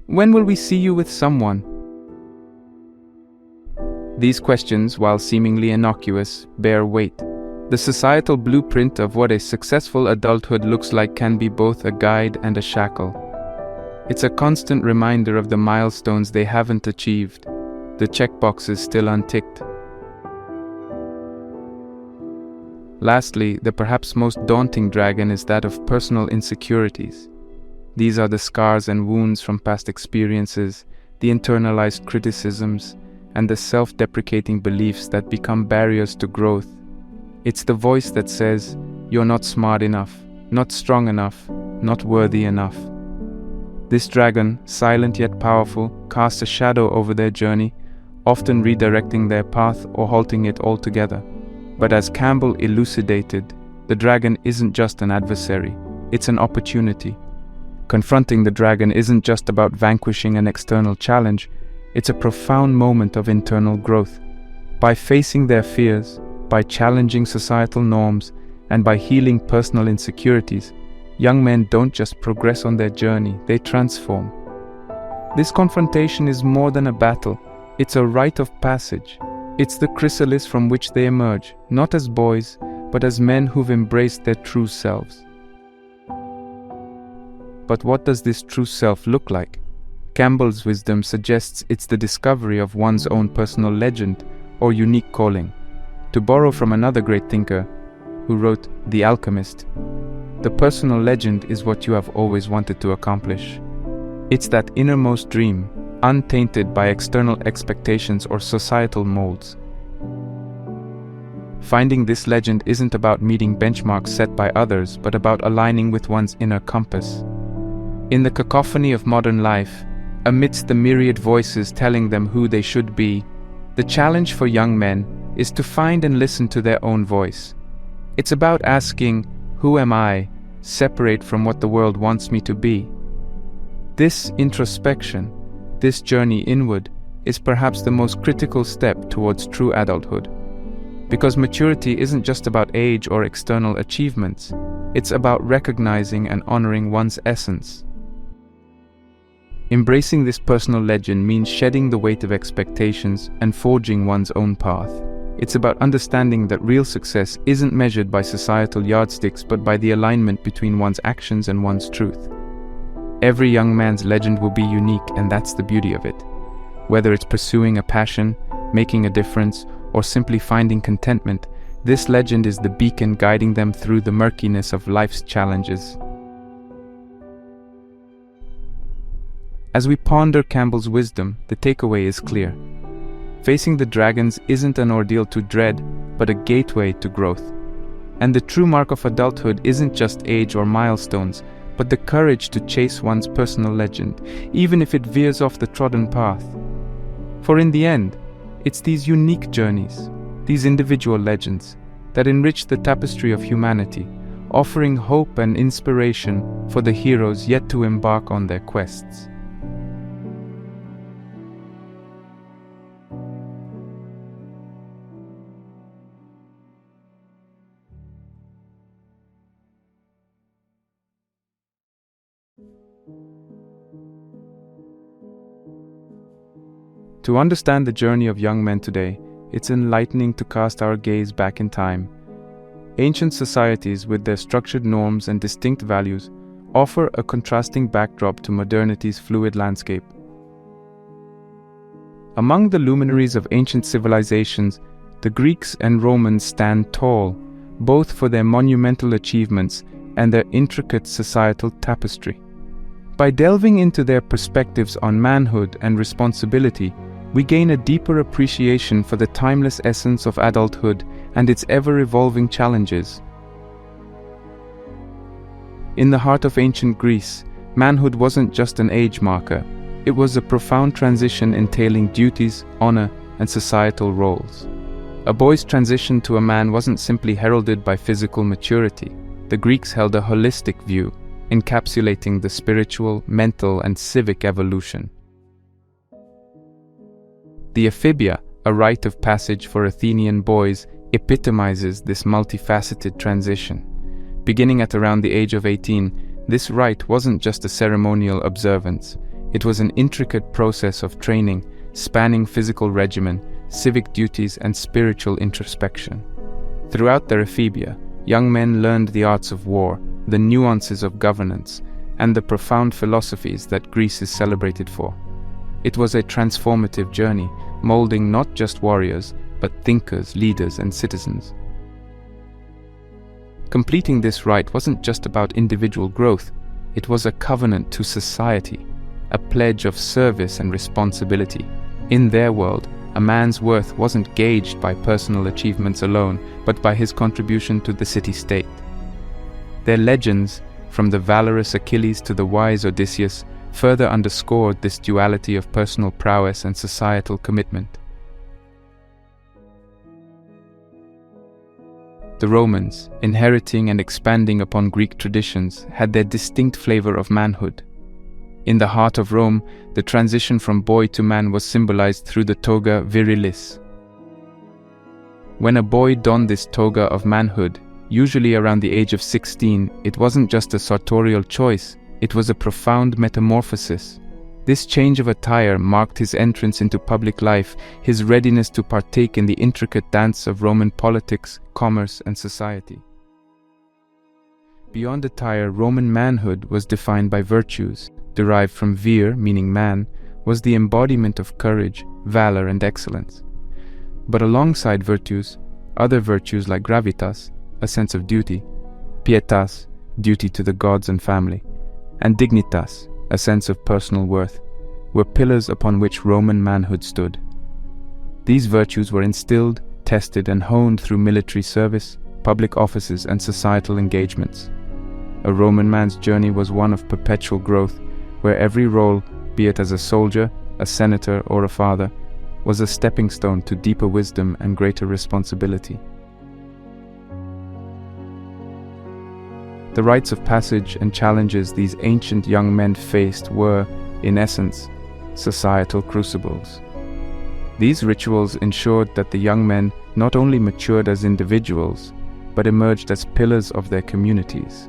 S1: When will we see you with someone? These questions, while seemingly innocuous, bear weight. The societal blueprint of what a successful adulthood looks like can be both a guide and a shackle. It's a constant reminder of the milestones they haven't achieved, the checkboxes still unticked. Lastly, the perhaps most daunting dragon is that of personal insecurities. These are the scars and wounds from past experiences, the internalized criticisms, and the self-deprecating beliefs that become barriers to growth. It's the voice that says, you're not smart enough, not strong enough, not worthy enough. This dragon, silent yet powerful, casts a shadow over their journey, often redirecting their path or halting it altogether. But as Campbell elucidated, The dragon isn't just an adversary, it's an opportunity. Confronting the dragon isn't just about vanquishing an external challenge, it's a profound moment of internal growth. By facing their fears, by challenging societal norms, and by healing personal insecurities, young men don't just progress on their journey, they transform. This confrontation is more than a battle, it's a rite of passage. It's the chrysalis from which they emerge, not as boys, but as men who've embraced their true selves. But what does this true self look like? Campbell's wisdom suggests it's the discovery of one's own personal legend or unique calling. To borrow from another great thinker who wrote The Alchemist, the personal legend is what you have always wanted to accomplish. It's that innermost dream, untainted by external expectations or societal molds. Finding this legend isn't about meeting benchmarks set by others, but about aligning with one's inner compass. In the cacophony of modern life, amidst the myriad voices telling them who they should be, the challenge for young men is to find and listen to their own voice. It's about asking, who am I, separate from what the world wants me to be? This introspection, this journey inward, is perhaps the most critical step towards true adulthood. Because maturity isn't just about age or external achievements, it's about recognizing and honoring one's essence. Embracing this personal legend means shedding the weight of expectations and forging one's own path. It's about understanding that real success isn't measured by societal yardsticks, but by the alignment between one's actions and one's truth. Every young man's legend will be unique, and that's the beauty of it. Whether it's pursuing a passion, making a difference, or simply finding contentment, this legend is the beacon guiding them through the murkiness of life's challenges. As we ponder Campbell's wisdom, the takeaway is clear. Facing the dragons isn't an ordeal to dread, but a gateway to growth. And the true mark of adulthood isn't just age or milestones, but the courage to chase one's personal legend, even if it veers off the trodden path. For in the end, it's these unique journeys, these individual legends, that enrich the tapestry of humanity, offering hope and inspiration for the heroes yet to embark on their quests. To understand the journey of young men today, it's enlightening to cast our gaze back in time. Ancient societies, with their structured norms and distinct values, offer a contrasting backdrop to modernity's fluid landscape. Among the luminaries of ancient civilizations, the Greeks and Romans stand tall, both for their monumental achievements and their intricate societal tapestry. By delving into their perspectives on manhood and responsibility, we gain a deeper appreciation for the timeless essence of adulthood and its ever-evolving challenges. In the heart of ancient Greece, manhood wasn't just an age marker. It was a profound transition entailing duties, honor, and societal roles. A boy's transition to a man wasn't simply heralded by physical maturity. The Greeks held a holistic view, encapsulating the spiritual, mental, and civic evolution. The ephibia, a rite of passage for Athenian boys, epitomizes this multifaceted transition. Beginning at around the age of 18, this rite wasn't just a ceremonial observance. It was an intricate process of training, spanning physical regimen, civic duties, and spiritual introspection. Throughout their ephibia, young men learned the arts of war, the nuances of governance, and the profound philosophies that Greece is celebrated for. It was a transformative journey, molding not just warriors, but thinkers, leaders, and citizens. Completing this rite wasn't just about individual growth, it was a covenant to society, a pledge of service and responsibility. In their world, a man's worth wasn't gauged by personal achievements alone, but by his contribution to the city-state. Their legends, from the valorous Achilles to the wise Odysseus, further underscored this duality of personal prowess and societal commitment. The Romans, inheriting and expanding upon Greek traditions, had their distinct flavor of manhood. In the heart of Rome, the transition from boy to man was symbolized through the toga virilis. When a boy donned this toga of manhood, usually around the age of 16, it wasn't just a sartorial choice, it was a profound metamorphosis. This change of attire marked his entrance into public life, his readiness to partake in the intricate dance of Roman politics, commerce, and society. Beyond attire, Roman manhood was defined by virtues. Derived from vir, meaning man, was the embodiment of courage, valor, and excellence. But alongside virtues, other virtues like gravitas, a sense of duty, pietas, duty to the gods and family, and dignitas, a sense of personal worth, were pillars upon which Roman manhood stood. These virtues were instilled, tested, and honed through military service, public offices, and societal engagements. A Roman man's journey was one of perpetual growth, where every role, be it as a soldier, a senator, or a father, was a stepping stone to deeper wisdom and greater responsibility. The rites of passage and challenges these ancient young men faced were, in essence, societal crucibles. These rituals ensured that the young men not only matured as individuals, but emerged as pillars of their communities.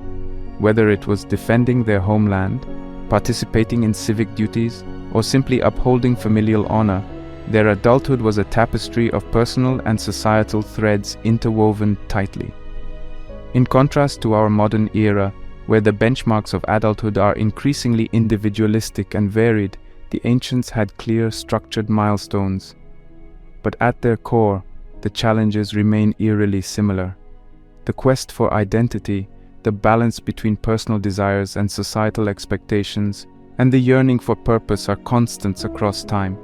S1: Whether it was defending their homeland, participating in civic duties, or simply upholding familial honor, their adulthood was a tapestry of personal and societal threads interwoven tightly. In contrast to our modern era, where the benchmarks of adulthood are increasingly individualistic and varied, the ancients had clear, structured milestones. But at their core, the challenges remain eerily similar. The quest for identity, the balance between personal desires and societal expectations, and the yearning for purpose are constants across time.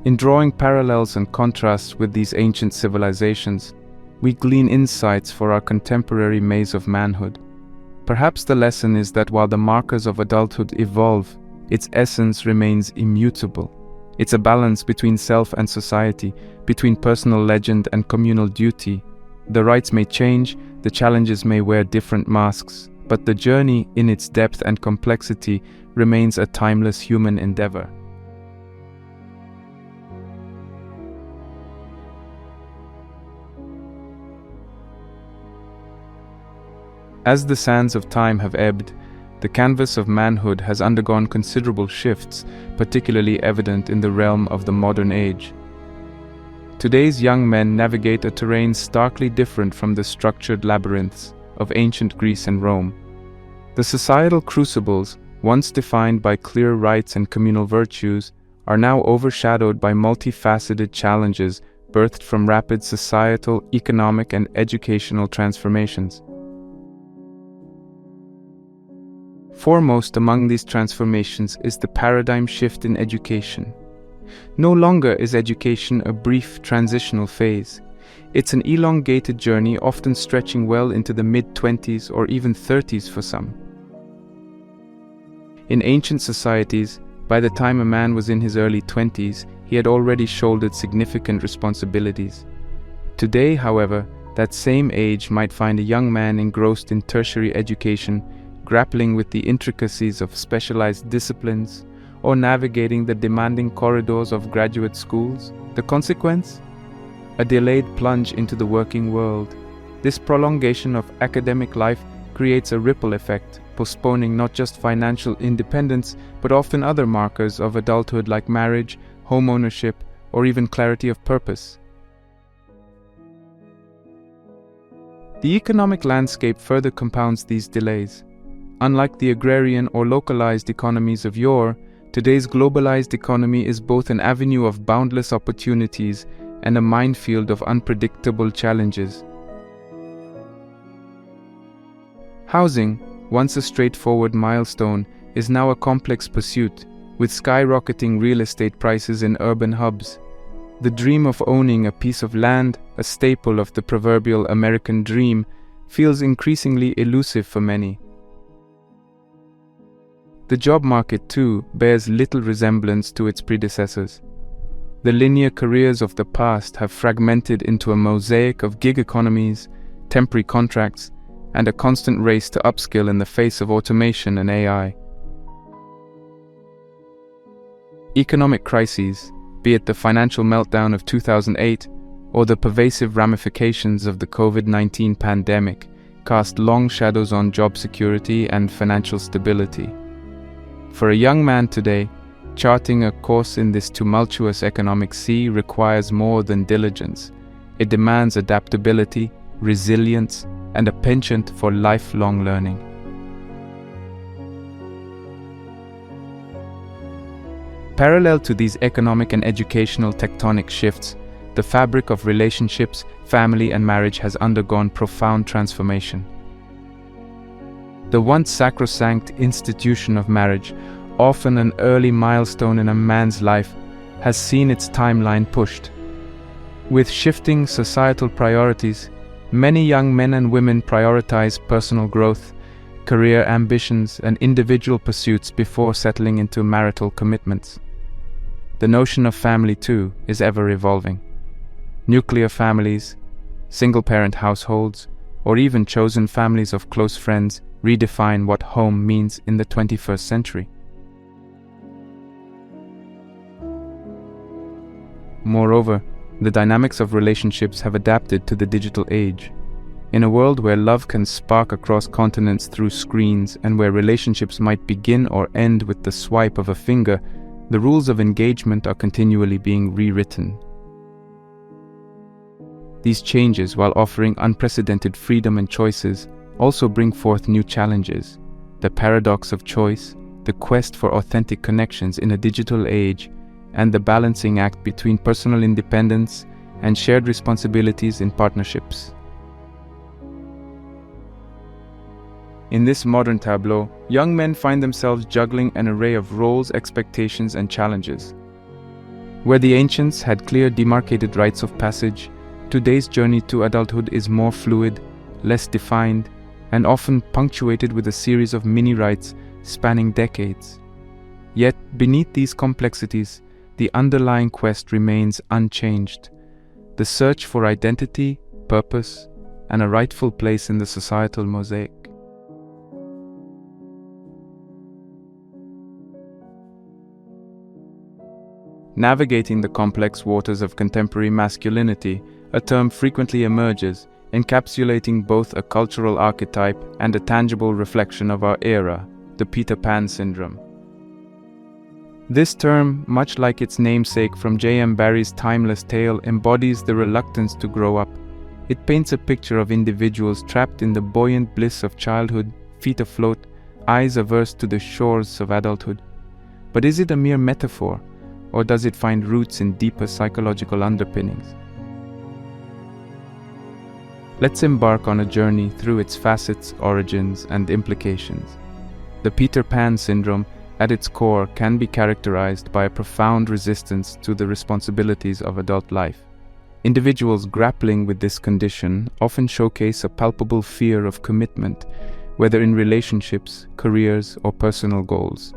S1: In drawing parallels and contrasts with these ancient civilizations, we glean insights for our contemporary maze of manhood. Perhaps the lesson is that while the markers of adulthood evolve, its essence remains immutable. It's a balance between self and society, between personal legend and communal duty. The rites may change, the challenges may wear different masks, but the journey, in its depth and complexity, remains a timeless human endeavor. As the sands of time have ebbed, the canvas of manhood has undergone considerable shifts, particularly evident in the realm of the modern age. Today's young men navigate a terrain starkly different from the structured labyrinths of ancient Greece and Rome. The societal crucibles, once defined by clear rites and communal virtues, are now overshadowed by multifaceted challenges birthed from rapid societal, economic, and educational transformations. Foremost among these transformations is the paradigm shift in education. No longer is education a brief transitional phase. It's an elongated journey, often stretching well into the mid-20s or even 30s for some. In ancient societies, by the time a man was in his early 20s, he had already shouldered significant responsibilities. Today, however, that same age might find a young man engrossed in tertiary education, grappling with the intricacies of specialized disciplines, or navigating the demanding corridors of graduate schools. The consequence? A delayed plunge into the working world. This prolongation of academic life creates a ripple effect, postponing not just financial independence, but often other markers of adulthood like marriage, home ownership, or even clarity of purpose. The economic landscape further compounds these delays. Unlike the agrarian or localized economies of yore, today's globalized economy is both an avenue of boundless opportunities and a minefield of unpredictable challenges. Housing, once a straightforward milestone, is now a complex pursuit, with skyrocketing real estate prices in urban hubs. The dream of owning a piece of land, a staple of the proverbial American dream, feels increasingly elusive for many. The job market, too, bears little resemblance to its predecessors. The linear careers of the past have fragmented into a mosaic of gig economies, temporary contracts, and a constant race to upskill in the face of automation and AI. Economic crises, be it the financial meltdown of 2008 or the pervasive ramifications of the COVID-19 pandemic, cast long shadows on job security and financial stability. For a young man today, charting a course in this tumultuous economic sea requires more than diligence. It demands adaptability, resilience, and a penchant for lifelong learning. Parallel to these economic and educational tectonic shifts, the fabric of relationships, family, and marriage has undergone profound transformation. The once sacrosanct institution of marriage, often an early milestone in a man's life, has seen its timeline pushed. With shifting societal priorities, many young men and women prioritize personal growth, career ambitions, and individual pursuits before settling into marital commitments. The notion of family, too, is ever evolving. Nuclear families, single-parent households, or even chosen families of close friends redefine what home means in the 21st century. Moreover, the dynamics of relationships have adapted to the digital age. In a world where love can spark across continents through screens and where relationships might begin or end with the swipe of a finger, the rules of engagement are continually being rewritten. These changes, while offering unprecedented freedom and choices, also bring forth new challenges. The paradox of choice, the quest for authentic connections in a digital age, and the balancing act between personal independence and shared responsibilities in partnerships. In this modern tableau, young men find themselves juggling an array of roles, expectations, and challenges. Where the ancients had clear demarcated rites of passage, today's journey to adulthood is more fluid, less defined, and often punctuated with a series of mini-rites spanning decades. Yet, beneath these complexities, the underlying quest remains unchanged: the search for identity, purpose, and a rightful place in the societal mosaic. Navigating the complex waters of contemporary masculinity, a term frequently emerges, encapsulating both a cultural archetype and a tangible reflection of our era, the Peter Pan syndrome. This term, much like its namesake from J.M. Barrie's timeless tale, embodies the reluctance to grow up. It paints a picture of individuals trapped in the buoyant bliss of childhood, feet afloat, eyes averse to the shores of adulthood. But is it a mere metaphor, or does it find roots in deeper psychological underpinnings? Let's embark on a journey through its facets, origins, and implications. The Peter Pan syndrome, at its core, can be characterized by a profound resistance to the responsibilities of adult life. Individuals grappling with this condition often showcase a palpable fear of commitment, whether in relationships, careers, or personal goals.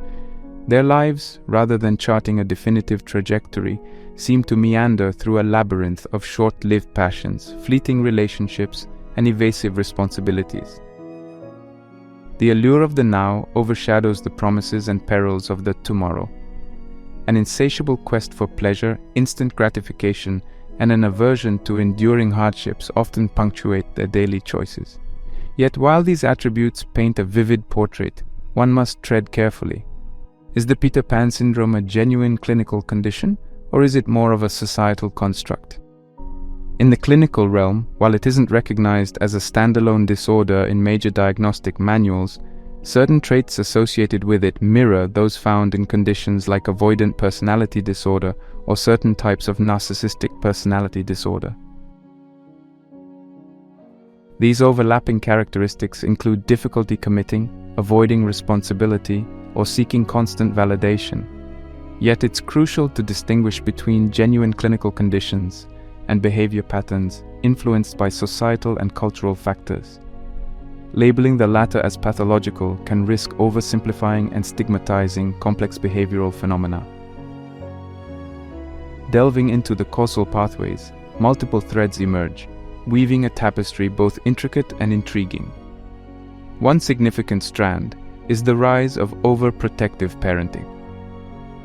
S1: Their lives, rather than charting a definitive trajectory, seem to meander through a labyrinth of short-lived passions, fleeting relationships, and evasive responsibilities. The allure of the now overshadows the promises and perils of the tomorrow. An insatiable quest for pleasure, instant gratification, and an aversion to enduring hardships often punctuate their daily choices. Yet while these attributes paint a vivid portrait, one must tread carefully. Is the Peter Pan syndrome a genuine clinical condition, or is it more of a societal construct? In the clinical realm, while it isn't recognized as a standalone disorder in major diagnostic manuals, certain traits associated with it mirror those found in conditions like avoidant personality disorder or certain types of narcissistic personality disorder. These overlapping characteristics include difficulty committing, avoiding responsibility, or seeking constant validation. Yet it's crucial to distinguish between genuine clinical conditions and behavior patterns influenced by societal and cultural factors. Labeling the latter as pathological can risk oversimplifying and stigmatizing complex behavioral phenomena. Delving into the causal pathways, multiple threads emerge, weaving a tapestry both intricate and intriguing. One significant strand is the rise of overprotective parenting.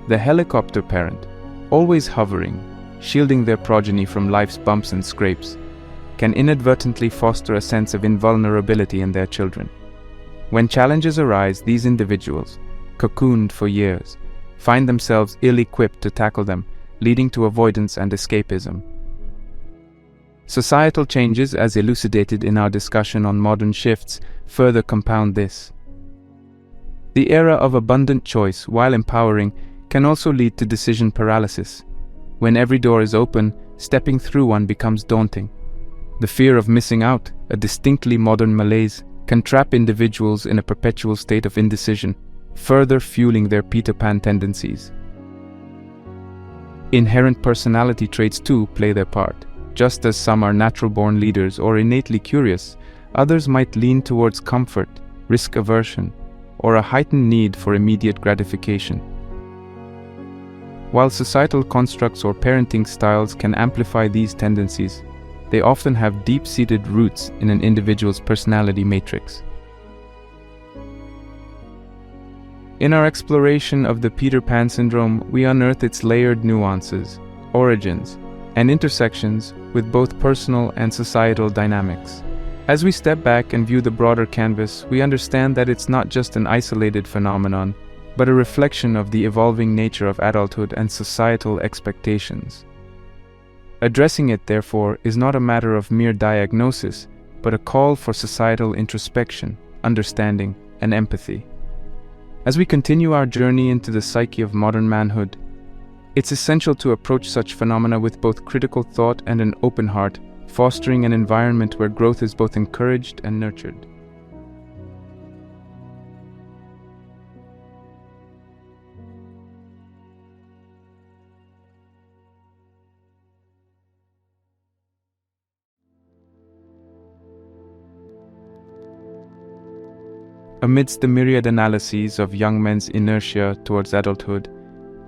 S1: The helicopter parent, always hovering, shielding their progeny from life's bumps and scrapes, can inadvertently foster a sense of invulnerability in their children. When challenges arise, these individuals, cocooned for years, find themselves ill-equipped to tackle them, leading to avoidance and escapism. Societal changes, as elucidated in our discussion on modern shifts, further compound this. The era of abundant choice, while empowering, can also lead to decision paralysis. When every door is open, stepping through one becomes daunting. The fear of missing out, a distinctly modern malaise, can trap individuals in a perpetual state of indecision, further fueling their Peter Pan tendencies. Inherent personality traits too play their part. Just as some are natural-born leaders or innately curious, others might lean towards comfort, risk aversion, or a heightened need for immediate gratification. While societal constructs or parenting styles can amplify these tendencies, they often have deep-seated roots in an individual's personality matrix. In our exploration of the Peter Pan syndrome, we unearth its layered nuances, origins, and intersections with both personal and societal dynamics. As we step back and view the broader canvas, we understand that it's not just an isolated phenomenon, but a reflection of the evolving nature of adulthood and societal expectations. Addressing it, therefore, is not a matter of mere diagnosis, but a call for societal introspection, understanding, and empathy. As we continue our journey into the psyche of modern manhood, it's essential to approach such phenomena with both critical thought and an open heart, fostering an environment where growth is both encouraged and nurtured. Amidst the myriad analyses of young men's inertia towards adulthood,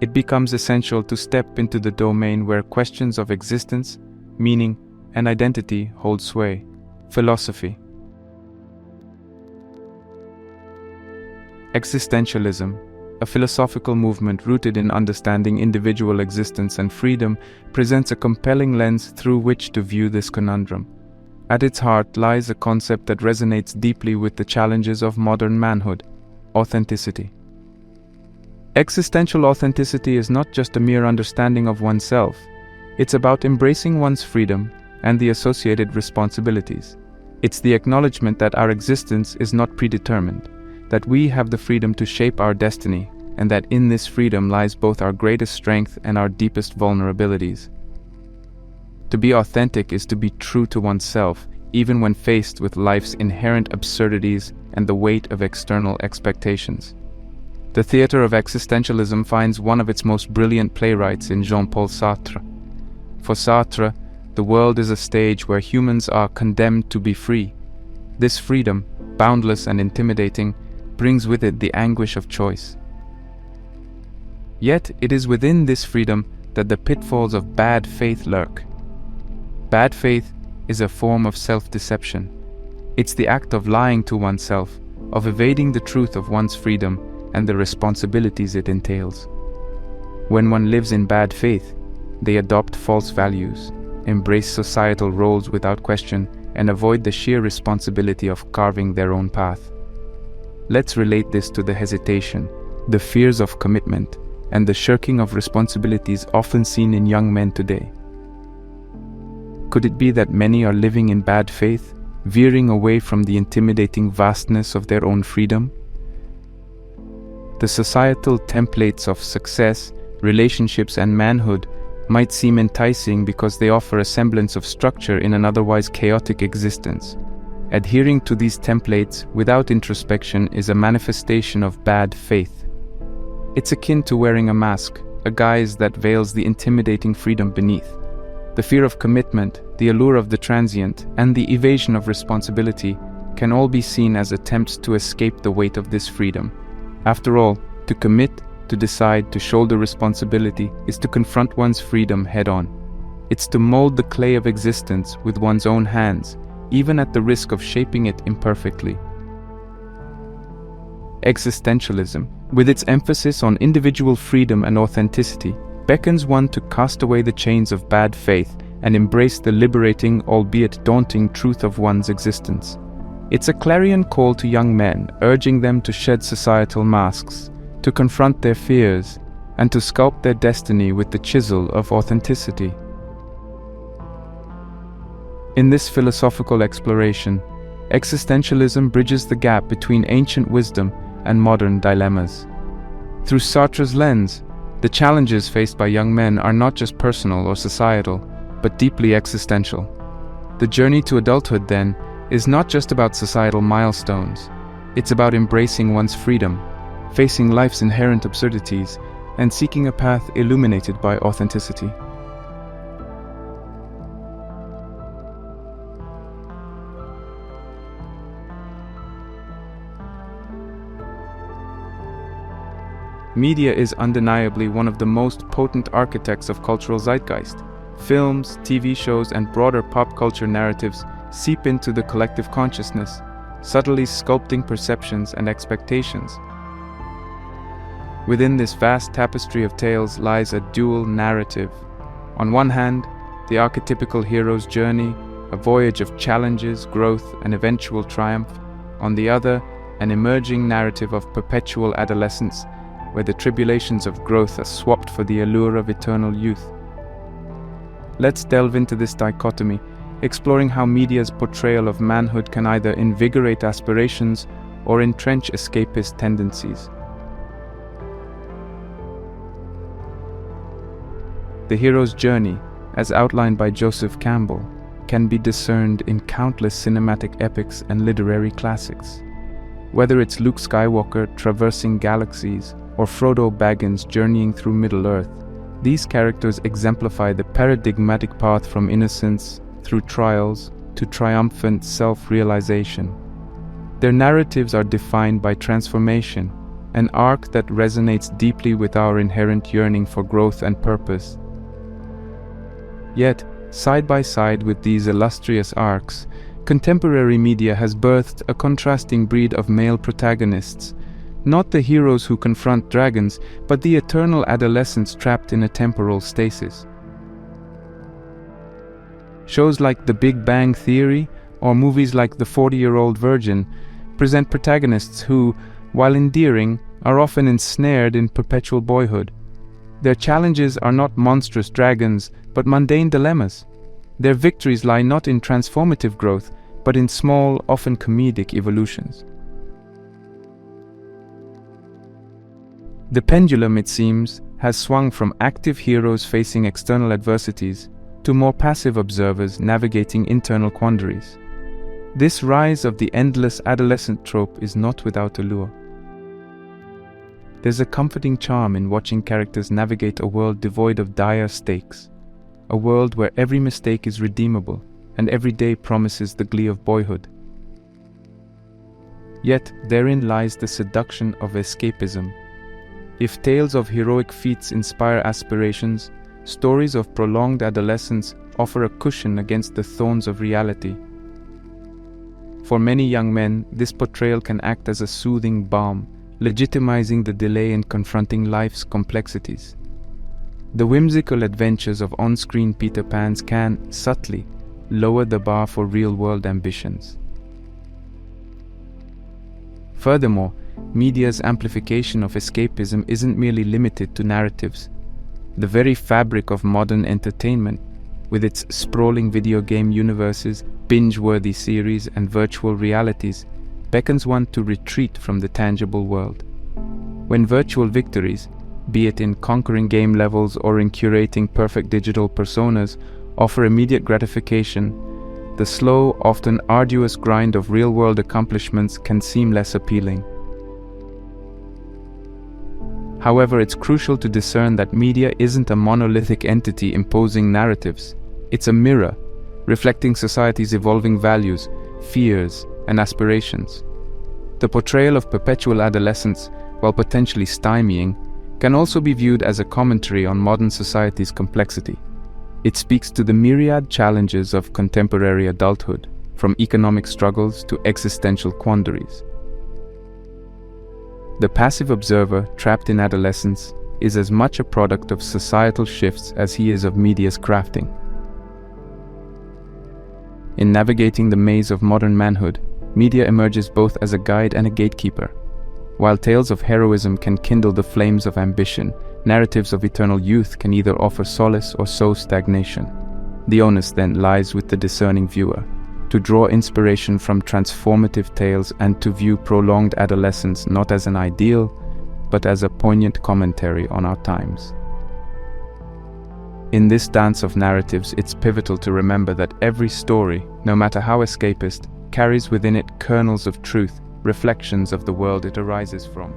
S1: it becomes essential to step into the domain where questions of existence, meaning, and identity hold sway: philosophy. Existentialism, a philosophical movement rooted in understanding individual existence and freedom, presents a compelling lens through which to view this conundrum. At its heart lies a concept that resonates deeply with the challenges of modern manhood: authenticity. Existential authenticity is not just a mere understanding of oneself, it's about embracing one's freedom and the associated responsibilities. It's the acknowledgement that our existence is not predetermined, that we have the freedom to shape our destiny, and that in this freedom lies both our greatest strength and our deepest vulnerabilities. To be authentic is to be true to oneself, even when faced with life's inherent absurdities and the weight of external expectations. The theater of existentialism finds one of its most brilliant playwrights in Jean-Paul Sartre. For Sartre, the world is a stage where humans are condemned to be free. This freedom, boundless and intimidating, brings with it the anguish of choice. Yet it is within this freedom that the pitfalls of bad faith lurk. Bad faith is a form of self-deception. It's the act of lying to oneself, of evading the truth of one's freedom and the responsibilities it entails. When one lives in bad faith, they adopt false values, embrace societal roles without question, and avoid the sheer responsibility of carving their own path. Let's relate this to the hesitation, the fears of commitment, and the shirking of responsibilities often seen in young men today. Could it be that many are living in bad faith, veering away from the intimidating vastness of their own freedom? The societal templates of success, relationships, and manhood might seem enticing because they offer a semblance of structure in an otherwise chaotic existence. Adhering to these templates without introspection is a manifestation of bad faith. It's akin to wearing a mask, a guise that veils the intimidating freedom beneath. The fear of commitment, the allure of the transient, and the evasion of responsibility can all be seen as attempts to escape the weight of this freedom. After all, to commit to decide, to shoulder responsibility, is to confront one's freedom head-on. It's to mold the clay of existence with one's own hands, even at the risk of shaping it imperfectly. Existentialism, with its emphasis on individual freedom and authenticity, beckons one to cast away the chains of bad faith and embrace the liberating, albeit daunting, truth of one's existence. It's a clarion call to young men, urging them to shed societal masks, to confront their fears, and to sculpt their destiny with the chisel of authenticity. In this philosophical exploration, existentialism bridges the gap between ancient wisdom and modern dilemmas. Through Sartre's lens, the challenges faced by young men are not just personal or societal, but deeply existential. The journey to adulthood, then, is not just about societal milestones. It's about embracing one's freedom, facing life's inherent absurdities, and seeking a path illuminated by authenticity. Media is undeniably one of the most potent architects of cultural zeitgeist. Films, TV shows, and broader pop culture narratives seep into the collective consciousness, subtly sculpting perceptions and expectations. Within this vast tapestry of tales lies a dual narrative. On one hand, the archetypical hero's journey, a voyage of challenges, growth, and eventual triumph. On the other, an emerging narrative of perpetual adolescence, where the tribulations of growth are swapped for the allure of eternal youth. Let's delve into this dichotomy, exploring how media's portrayal of manhood can either invigorate aspirations or entrench escapist tendencies. The hero's journey, as outlined by Joseph Campbell, can be discerned in countless cinematic epics and literary classics. Whether it's Luke Skywalker traversing galaxies or Frodo Baggins journeying through Middle-earth, these characters exemplify the paradigmatic path from innocence through trials to triumphant self-realization. Their narratives are defined by transformation, an arc that resonates deeply with our inherent yearning for growth and purpose. Yet, side by side with these illustrious arcs, contemporary media has birthed a contrasting breed of male protagonists, not the heroes who confront dragons, but the eternal adolescents trapped in a temporal stasis. Shows like The Big Bang Theory or movies like The 40-Year-Old Virgin present protagonists who, while endearing, are often ensnared in perpetual boyhood. Their challenges are not monstrous dragons, but mundane dilemmas. Their victories lie not in transformative growth, but in small, often comedic evolutions. The pendulum, it seems, has swung from active heroes facing external adversities to more passive observers navigating internal quandaries. This rise of the endless adolescent trope is not without allure. There's a comforting charm in watching characters navigate a world devoid of dire stakes, a world where every mistake is redeemable and every day promises the glee of boyhood. Yet therein lies the seduction of escapism. If tales of heroic feats inspire aspirations, stories of prolonged adolescence offer a cushion against the thorns of reality. For many young men, this portrayal can act as a soothing balm, legitimizing the delay in confronting life's complexities. The whimsical adventures of on-screen Peter Pans can, subtly, lower the bar for real-world ambitions. Furthermore, media's amplification of escapism isn't merely limited to narratives. The very fabric of modern entertainment, with its sprawling video game universes, binge-worthy series, and virtual realities, beckons one to retreat from the tangible world. When virtual victories, be it in conquering game levels or in curating perfect digital personas, offer immediate gratification, the slow, often arduous grind of real-world accomplishments can seem less appealing. However, it's crucial to discern that media isn't a monolithic entity imposing narratives. It's a mirror, reflecting society's evolving values, fears, and aspirations. The portrayal of perpetual adolescence, while potentially stymieing, can also be viewed as a commentary on modern society's complexity. It speaks to the myriad challenges of contemporary adulthood, from economic struggles to existential quandaries. The passive observer, trapped in adolescence, is as much a product of societal shifts as he is of media's crafting. In navigating the maze of modern manhood, media emerges both as a guide and a gatekeeper. While tales of heroism can kindle the flames of ambition, narratives of eternal youth can either offer solace or sow stagnation. The onus then lies with the discerning viewer, to draw inspiration from transformative tales and to view prolonged adolescence not as an ideal, but as a poignant commentary on our times. In this dance of narratives, it's pivotal to remember that every story, no matter how escapist, carries within it kernels of truth, reflections of the world it arises from.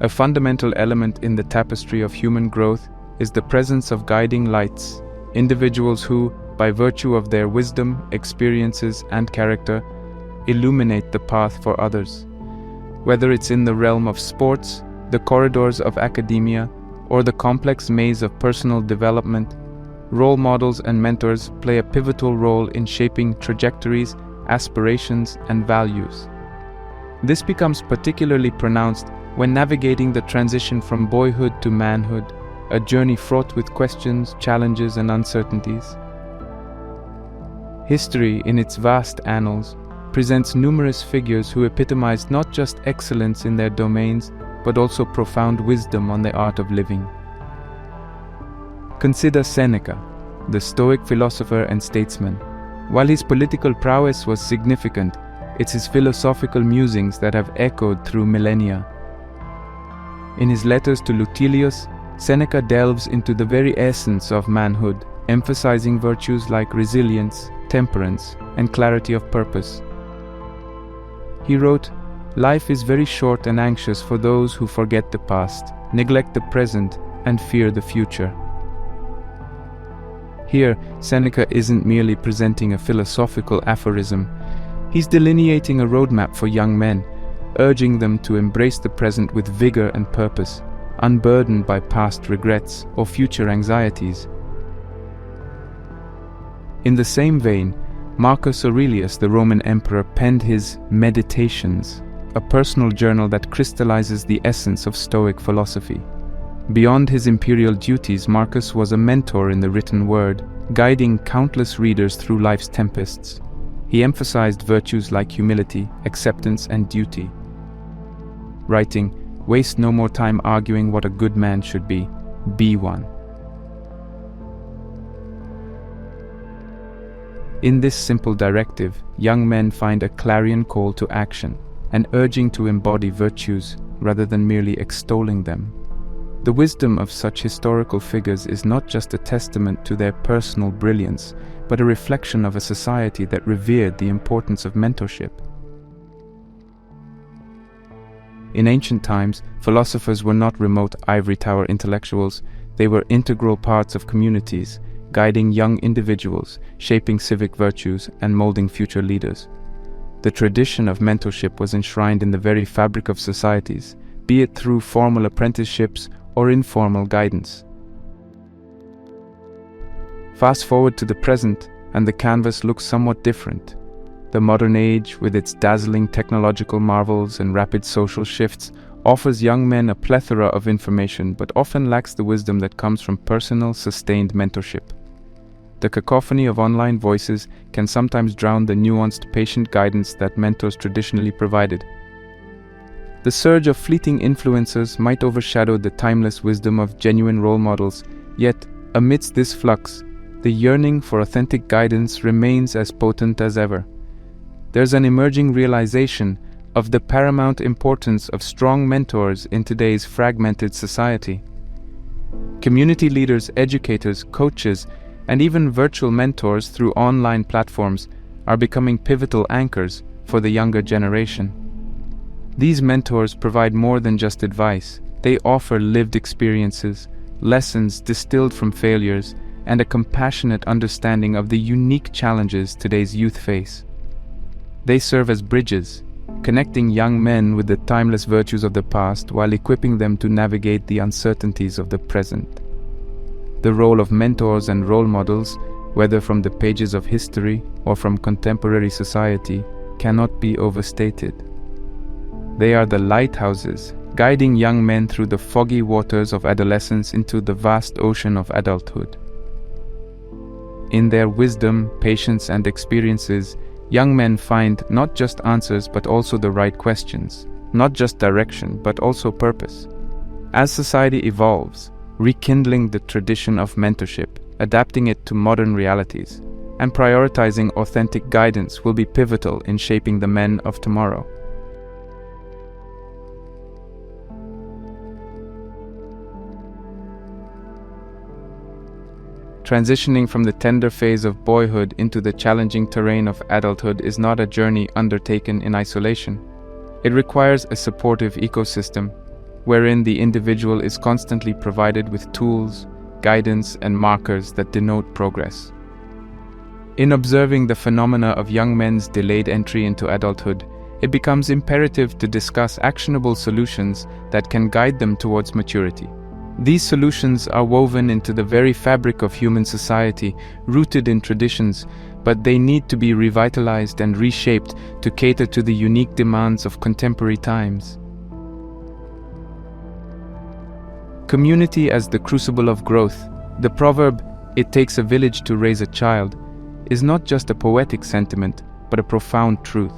S1: A fundamental element in the tapestry of human growth is the presence of guiding lights, individuals who, by virtue of their wisdom, experiences, and character, illuminate the path for others. Whether it's in the realm of sports, the corridors of academia, or the complex maze of personal development, role models and mentors play a pivotal role in shaping trajectories, aspirations, and values. This becomes particularly pronounced when navigating the transition from boyhood to manhood, a journey fraught with questions, challenges, and uncertainties. History, in its vast annals, presents numerous figures who epitomized not just excellence in their domains, but also profound wisdom on the art of living. Consider Seneca, the Stoic philosopher and statesman. While his political prowess was significant, it's his philosophical musings that have echoed through millennia. In his letters to Lucilius, Seneca delves into the very essence of manhood, emphasizing virtues like resilience, temperance, and clarity of purpose. He wrote, "Life is very short and anxious for those who forget the past, neglect the present, and fear the future." Here, Seneca isn't merely presenting a philosophical aphorism. He's delineating a roadmap for young men, urging them to embrace the present with vigor and purpose, unburdened by past regrets or future anxieties. In the same vein, Marcus Aurelius, the Roman emperor, penned his Meditations, a personal journal that crystallizes the essence of Stoic philosophy. Beyond his imperial duties, Marcus was a mentor in the written word, guiding countless readers through life's tempests. He emphasized virtues like humility, acceptance, and duty. Writing, "Waste no more time arguing what a good man should be one." In this simple directive, young men find a clarion call to action, an urging to embody virtues rather than merely extolling them. The wisdom of such historical figures is not just a testament to their personal brilliance, but a reflection of a society that revered the importance of mentorship. In ancient times, philosophers were not remote ivory tower intellectuals. They were integral parts of communities, guiding young individuals, shaping civic virtues, and molding future leaders. The tradition of mentorship was enshrined in the very fabric of societies, be it through formal apprenticeships or informal guidance. Fast forward to the present, and the canvas looks somewhat different. The modern age, with its dazzling technological marvels and rapid social shifts, offers young men a plethora of information, but often lacks the wisdom that comes from personal, sustained mentorship. The cacophony of online voices can sometimes drown the nuanced, patient guidance that mentors traditionally provided. The surge of fleeting influencers might overshadow the timeless wisdom of genuine role models, yet, amidst this flux, the yearning for authentic guidance remains as potent as ever. There's an emerging realization of the paramount importance of strong mentors in today's fragmented society. Community leaders, educators, coaches, and even virtual mentors through online platforms are becoming pivotal anchors for the younger generation. These mentors provide more than just advice. They offer lived experiences, lessons distilled from failures, and a compassionate understanding of the unique challenges today's youth face. They serve as bridges, connecting young men with the timeless virtues of the past while equipping them to navigate the uncertainties of the present. The role of mentors and role models, whether from the pages of history or from contemporary society, cannot be overstated. They are the lighthouses, guiding young men through the foggy waters of adolescence into the vast ocean of adulthood. In their wisdom, patience, and experiences, young men find not just answers but also the right questions, not just direction but also purpose. As society evolves, rekindling the tradition of mentorship, adapting it to modern realities, and prioritizing authentic guidance will be pivotal in shaping the men of tomorrow. Transitioning from the tender phase of boyhood into the challenging terrain of adulthood is not a journey undertaken in isolation. It requires a supportive ecosystem, wherein the individual is constantly provided with tools, guidance, and markers that denote progress. In observing the phenomena of young men's delayed entry into adulthood, it becomes imperative to discuss actionable solutions that can guide them towards maturity. These solutions are woven into the very fabric of human society, rooted in traditions, but they need to be revitalized and reshaped to cater to the unique demands of contemporary times. Community as the crucible of growth. The proverb, "It takes a village to raise a child," is not just a poetic sentiment, but a profound truth.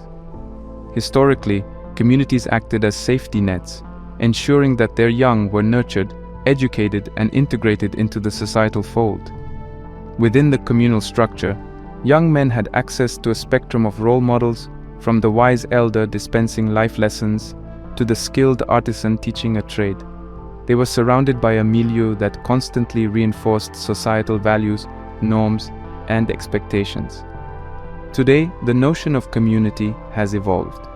S1: Historically, communities acted as safety nets, ensuring that their young were nurtured, educated, and integrated into the societal fold. Within the communal structure, young men had access to a spectrum of role models, from the wise elder dispensing life lessons to the skilled artisan teaching a trade. They were surrounded by a milieu that constantly reinforced societal values, norms, and expectations. Today, the notion of community has evolved.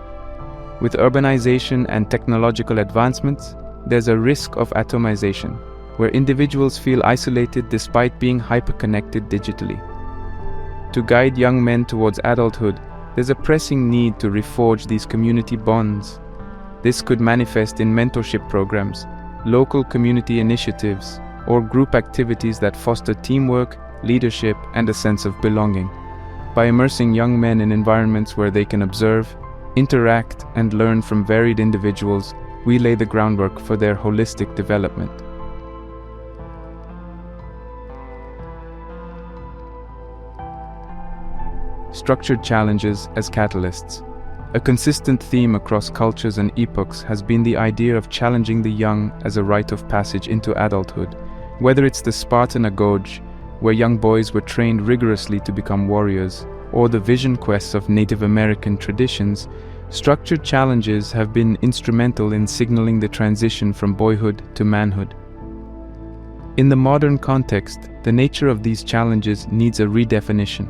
S1: With urbanization and technological advancements, there's a risk of atomization, where individuals feel isolated despite being hyper-connected digitally. To guide young men towards adulthood, there's a pressing need to reforge these community bonds. This could manifest in mentorship programs, local community initiatives, or group activities that foster teamwork, leadership, and a sense of belonging. By immersing young men in environments where they can observe, interact, and learn from varied individuals, we lay the groundwork for their holistic development. Structured challenges as catalysts. A consistent theme across cultures and epochs has been the idea of challenging the young as a rite of passage into adulthood. Whether it's the Spartan Agorge, where young boys were trained rigorously to become warriors, or the vision quests of Native American traditions, structured challenges have been instrumental in signaling the transition from boyhood to manhood. In the modern context, the nature of these challenges needs a redefinition.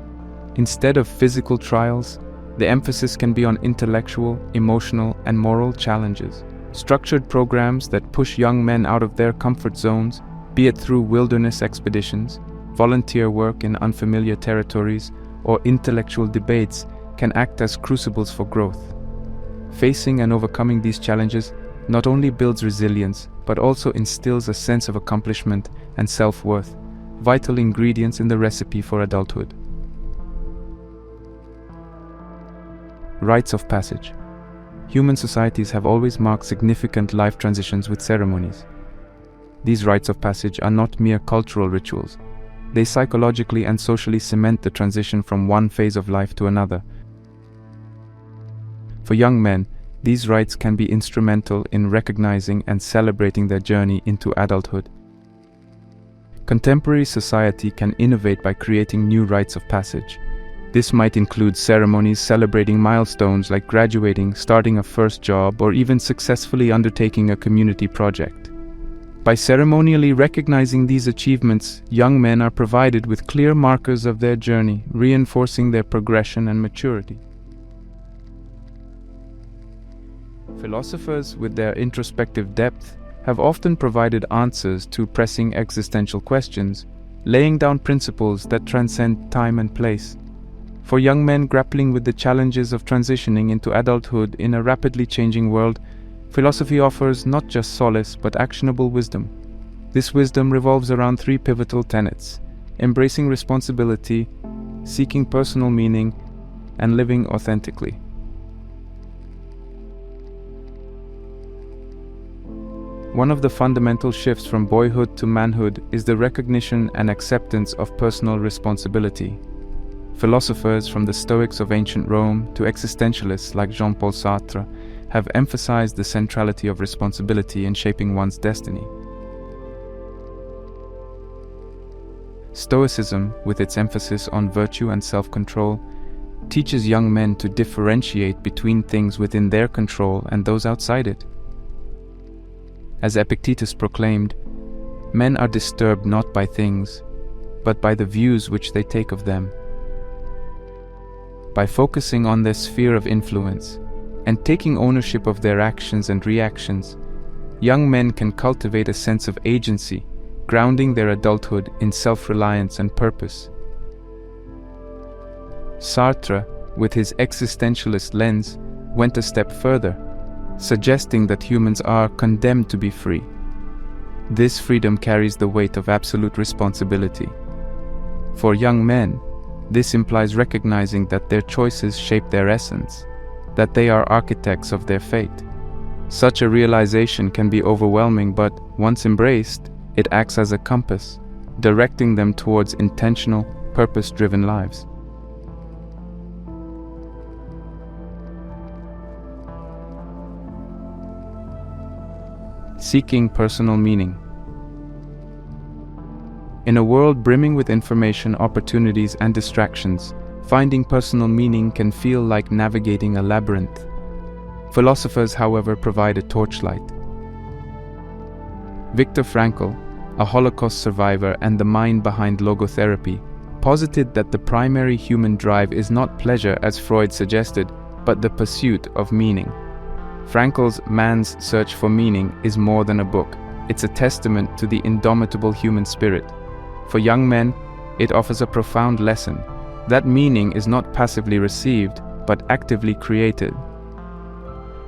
S1: Instead of physical trials, the emphasis can be on intellectual, emotional, and moral challenges. Structured programs that push young men out of their comfort zones, be it through wilderness expeditions, volunteer work in unfamiliar territories, or intellectual debates, can act as crucibles for growth. Facing and overcoming these challenges not only builds resilience, but also instills a sense of accomplishment and self-worth, vital ingredients in the recipe for adulthood. Rites of passage. Human societies have always marked significant life transitions with ceremonies. These rites of passage are not mere cultural rituals. They psychologically and socially cement the transition from one phase of life to another. For young men, these rites can be instrumental in recognizing and celebrating their journey into adulthood. Contemporary society can innovate by creating new rites of passage. This might include ceremonies celebrating milestones like graduating, starting a first job, or even successfully undertaking a community project. By ceremonially recognizing these achievements, young men are provided with clear markers of their journey, reinforcing their progression and maturity. Philosophers, with their introspective depth, have often provided answers to pressing existential questions, laying down principles that transcend time and place. For young men grappling with the challenges of transitioning into adulthood in a rapidly changing world, philosophy offers not just solace but actionable wisdom. This wisdom revolves around three pivotal tenets: embracing responsibility, seeking personal meaning, and living authentically. One of the fundamental shifts from boyhood to manhood is the recognition and acceptance of personal responsibility. Philosophers from the Stoics of ancient Rome to existentialists like Jean-Paul Sartre have emphasized the centrality of responsibility in shaping one's destiny. Stoicism, with its emphasis on virtue and self-control, teaches young men to differentiate between things within their control and those outside it. As Epictetus proclaimed, men are disturbed not by things, but by the views which they take of them. By focusing on their sphere of influence and taking ownership of their actions and reactions, young men can cultivate a sense of agency, grounding their adulthood in self-reliance and purpose. Sartre, with his existentialist lens, went a step further, suggesting that humans are condemned to be free. This freedom carries the weight of absolute responsibility. For young men, this implies recognizing that their choices shape their essence, that they are architects of their fate. Such a realization can be overwhelming, but once embraced, it acts as a compass, directing them towards intentional, purpose-driven lives. Seeking personal meaning. In a world brimming with information, opportunities, and distractions, finding personal meaning can feel like navigating a labyrinth. Philosophers, however, provide a torchlight. Viktor Frankl, a Holocaust survivor and the mind behind logotherapy, posited that the primary human drive is not pleasure, as Freud suggested, but the pursuit of meaning. Frankl's Man's Search for Meaning is more than a book. It's a testament to the indomitable human spirit. For young men, it offers a profound lesson. That meaning is not passively received, but actively created.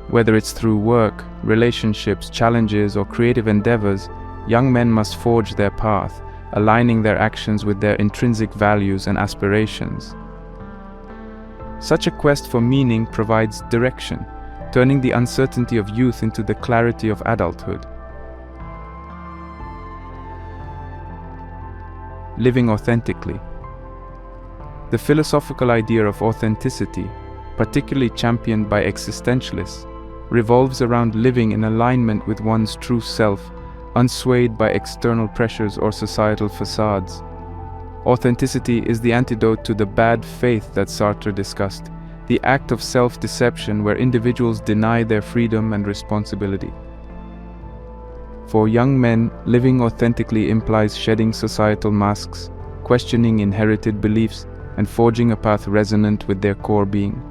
S1: Whether it's through work, relationships, challenges, or creative endeavors, young men must forge their path, aligning their actions with their intrinsic values and aspirations. Such a quest for meaning provides direction, turning the uncertainty of youth into the clarity of adulthood. Living authentically. The philosophical idea of authenticity, particularly championed by existentialists, revolves around living in alignment with one's true self, unswayed by external pressures or societal facades. Authenticity is the antidote to the bad faith that Sartre discussed, the act of self-deception where individuals deny their freedom and responsibility. For young men, living authentically implies shedding societal masks, questioning inherited beliefs, and forging a path resonant with their core being.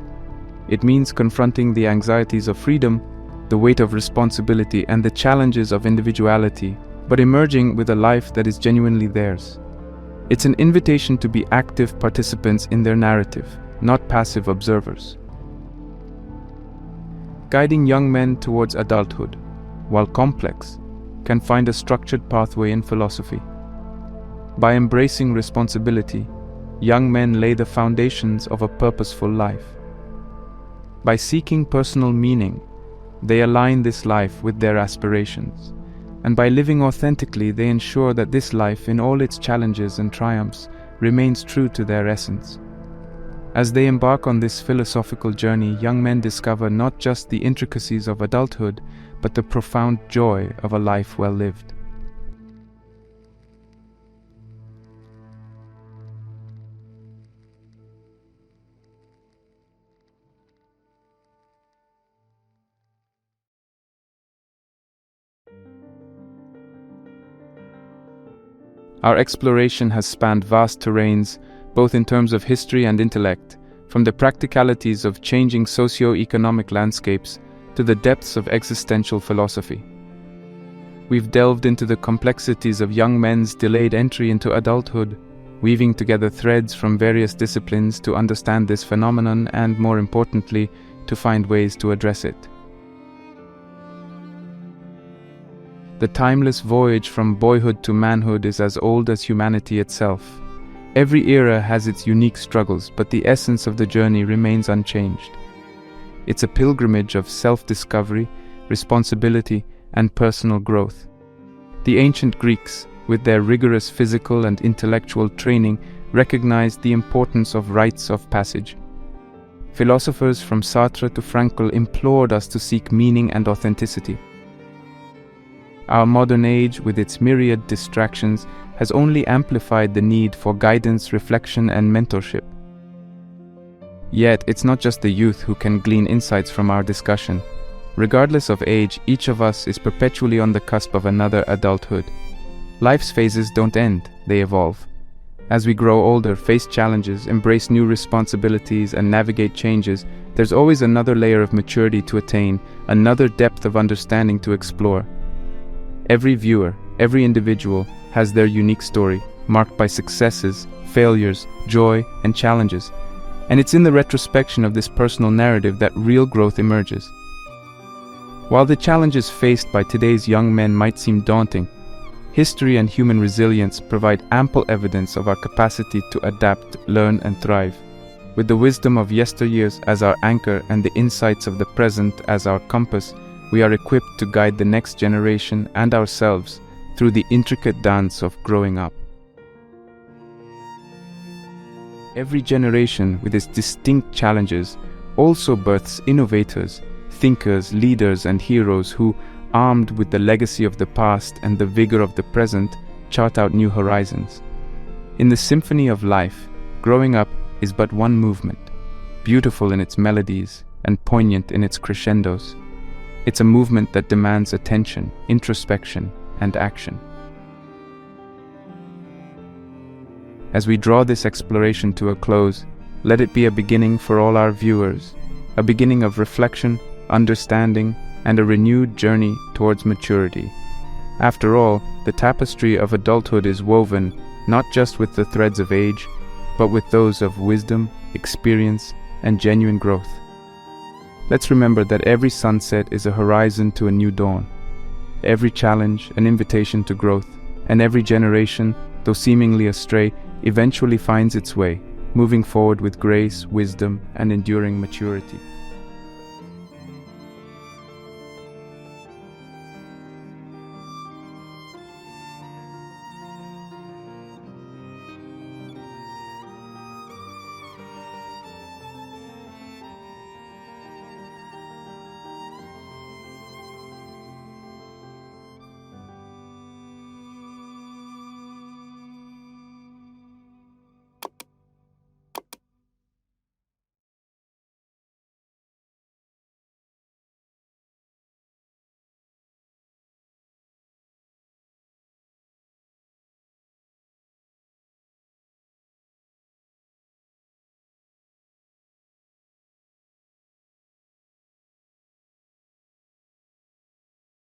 S1: It means confronting the anxieties of freedom, the weight of responsibility, and the challenges of individuality, but emerging with a life that is genuinely theirs. It's an invitation to be active participants in their narrative, not passive observers. Guiding young men towards adulthood, while complex, can find a structured pathway in philosophy. By embracing responsibility, young men lay the foundations of a purposeful life. By seeking personal meaning, they align this life with their aspirations. And by living authentically, they ensure that this life, in all its challenges and triumphs, remains true to their essence. As they embark on this philosophical journey, young men discover not just the intricacies of adulthood, but the profound joy of a life well lived. Our exploration has spanned vast terrains, both in terms of history and intellect, from the practicalities of changing socio-economic landscapes to the depths of existential philosophy. we've delved into the complexities of young men's delayed entry into adulthood, weaving together threads from various disciplines to understand this phenomenon and, more importantly, to find ways to address it. The timeless voyage from boyhood to manhood is as old as humanity itself. Every era has its unique struggles, but the essence of the journey remains unchanged. It's a pilgrimage of self-discovery, responsibility, and personal growth. The ancient Greeks, with their rigorous physical and intellectual training, recognized the importance of rites of passage. Philosophers from Sartre to Frankl implored us to seek meaning and authenticity. Our modern age, with its myriad distractions, has only amplified the need for guidance, reflection, and mentorship. Yet, it's not just the youth who can glean insights from our discussion. Regardless of age, each of us is perpetually on the cusp of another adulthood. Life's phases don't end, they evolve. As we grow older, face challenges, embrace new responsibilities, and navigate changes, there's always another layer of maturity to attain, another depth of understanding to explore. Every viewer, every individual, has their unique story, marked by successes, failures, joy, and challenges. And it's in the retrospection of this personal narrative that real growth emerges. While the challenges faced by today's young men might seem daunting, history and human resilience provide ample evidence of our capacity to adapt, learn, and thrive. With the wisdom of yesteryears as our anchor and the insights of the present as our compass, we are equipped to guide the next generation and ourselves through the intricate dance of growing up. Every generation, with its distinct challenges, also births innovators, thinkers, leaders, and heroes who, armed with the legacy of the past and the vigor of the present, chart out new horizons. In the symphony of life, growing up is but one movement, beautiful in its melodies and poignant in its crescendos. It's a movement that demands attention, introspection, and action. As we draw this exploration to a close, let it be a beginning for all our viewers, a beginning of reflection, understanding, and a renewed journey towards maturity. After all, the tapestry of adulthood is woven not just with the threads of age, but with those of wisdom, experience, and genuine growth. Let's remember that every sunset is a horizon to a new dawn, every challenge an invitation to growth, and every generation, though seemingly astray, eventually finds its way, moving forward with grace, wisdom, and enduring maturity.